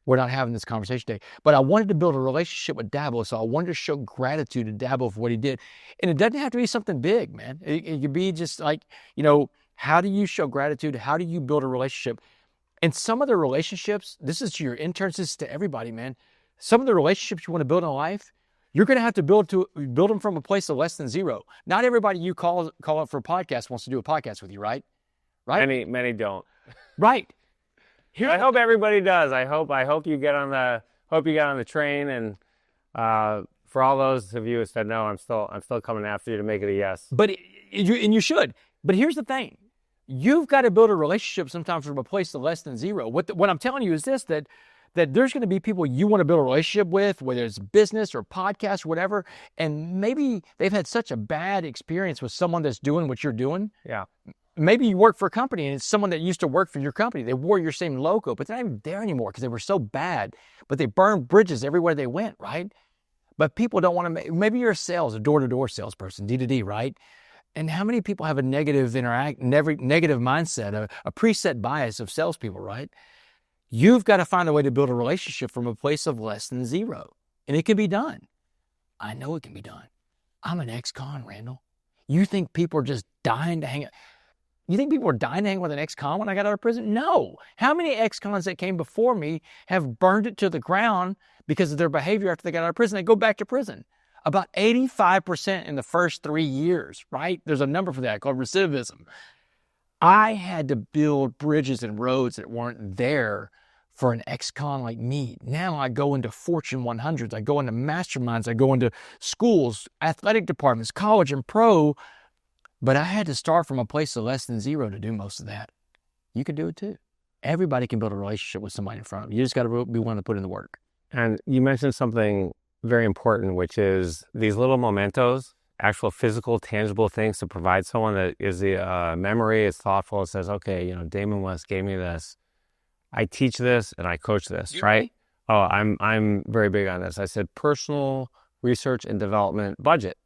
we're not having this conversation today. But I wanted to build a relationship with Dabo, so I wanted to show gratitude to Dabo for what he did. And it doesn't have to be something big, man. It could be just like, you know, how do you show gratitude? How do you build a relationship? And some of the relationships, this is to your interns, this is to everybody, man. Some of the relationships you want to build in life, you're going to have to build them from a place of less than zero. Not everybody you call up for a podcast wants to do a podcast with you, right? Right? Many don't. Right. I hope everybody does. I hope you get on the train. And for all those of you who said no, I'm still coming after you to make it a yes. But you should. But here's the thing: you've got to build a relationship sometimes from a place of less than zero. What I'm telling you is this: that there's going to be people you want to build a relationship with, whether it's business or podcast or whatever, and maybe they've had such a bad experience with someone that's doing what you're doing. Yeah. Maybe you work for a company and it's someone that used to work for your company. They wore your same logo, but they're not even there anymore because they were so bad. But they burned bridges everywhere they went, right? But people don't want to, maybe you're a door-to-door salesperson, D2D, right? And how many people have a negative mindset, a preset bias of salespeople, right? You've got to find a way to build a relationship from a place of less than zero. And it can be done. I know it can be done. I'm an ex-con, Randall. You think people are just dying to hang out? You think people were dying to hang with an ex-con when I got out of prison? No. How many ex-cons that came before me have burned it to the ground because of their behavior after they got out of prison? They go back to prison. About 85% in the first 3 years, right? There's a number for that called recidivism. I had to build bridges and roads that weren't there for an ex-con like me. Now I go into Fortune 100s. I go into masterminds. I go into schools, athletic departments, college and pro. But I had to start from a place of less than zero to do most of that. You can do it too. Everybody can build a relationship with somebody in front of you. You just got to be willing to put in the work. And you mentioned something very important, which is these little mementos, actual physical, tangible things to provide someone that is a memory, is thoughtful, and says, okay, you know, Damon West gave me this. I teach this and I coach this, right? Oh, I'm very big on this. I said personal research and development budget.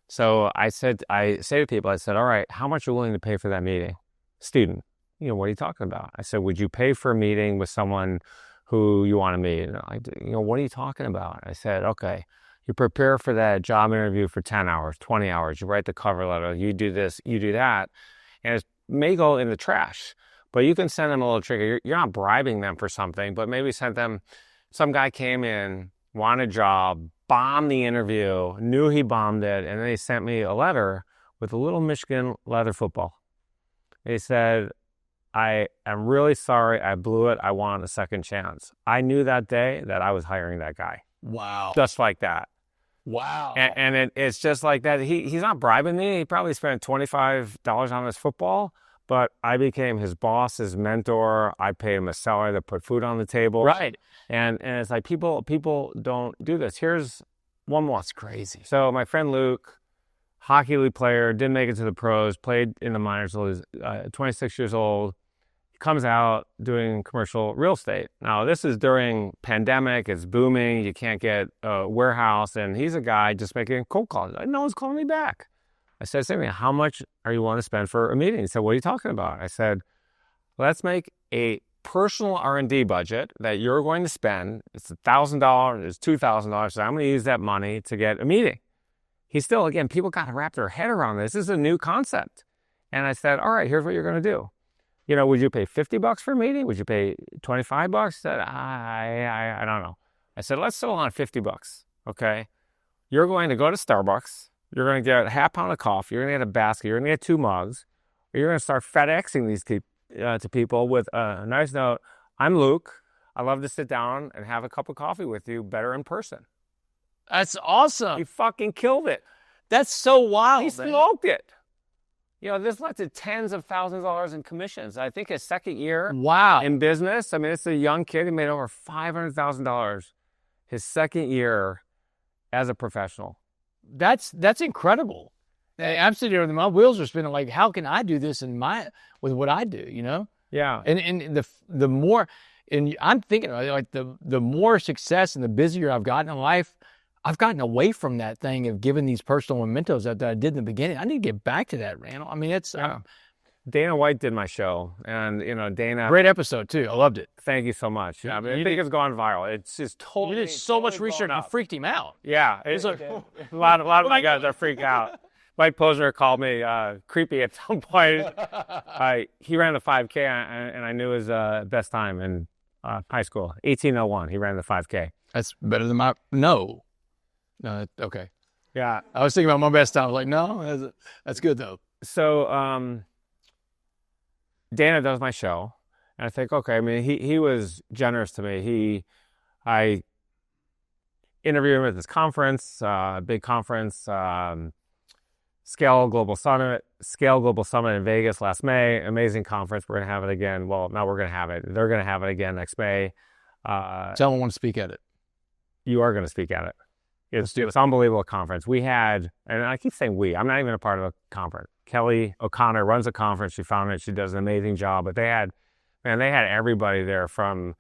So I say to people, I said, all right, how much are you willing to pay for that meeting? Student, what are you talking about? I said, would you pay for a meeting with someone who you want to meet? And what are you talking about? I said, okay, you prepare for that job interview for 10 hours, 20 hours. You write the cover letter, you do this, you do that. And it may go in the trash, but you can send them a little trick. You're not bribing them for something, but maybe send them, some guy came in, wanted a job, bombed the interview, knew he bombed it, and then he sent me a letter with a little Michigan leather football. He said, I am really sorry I blew it. I want a second chance. I knew that day that I was hiring that guy. Wow. Just like that. Wow. And it's just like that. He's not bribing me. He probably spent $25 on his football, but I became his boss, his mentor. I paid him a salary to put food on the table. Right. And it's like people don't do this. Here's one more. That's crazy. So my friend Luke, hockey league player, didn't make it to the pros, played in the minors until he was 26 years old. He comes out doing commercial real estate. Now, this is during pandemic. It's booming. You can't get a warehouse. And he's a guy just making cold calls. No one's calling me back. I said, Sammy, how much are you willing to spend for a meeting? He said, what are you talking about? I said, let's make a personal R&D budget that you're going to spend. It's $1,000, it's $2,000. So I'm going to use that money to get a meeting. He's still, again, people got to wrap their head around this. This is a new concept. And I said, all right, here's what you're going to do. Would you pay $50 for a meeting? Would you pay $25? He said, I don't know. I said, let's settle on $50, okay? You're going to go to Starbucks. You're going to get a half pound of coffee. You're going to get a basket. You're going to get 2 mugs. You're going to start FedExing these to people with a nice note. I'm Luke. I love to sit down and have a cup of coffee with you, better in person. That's awesome. He fucking killed it. That's so wild. He smoked it. This led to tens of thousands of dollars in commissions. I think his second year in business, it's a young kid. He made over $500,000 his second year as a professional. That's incredible. I'm sitting there, my wheels are spinning. Like, how can I do this with what I do? Yeah. And the more, and I'm thinking like the more success and the busier I've gotten in life, I've gotten away from that thing of giving these personal mementos that I did in the beginning. I need to get back to that, Randall. It's Dana White did my show, and Dana. Great episode too. I loved it. Thank you so much. Yeah, I think it's gone viral. It's just totally. You did so much research. You freaked him out. Yeah, a lot of my guys are freaked out. Mike Posner called me creepy at some point. He ran the 5K, and I knew his best time in high school, 18:01. He ran the 5K. That's better than my no. Okay. Yeah, I was thinking about my best time. I was like, no, that's good though. So Dana does my show, and I think, okay. He was generous to me. I interviewed him at this conference, big conference. Scale Global Summit in Vegas last May. Amazing conference. We're going to have it again. Well, now we're going to have it. They're going to have it again next May. Someone want to speak at it. You are going to speak at it. It's an unbelievable conference. We had, and I keep saying we, I'm not even a part of a conference. Kelly O'Connor runs a conference. She founded it. She does an amazing job. But they had everybody there from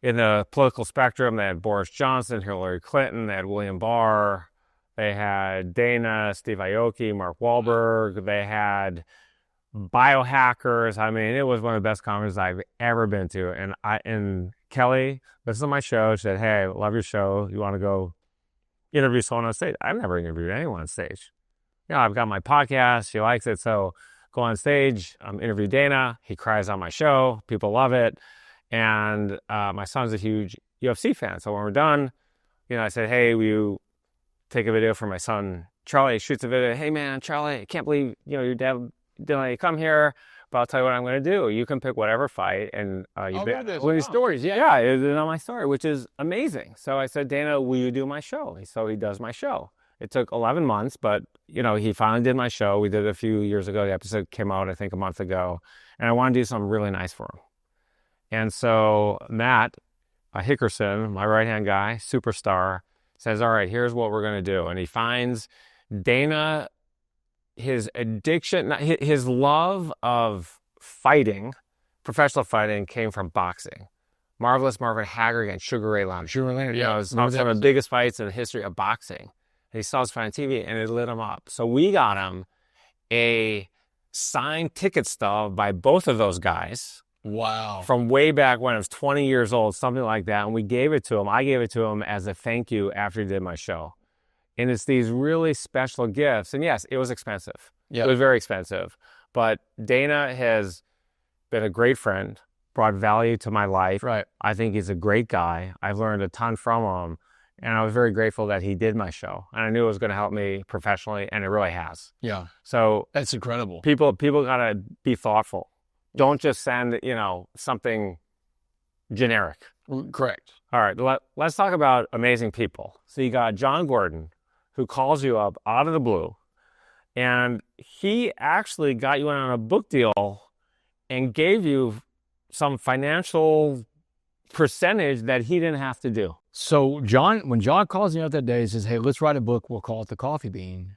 in the political spectrum. They had Boris Johnson, Hillary Clinton. They had William Barr. They had Dana, Steve Aoki, Mark Wahlberg. They had biohackers. It was one of the best conferences I've ever been to. And Kelly, this is my show. She said, hey, I love your show. You want to go interview someone on stage? I've never interviewed anyone on stage. I've got my podcast. She likes it. So go on stage, interview Dana. He cries on my show. People love it. And my son's a huge UFC fan. So when we're done, I said, hey, will you take a video for my son, Charlie? He shoots a video. Hey, man, Charlie, I can't believe, your dad didn't let you come here, but I'll tell you what I'm going to do. You can pick whatever fight, and one of these stories, yeah, it's on my story, which is amazing. So I said, Dana, will you do my show? So he does my show. It took 11 months, but, he finally did my show. We did it a few years ago. The episode came out, I think, a month ago, and I want to do something really nice for him. And so Matt Hickerson, my right-hand guy, superstar, says, all right, here's what we're going to do. And he finds Dana, his addiction, his love of fighting, professional fighting, came from boxing. Marvelous Marvin Hagler and Sugar Ray Leonard. Sugar Ray Leonard, You yeah. know, it was some of the biggest fights in the history of boxing. And he saw us fight on TV, and it lit him up. So we got him a signed ticket stub by both of those guys. Wow. From way back when I was 20 years old, something like that. And we gave it to him. I gave it to him as a thank you after he did my show. And it's these really special gifts. And yes, it was expensive. Yeah. It was very expensive. But Dana has been a great friend, brought value to my life. Right. I think he's a great guy. I've learned a ton from him. And I was very grateful that he did my show. And I knew it was going to help me professionally, and it really has. Yeah. So that's incredible. People got to be thoughtful. Don't just send, something generic. Correct. All right, let's talk about amazing people. So you got John Gordon, who calls you up out of the blue, and he actually got you in on a book deal and gave you some financial percentage that he didn't have to do. So when John calls me up that day, he says, hey, let's write a book. We'll call it The Coffee Bean.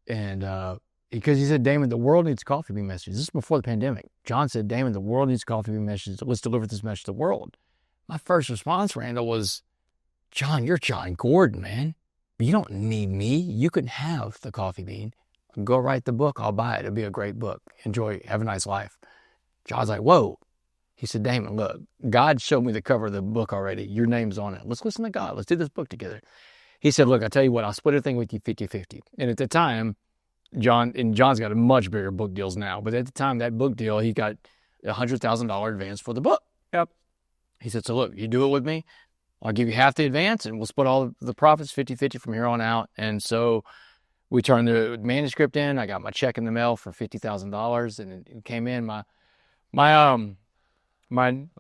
And because he said, Damon, the world needs a coffee bean message. This is before the pandemic. John said, Damon, the world needs a coffee bean message. Let's deliver this message to the world. My first response, Randall, was, John, you're John Gordon, man. You don't need me. You can have the coffee bean. Go write the book. I'll buy it. It'll be a great book. Enjoy. Have a nice life. John's like, whoa. He said, Damon, look, God showed me the cover of the book already. Your name's on it. Let's listen to God. Let's do this book together. He said, look, I tell you what, I'll split everything with you 50-50. And at the time, John's got a much bigger book deals now, but at the time, that book deal, he got $100,000 advance for the book. Yep. He said, so look, you do it with me, I'll give you half the advance, and we'll split all the profits 50-50 from here on out. And so we turned the manuscript in. I got my check in the mail for $50,000, and it came in. My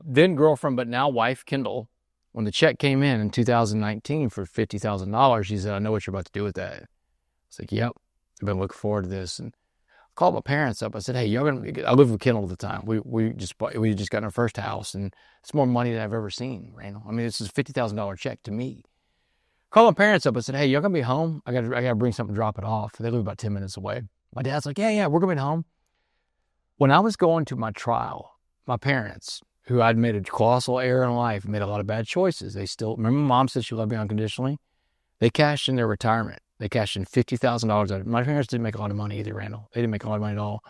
then girlfriend, but now wife, Kendall, when the check came in 2019 for $50,000, she said, I know what you're about to do with that. I was like, yep, I've been looking forward to this. And I called my parents up. I said, hey, I lived with Kendall at the time. We just got our first house, and it's more money than I've ever seen, Randall. I mean, this is a $50,000 check to me. Called my parents up. I said, hey, y'all gonna be home? I gotta bring something, drop it off. They live about 10 minutes away. My dad's like, yeah, we're gonna be home. When I was going to my trial, my parents, who I'd made a colossal error in life, made a lot of bad choices. They still, remember Mom said she loved me unconditionally? They cashed in their retirement. They cashed in $50,000. My parents didn't make a lot of money either, Randall. They didn't make a lot of money at all.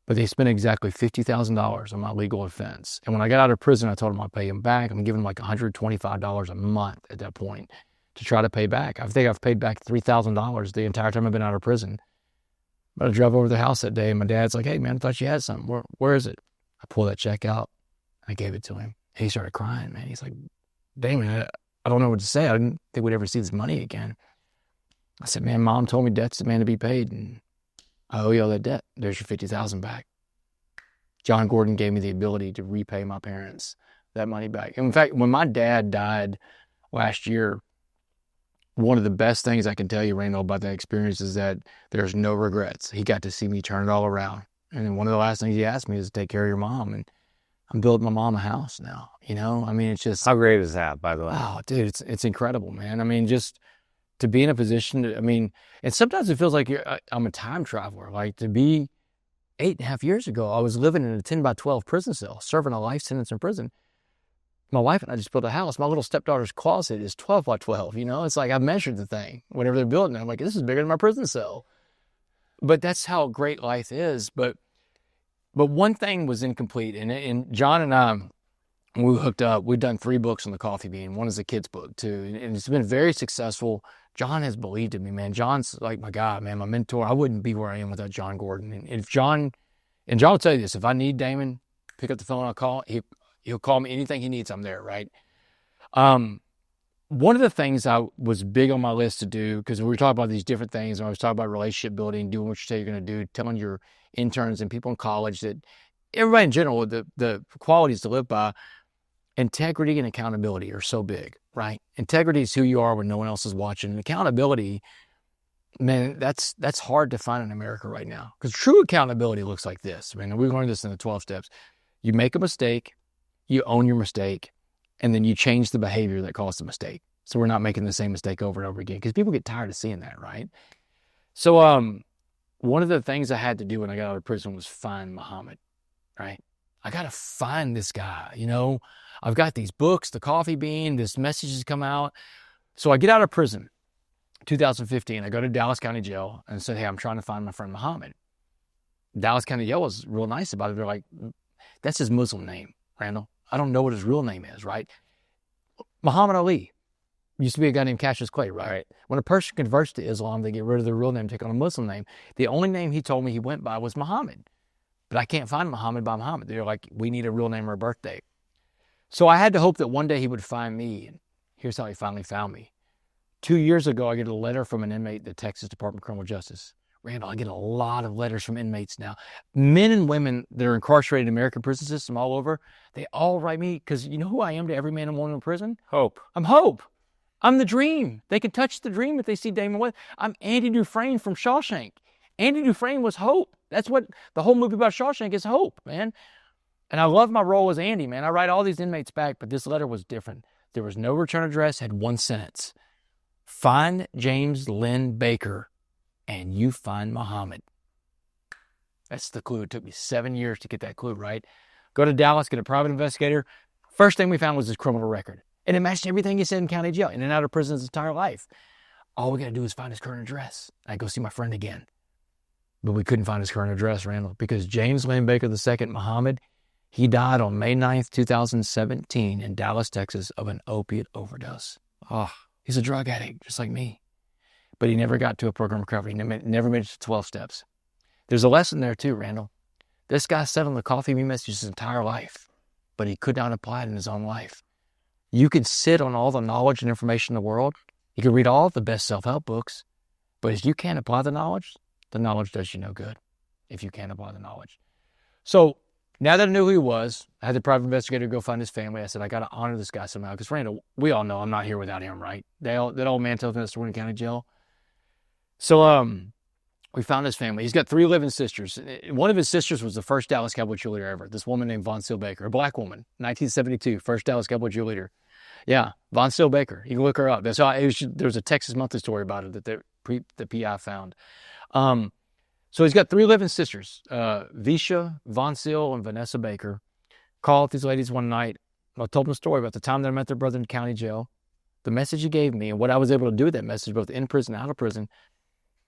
But they spent exactly $50,000 on my legal defense. And when I got out of prison, I told them I'd pay them back. I'm giving them like $125 a month at that point to try to pay back. I think I've paid back $3,000 the entire time I've been out of prison. But I drove over to the house that day, and my dad's like, hey, man, I thought you had something. Where is it? I pulled that check out. I gave it to him. He started crying, man. He's like, Damon, I don't know what to say. I didn't think we'd ever see this money again. I said, man, Mom told me debt's demand to be paid, and I owe you all that debt. There's your $50,000 back. John Gordon gave me the ability to repay my parents that money back. In fact, when my dad died last year, one of the best things I can tell you, Randall, about that experience is that there's no regrets. He got to see me turn it all around. And then one of the last things he asked me is to take care of your mom. And I'm building my mom a house now, I mean, it's just... How great is that, by the way? Oh, dude, it's incredible, man. I mean, just to be in a position and sometimes it feels like I'm a time traveler. Like, to be 8.5 years ago, I was living in a 10 by 12 prison cell, serving a life sentence in prison. My wife and I just built a house. My little stepdaughter's closet is 12 by 12, It's like I measured the thing whenever they're building it. I'm like, this is bigger than my prison cell. But that's how great life is. But one thing was incomplete. And John and I, when we hooked up, we've done 3 books on the coffee bean. One is a kid's book, too. And it's been very successful. John has believed in me, man. John's like my guy, man, my mentor. I wouldn't be where I am without John Gordon. And John will tell you this, if I need Damon, pick up the phone, I'll call. He'll call me anything he needs, I'm there, right? One of the things I was big on my list to do, because we were talking about these different things, and I was talking about relationship building, doing what you say you're going to do, telling your interns and people in college that everybody in general, the qualities to live by, integrity and accountability are so big, right? Integrity is who you are when no one else is watching. And accountability, man, that's hard to find in America right now. Because true accountability looks like this. I mean, we learned this in the 12 steps. You make a mistake, you own your mistake, and then you change the behavior that caused the mistake. So we're not making the same mistake over and over again, because people get tired of seeing that, right? So one of the things I had to do when I got out of prison was find Muhammad, right? I got to find this guy. I've got these books, the coffee bean, this message has come out. So I get out of prison, 2015. I go to Dallas County Jail and said, hey, I'm trying to find my friend Muhammad. Dallas County Jail was real nice about it. They're like, that's his Muslim name, Randall. I don't know what his real name is, right? Muhammad Ali used to be a guy named Cassius Clay, right? When a person converts to Islam, they get rid of their real name, take on a Muslim name. The only name he told me he went by was Muhammad. But I can't find Muhammad by Muhammad. They're like, we need a real name or a birthday. So I had to hope that one day he would find me. And here's how he finally found me. 2 years ago, I get a letter from an inmate at the Texas Department of Criminal Justice. Randall, I get a lot of letters from inmates now. Men and women that are incarcerated in the American prison system all over, they all write me, because you know who I am to every man and woman in prison? Hope. I'm hope. I'm the dream. They can touch the dream if they see Damon West. I'm Andy Dufresne from Shawshank. Andy Dufresne was hope. That's what the whole movie about Shawshank is, hope, man. And I love my role as Andy, man. I write all these inmates back, but this letter was different. There was no return address, had one sentence. Find James Lynn Baker, and you find Muhammad. That's the clue. It took me 7 years to get that clue, right? Go to Dallas, get a private investigator. First thing we found was his criminal record. And it matched everything he said in county jail, in and out of prison his entire life. All we got to do is find his current address. I go see my friend again. But we couldn't find his current address, Randall, because James Lynn Baker II, Muhammad, he died on May 9th, 2017 in Dallas, Texas of an opiate overdose. Oh, he's a drug addict, just like me. But he never got to a program of recovery. He never made it to 12 steps. There's a lesson there too, Randall. This guy sat on the coffee bean message his entire life, but he could not apply it in his own life. You can sit on all the knowledge and information in the world. You can read all the best self-help books, but if you can't apply the knowledge does you no good if you can't apply the knowledge. So now that I knew who he was, I had the private investigator go find his family. I said, I got to honor this guy somehow. Because Randall, we all know I'm not here without him, right? That old man tells me that story in county jail. So we found his family. He's got 3 living sisters. One of his sisters was the first Dallas Cowboy cheerleader ever. This woman named Von Seal Baker, a black woman, 1972, first Dallas Cowboy cheerleader. Yeah, Von Seal Baker. You can look her up. That's how there was a Texas Monthly story about it that the PI found. So he's got 3 living sisters, Visha, Von Seal, and Vanessa Baker. Called these ladies one night. I told them a story about the time that I met their brother in county jail, the message he gave me, and what I was able to do with that message, both in prison and out of prison.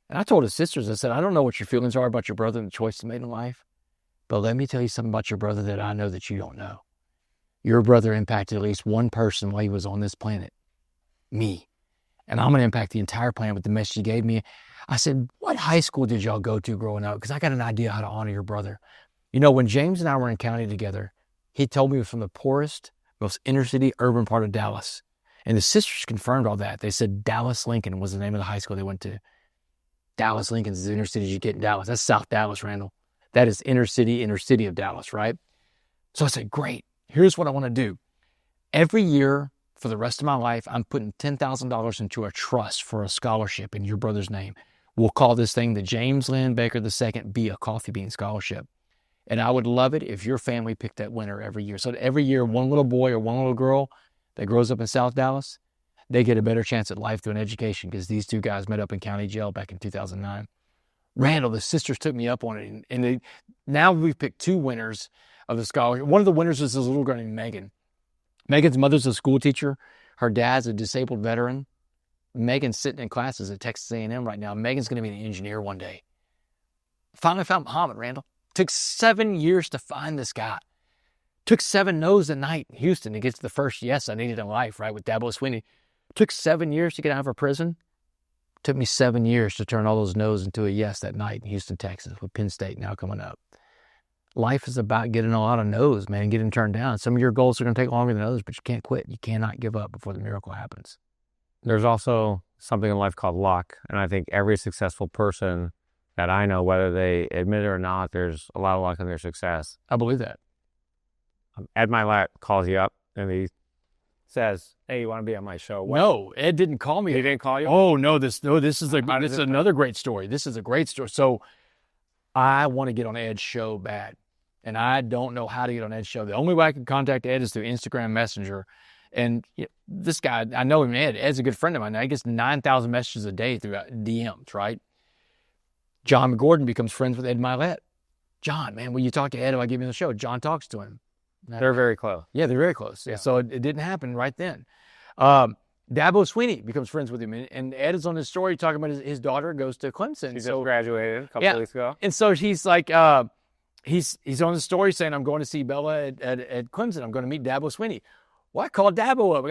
And I told his sisters, I said, I don't know what your feelings are about your brother and the choice he made in life, but let me tell you something about your brother that I know that you don't know. Your brother impacted at least one person while he was on this planet, me. And I'm going to impact the entire planet with the message he gave me. I said, what high school did y'all go to growing up? Because I got an idea how to honor your brother. You know, when James and I were in county together, he told me he was from the poorest, most inner city, urban part of Dallas. And the sisters confirmed all that. They said Dallas Lincoln was the name of the high school they went to. Dallas Lincoln is the inner city you get in Dallas. That's South Dallas, Randall. That is inner city of Dallas, right? So I said, great. Here's what I want to do. Every year for the rest of my life, I'm putting $10,000 into a trust for a scholarship in your brother's name. We'll call this thing the James Lynn Baker II Be a Coffee Bean Scholarship. And I would love it if your family picked that winner every year. So that every year, one little boy or one little girl that grows up in South Dallas, they get a better chance at life through an education, because these 2 guys met up in county jail back in 2009. Randall, the sisters took me up on it. And now we've picked 2 winners of the scholarship. One of the winners was this little girl named Megan. Megan's mother's a school teacher. Her dad's a disabled veteran. Megan's sitting in classes at Texas A&M right now. Megan's going to be an engineer one day. Finally found Muhammad, Randall. Took 7 years to find this guy. Took 7 no's a night in Houston to get to the first yes I needed in life, right, with Dabo Sweeney. Took 7 years to get out of prison. Took me 7 years to turn all those no's into a yes that night in Houston, Texas, with Penn State now coming up. Life is about getting a lot of no's, man, getting turned down. Some of your goals are going to take longer than others, but you can't quit. You cannot give up before the miracle happens. There's also something in life called luck. And I think every successful person that I know, whether they admit it or not, there's a lot of luck in their success. I believe that. Ed Milet calls you up and he says, hey, you want to be on my show? What? No, Ed didn't call me. He didn't call you? Oh, no, this is another great story. This is a great story. So I want to get on Ed's show bad, and I don't know how to get on Ed's show. The only way I can contact Ed is through Instagram Messenger. And this guy, I know him, Ed. Ed's a good friend of mine. He gets 9,000 messages a day through DMs, right? John McGordon becomes friends with Ed Milet. John, man, will you talk to Ed about getting me on the show? John talks to him. They're very close. Yeah, they're very close. Yeah. So it didn't happen right then. Dabo Sweeney becomes friends with him, and Ed is on his story talking about his daughter goes to Clemson. She just graduated a couple weeks ago. And so he's like, he's on the story saying, I'm going to see Bella at Clemson. I'm going to meet Dabo Sweeney. Well, I called Dabo up.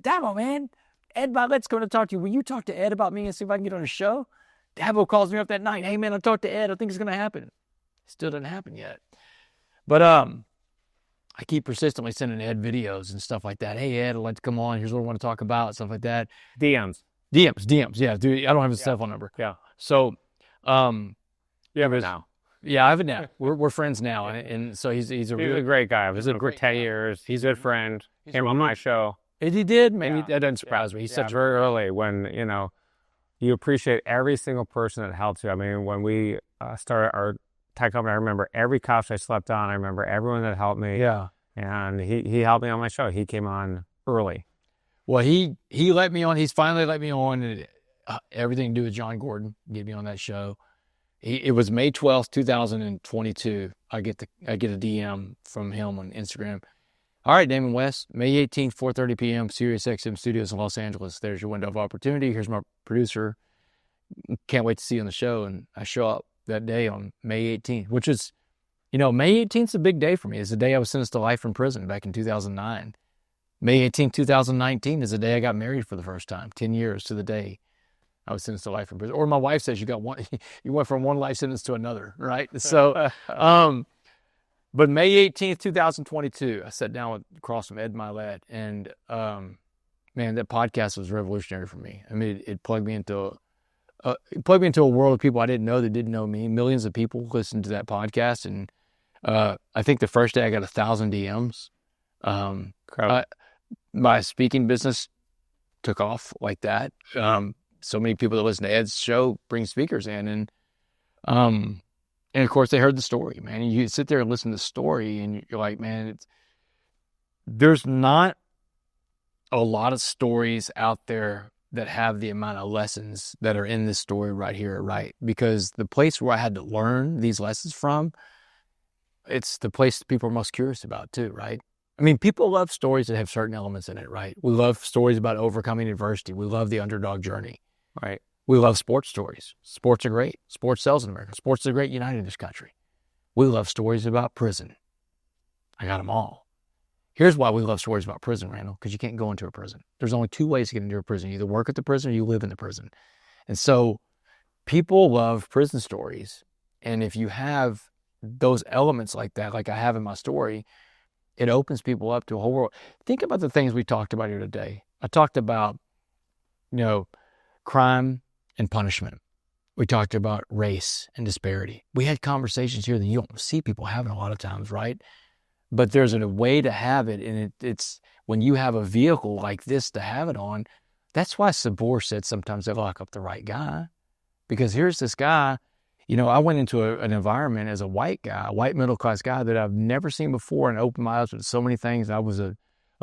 Dabo, man, Ed Violette's going to talk to you. Will you talk to Ed about me and see if I can get on the show? Dabo calls me up that night. Hey, man, I talked to Ed. I think it's going to happen. Still doesn't happen yet. But I keep persistently sending Ed videos and stuff like that. Hey, Ed, I'd like to come on. Here's what I want to talk about, stuff like that. DMs. Yeah, dude, I don't have his cell phone number. Yeah. So, you have it now. Yeah, I have it now. We're friends now, and so he's a great guy. I've been for 10 years. He's a good friend. Came on my show. He did, man. That doesn't surprise me. He's such very early when you appreciate every single person that helps you. I mean, when we started our tech company, I remember every couch I slept on. I remember everyone that helped me. Yeah, and he helped me on my show. He came on early. Well, he let me on. He's finally let me on. And everything to do with John Gordon, get me on that show. It was May 12th, 2022. I get a DM from him on Instagram. All right, Damon West, May 18th, 4:30 p.m., Sirius XM Studios in Los Angeles. There's your window of opportunity. Here's my producer. Can't wait to see you on the show. And I show up that day on May 18th, which is, May 18th is a big day for me. It's the day I was sentenced to life in prison back in 2009. May 18th, 2019 is the day I got married for the first time, 10 years to the day I was sentenced to life in prison. Or my wife says you went from one life sentence to another, right? So, but May 18th, 2022, I sat down across from Ed Milet, and man, that podcast was revolutionary for me. I mean, it plugged me into a world of people I didn't know that didn't know me. Millions of people listened to that podcast, and I think the first day I got 1,000 DMs. My speaking business took off like that. So many people that listen to Ed's show bring speakers in, and of course they heard the story, man. And you sit there and listen to the story, and you're like, man, there's not a lot of stories out there that have the amount of lessons that are in this story right here, right? Because the place where I had to learn these lessons from, it's the place that people are most curious about too, right? I mean, people love stories that have certain elements in it, right? We love stories about overcoming adversity. We love the underdog journey, right? We love sports stories. Sports are great. Sports sells in America. Sports are great united in this country. We love stories about prison. I got them all. Here's why we love stories about prison, Randall, because you can't go into a prison. There's only two ways to get into a prison. You either work at the prison or you live in the prison. And so people love prison stories. And if you have those elements like that, like I have in my story, it opens people up to a whole world. Think about the things we talked about here today. I talked about, crime and punishment. We talked about race and disparity. We had conversations here that you don't see people having a lot of times, right? But there's a way to have it, and it's when you have a vehicle like this to have it on. That's why Sabor said sometimes they lock up the right guy, because here's this guy. I went into an environment as a white guy, a white middle-class guy that I've never seen before, and opened my eyes to so many things. I was a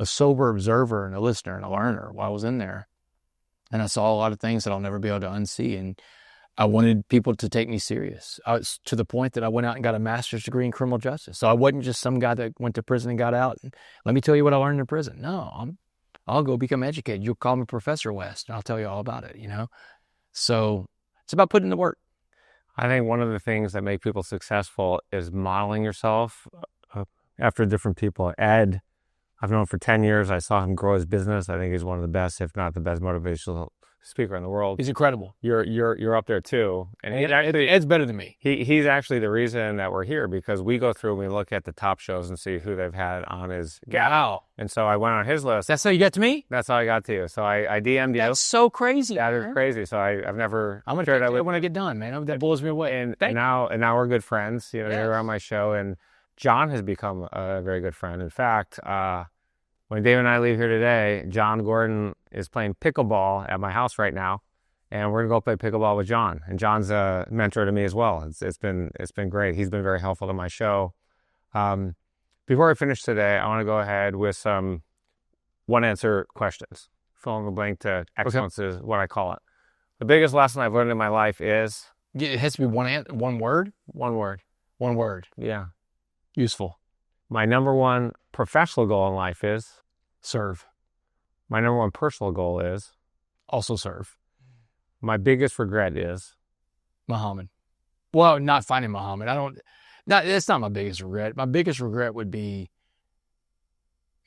sober observer and a listener and a learner while I was in there. And I saw a lot of things that I'll never be able to unsee. And I wanted people to take me serious. I was to the point that I went out and got a master's degree in criminal justice. So I wasn't just some guy that went to prison and got out. And let me tell you what I learned in prison. No, I'll go become educated. You'll call me Professor West, and I'll tell you all about it, So it's about putting in the work. I think one of the things that make people successful is modeling yourself after different people. Ed, I've known for 10 years. I saw him grow his business. I think he's one of the best, if not the best, motivational speaker in the world. He's incredible. You're up there too. And Ed's better than me. He's actually the reason that we're here, because we go through and we look at the top shows and see who they've had on his guest. Wow. And so I went on his list. That's how you got to me? That's how I got to you. So I DM'd you. That's so crazy. That is crazy. So I've never. I'm going to share that when I get done, man. That blows me away. And now we're good friends. You're on my show, and John has become a very good friend. In fact, when Dave and I leave here today, John Gordon is playing pickleball at my house right now, and we're gonna go play pickleball with John. And John's a mentor to me as well. It's been great. He's been very helpful to my show. Before I finish today, I want to go ahead with some one-answer questions. Fill in the blank to excellence is what I call it. The biggest lesson I've learned in my life is it has to be one word. One word. One word. Yeah. Useful. My number one professional goal in life is? Serve. My number one personal goal is? Also serve. My biggest regret is? Muhammad. Well, not finding Muhammad. That's not my biggest regret. My biggest regret would be,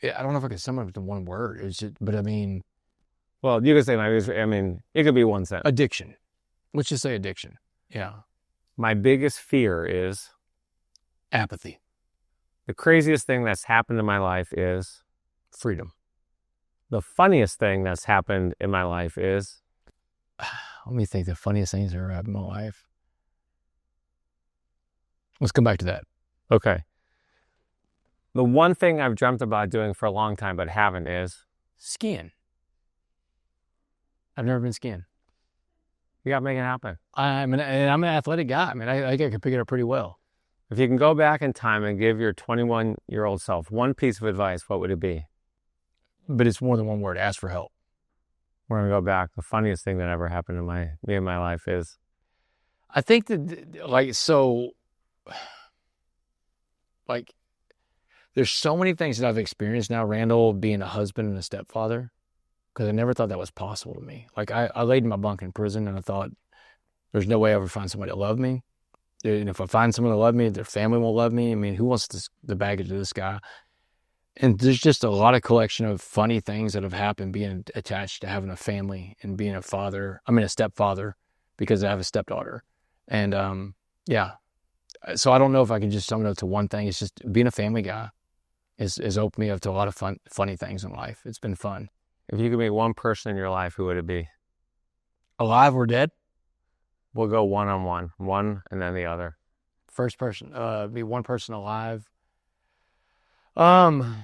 I don't know if I could sum it up to one word. But I mean. Well, you could say it could be one sentence. Addiction. Let's just say addiction. Yeah. My biggest fear is? Apathy. The craziest thing that's happened in my life is? Freedom. The funniest thing that's happened in my life is? Let me think. The funniest things that ever happened in my life. Let's come back to that. Okay. The one thing I've dreamt about doing for a long time but haven't is? Skiing. I've never been skiing. You got to make it happen. I'm an athletic guy. I mean, I think I can pick it up pretty well. If you can go back in time and give your 21-year-old self one piece of advice, what would it be? But it's more than one word. Ask for help. We're going to go back. The funniest thing that ever happened in my life is? I think that, there's so many things that I've experienced now, Randall, being a husband and a stepfather, because I never thought that was possible to me. Like, I laid in my bunk in prison, and I thought, there's no way I ever find somebody that loved me. And if I find someone that loved me, their family won't love me. I mean, who wants the baggage of this guy? And there's just a lot of collection of funny things that have happened being attached to having a family and being a stepfather, because I have a stepdaughter. And, yeah. So I don't know if I can just sum it up to one thing. It's just being a family guy has opened me up to a lot of funny things in life. It's been fun. If you could meet one person in your life, who would it be? Alive or dead? We'll go one-on-one. One and then the other. First person. Be one person alive. I'd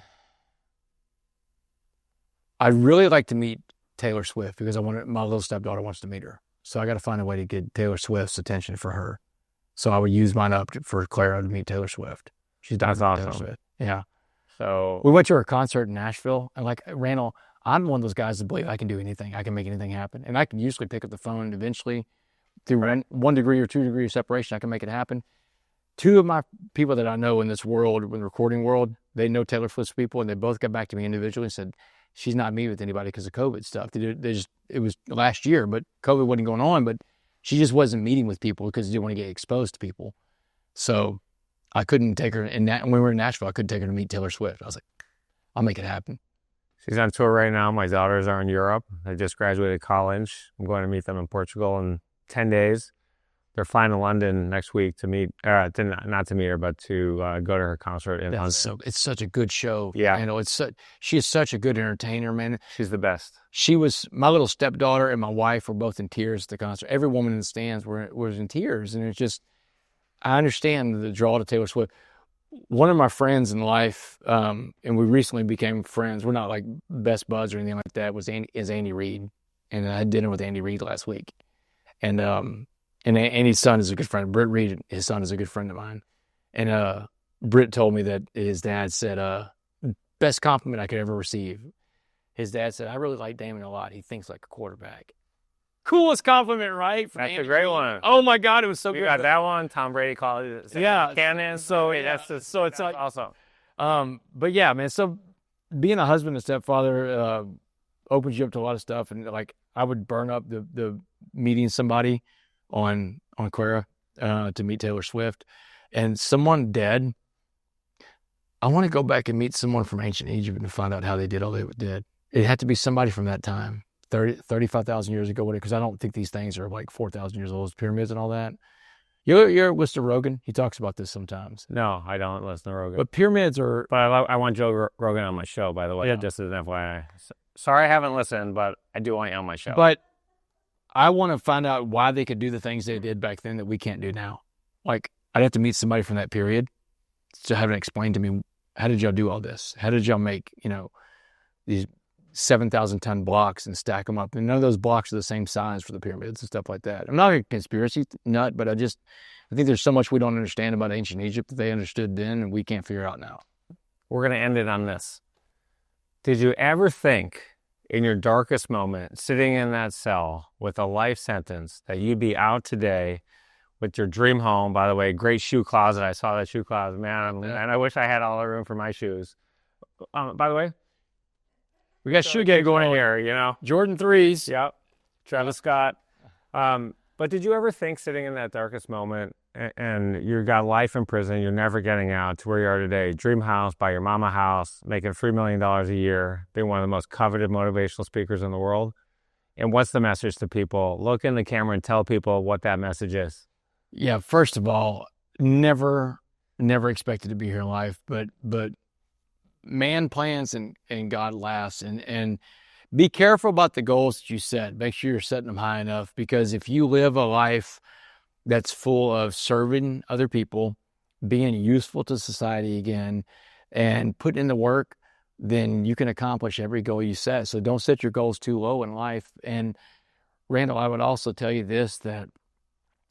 really like to meet Taylor Swift, because my little stepdaughter wants to meet her. So I got to find a way to get Taylor Swift's attention for her. So I would use mine up for Clara to meet Taylor Swift. That's awesome. Taylor Swift. Yeah. So we went to her concert in Nashville, and like Randall, I'm one of those guys that believe I can do anything. I can make anything happen. And I can usually pick up the phone eventually through one degree or 2 degrees of separation. I can make it happen. Two of my people that I know in this world, in the recording world, they know Taylor Swift's people, and they both got back to me individually and said, she's not meeting with anybody because of COVID stuff. It was last year, but COVID wasn't going on, but she just wasn't meeting with people because she didn't want to get exposed to people. So I couldn't take her, when we were in Nashville, I couldn't take her to meet Taylor Swift. I was like, I'll make it happen. She's on tour right now. My daughters are in Europe. They just graduated college. I'm going to meet them in Portugal in 10 days. They're flying to London next week to meet, not to meet her, but to go to her concert in London. So it's such a good show. Yeah. She is such a good entertainer, man. She's the best. My little stepdaughter and my wife were both in tears at the concert. Every woman in the stands was in tears. And it's just, I understand the draw to Taylor Swift. One of my friends in life, and we recently became friends. We're not like best buds or anything like that, is Andy Reid. And I had dinner with Andy Reid last week. And Andy's son is a good friend. Britt Reid, his son, is a good friend of mine. And Britt told me that his dad said, best compliment I could ever receive. His dad said, I really like Damon a lot. He thinks like a quarterback. Coolest compliment, right? That's Andy. A great one. Oh my God, it was so good. You got that one. Tom Brady called it. Yeah. Cannon. So it's like awesome. But yeah, man. So being a husband and stepfather opens you up to a lot of stuff. And like I would burn up the meeting somebody on Clara to meet Taylor Swift, and someone dead. I want to go back and meet someone from ancient Egypt and find out how they did all they did. It had to be somebody from that time, 35,000 years ago, because I don't think these things are like 4,000 years old, pyramids and all that. You're Mr. Rogan. He talks about this sometimes. No, I don't listen to Rogan. But pyramids are... But I want Joe Rogan on my show, by the way, just as an FYI. Sorry I haven't listened, but I do want you on my show. But I want to find out why they could do the things they did back then that we can't do now. Like, I'd have to meet somebody from that period to have it explained to me, how did y'all do all this? How did y'all make, these 7,000-ton blocks and stack them up? And none of those blocks are the same size for the pyramids and stuff like that. I'm not a conspiracy nut, but I think there's so much we don't understand about ancient Egypt that they understood then and we can't figure out now. We're going to end it on this. Did you ever think in your darkest moment, sitting in that cell with a life sentence, that you'd be out today with your dream home. By the way, great shoe closet. I saw that shoe closet, man, and I wish I had all the room for my shoes. By the way, we got shoe game going here, you know. Jordan 3s. Yep. Travis Scott. But did you ever think, sitting in that darkest moment, and you got life in prison, you're never getting out, to where you are today, dream house, buy your mama house, making $3 million a year, being one of the most coveted motivational speakers in the world? And what's the message to people? Look in the camera and tell people what that message is. Yeah, first of all, never expected to be here in life, but man plans and God laughs. And be careful about the goals that you set. Make sure you're setting them high enough, because if you live a life that's full of serving other people, being useful to society again, and putting in the work, then you can accomplish every goal you set. So don't set your goals too low in life. And Randall, I would also tell you this, that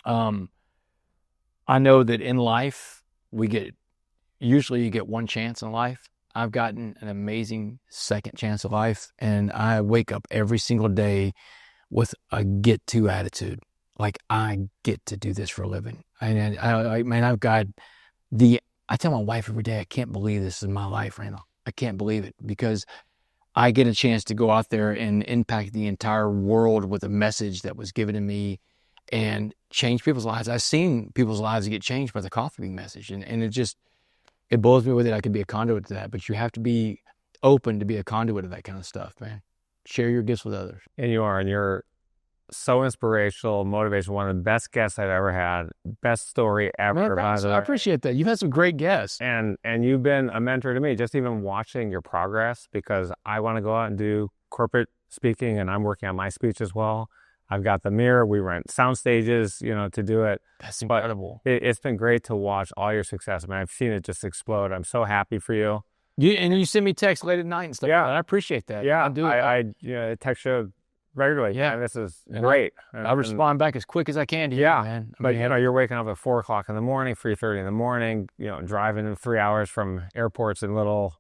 I know that in life, usually you get one chance in life. I've gotten an amazing second chance of life, and I wake up every single day with a get-to attitude. Like, I get to do this for a living. And I tell my wife every day, I can't believe this is my life, Randall. I can't believe it, because I get a chance to go out there and impact the entire world with a message that was given to me and change people's lives. I've seen people's lives get changed by the coffee bean message, and it blows me with it. I could be a conduit to that, but you have to be open to be a conduit of that kind of stuff, man. Share your gifts with others. And you're so inspirational, motivational, one of the best guests I've ever had, best story ever. Man, I appreciate that. You've had some great guests. And you've been a mentor to me, just even watching your progress, because I want to go out and do corporate speaking, and I'm working on my speech as well. I've got the mirror. We rent sound stages, to do it. That's incredible. It's been great to watch all your success. I mean, I've seen it just explode. I'm so happy for you. You send me texts late at night and stuff. Yeah, I appreciate that. Yeah, I do. I text you regularly. Yeah, and this is great. I respond back as quick as I can to you, man. But you're waking up at 4 o'clock in the morning, 3:30 in the morning. Driving in 3 hours from airports in little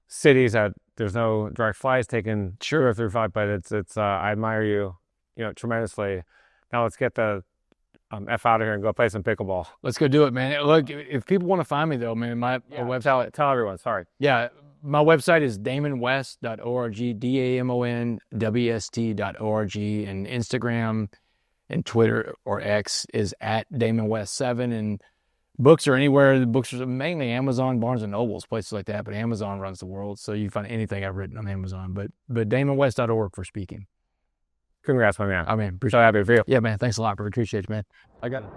cities that there's no direct flights, taking 2 or 3 flights. But it's I admire you, tremendously. Now let's get the F out of here and go play some pickleball. Let's go do it, man. Look, if people want to find me, though, man, my website. Tell everyone. Sorry. Yeah, my website is damonwest.org, DAMONWST.org, and Instagram and Twitter or X is at DamonWest7. And books are anywhere. The books are mainly Amazon, Barnes & Nobles, places like that, but Amazon runs the world, so you can find anything I've written on Amazon. But DamonWest.org for speaking. Congrats, my man. I mean, so happy for you. Yeah, man. Thanks a lot, bro. Appreciate you, man. I got it.